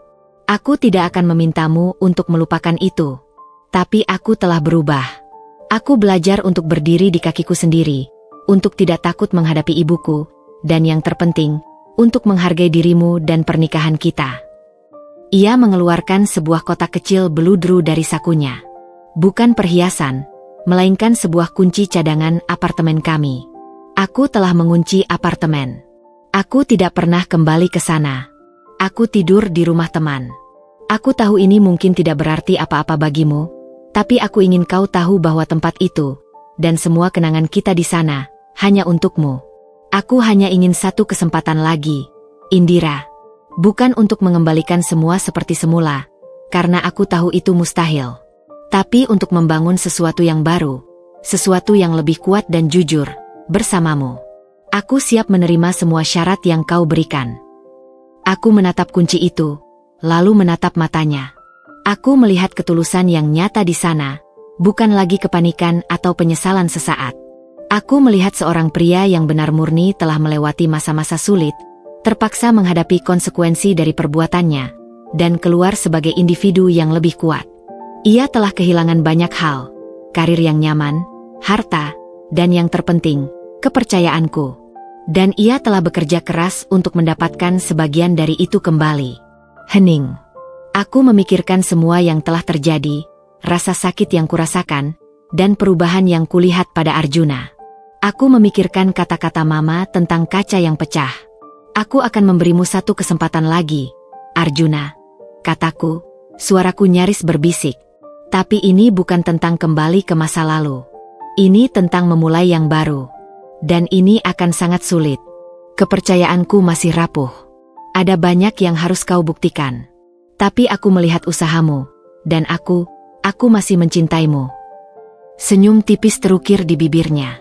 Aku tidak akan memintamu untuk melupakan itu. Tapi aku telah berubah. Aku belajar untuk berdiri di kakiku sendiri, untuk tidak takut menghadapi ibuku, dan yang terpenting, untuk menghargai dirimu dan pernikahan kita." Ia mengeluarkan sebuah kotak kecil beludru dari sakunya. Bukan perhiasan, melainkan sebuah kunci cadangan apartemen kami. "Aku telah mengunci apartemen. Aku tidak pernah kembali ke sana. Aku tidur di rumah teman. Aku tahu ini mungkin tidak berarti apa-apa bagimu, tapi aku ingin kau tahu bahwa tempat itu, dan semua kenangan kita di sana, hanya untukmu. Aku hanya ingin satu kesempatan lagi, Indira. Bukan untuk mengembalikan semua seperti semula, karena aku tahu itu mustahil. Tapi untuk membangun sesuatu yang baru, sesuatu yang lebih kuat dan jujur, bersamamu. Aku siap menerima semua syarat yang kau berikan. Aku menatap kunci itu, lalu menatap matanya. Aku melihat ketulusan yang nyata di sana, bukan lagi kepanikan atau penyesalan sesaat. Aku melihat seorang pria yang benar murni telah melewati masa-masa sulit, terpaksa menghadapi konsekuensi dari perbuatannya, dan keluar sebagai individu yang lebih kuat. Ia telah kehilangan banyak hal, karir yang nyaman, harta, dan yang terpenting, kepercayaanku. Dan ia telah bekerja keras untuk mendapatkan sebagian dari itu kembali. Hening. Aku memikirkan semua yang telah terjadi, rasa sakit yang kurasakan, dan perubahan yang kulihat pada Arjuna. Aku memikirkan kata-kata Mama tentang kaca yang pecah. Aku akan memberimu satu kesempatan lagi, Arjuna. Kataku, suaraku nyaris berbisik. Tapi ini bukan tentang kembali ke masa lalu. Ini tentang memulai yang baru. Dan ini akan sangat sulit. Kepercayaanku masih rapuh. Ada banyak yang harus kau buktikan. Tapi aku melihat usahamu, dan aku masih mencintaimu. Senyum tipis terukir di bibirnya.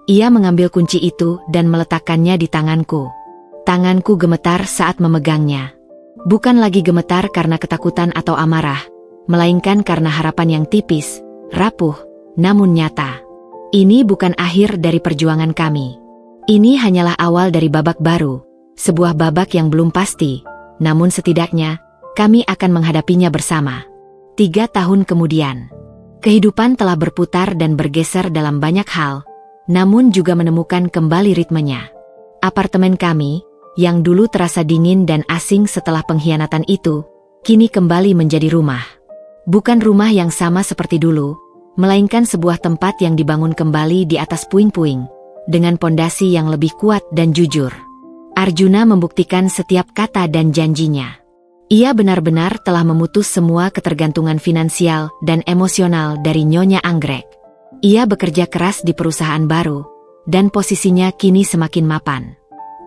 Ia mengambil kunci itu dan meletakkannya di tanganku. Tanganku gemetar saat memegangnya. Bukan lagi gemetar karena ketakutan atau amarah, melainkan karena harapan yang tipis, rapuh, namun nyata. Ini bukan akhir dari perjuangan kami. Ini hanyalah awal dari babak baru, sebuah babak yang belum pasti, namun setidaknya, kami akan menghadapinya bersama. 3 tahun kemudian, kehidupan telah berputar dan bergeser dalam banyak hal, namun juga menemukan kembali ritmenya. Apartemen kami, yang dulu terasa dingin dan asing setelah pengkhianatan itu, kini kembali menjadi rumah. Bukan rumah yang sama seperti dulu, melainkan sebuah tempat yang dibangun kembali di atas puing-puing, dengan pondasi yang lebih kuat dan jujur. Arjuna membuktikan setiap kata dan janjinya. Ia benar-benar telah memutus semua ketergantungan finansial dan emosional dari Nyonya Anggrek. Ia bekerja keras di perusahaan baru, dan posisinya kini semakin mapan.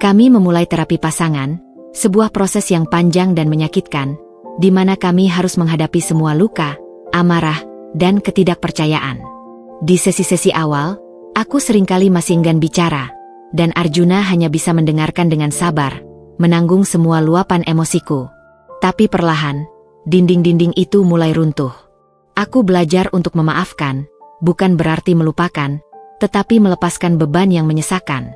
Kami memulai terapi pasangan, sebuah proses yang panjang dan menyakitkan, di mana kami harus menghadapi semua luka, amarah, dan ketidakpercayaan. Di sesi-sesi awal, aku seringkali masih enggan bicara, dan Arjuna hanya bisa mendengarkan dengan sabar, menanggung semua luapan emosiku. Tapi perlahan, dinding-dinding itu mulai runtuh. Aku belajar untuk memaafkan, bukan berarti melupakan, tetapi melepaskan beban yang menyesakan.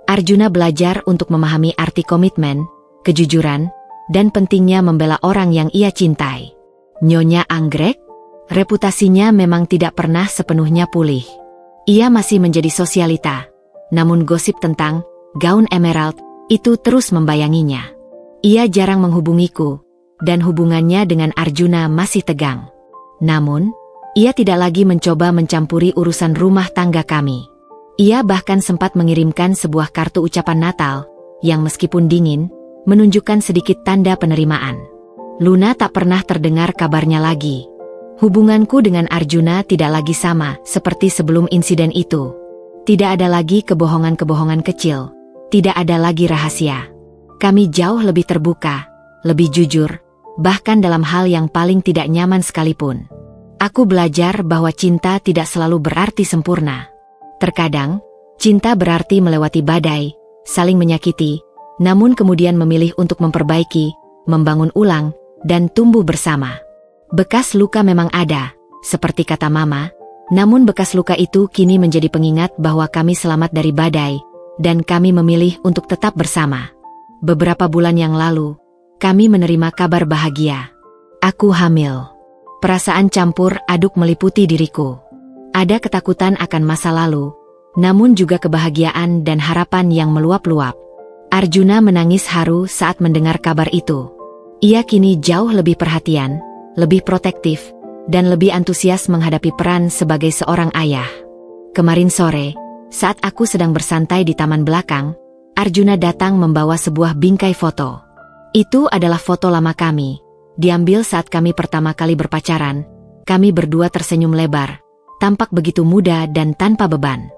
Arjuna belajar untuk memahami arti komitmen, kejujuran, dan pentingnya membela orang yang ia cintai. Nyonya Anggrek, reputasinya memang tidak pernah sepenuhnya pulih. Ia masih menjadi sosialita. Namun gosip tentang gaun emerald itu terus membayanginya. Ia jarang menghubungiku, dan hubungannya dengan Arjuna masih tegang. Namun, ia tidak lagi mencoba mencampuri urusan rumah tangga kami. Ia bahkan sempat mengirimkan sebuah kartu ucapan Natal, yang meskipun dingin, menunjukkan sedikit tanda penerimaan. Luna tak pernah terdengar kabarnya lagi. Hubunganku dengan Arjuna tidak lagi sama seperti sebelum insiden itu. Tidak ada lagi kebohongan-kebohongan kecil. Tidak ada lagi rahasia. Kami jauh lebih terbuka, lebih jujur, bahkan dalam hal yang paling tidak nyaman sekalipun. Aku belajar bahwa cinta tidak selalu berarti sempurna. Terkadang, cinta berarti melewati badai, saling menyakiti, namun kemudian memilih untuk memperbaiki, membangun ulang, dan tumbuh bersama. Bekas luka memang ada, seperti kata Mama, namun bekas luka itu kini menjadi pengingat bahwa kami selamat dari badai, dan kami memilih untuk tetap bersama. Beberapa bulan yang lalu, kami menerima kabar bahagia. Aku hamil. Perasaan campur aduk meliputi diriku. Ada ketakutan akan masa lalu, namun juga kebahagiaan dan harapan yang meluap-luap. Arjuna menangis haru saat mendengar kabar itu. Ia kini jauh lebih perhatian, lebih protektif, dan lebih antusias menghadapi peran sebagai seorang ayah. Kemarin sore, saat aku sedang bersantai di taman belakang, Arjuna datang membawa sebuah bingkai foto. Itu adalah foto lama kami. Diambil saat kami pertama kali berpacaran. Kami berdua tersenyum lebar. Tampak begitu muda dan tanpa beban.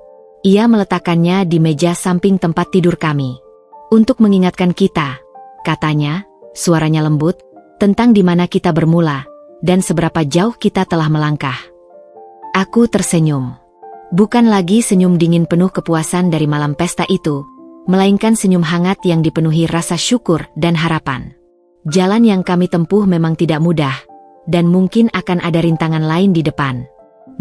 Ia meletakkannya di meja samping tempat tidur kami. Untuk mengingatkan kita, katanya, suaranya lembut, tentang di mana kita bermula, dan seberapa jauh kita telah melangkah. Aku tersenyum. Bukan lagi senyum dingin penuh kepuasan dari malam pesta itu, melainkan senyum hangat yang dipenuhi rasa syukur dan harapan. Jalan yang kami tempuh memang tidak mudah, dan mungkin akan ada rintangan lain di depan.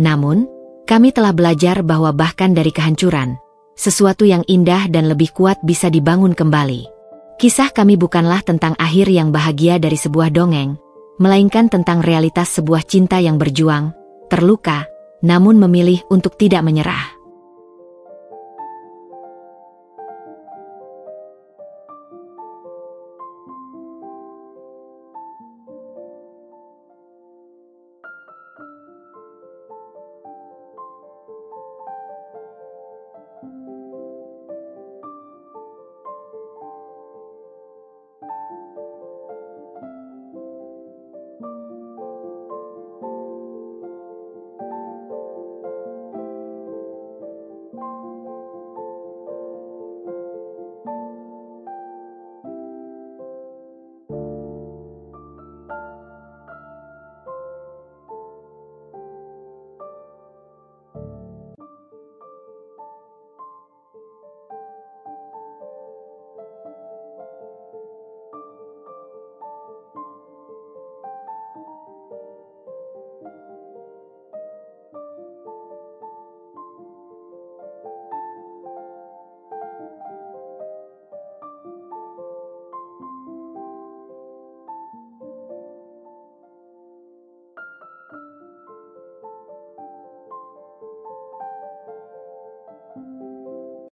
Namun, kami telah belajar bahwa bahkan dari kehancuran, sesuatu yang indah dan lebih kuat bisa dibangun kembali. Kisah kami bukanlah tentang akhir yang bahagia dari sebuah dongeng, melainkan tentang realitas sebuah cinta yang berjuang, terluka, namun memilih untuk tidak menyerah.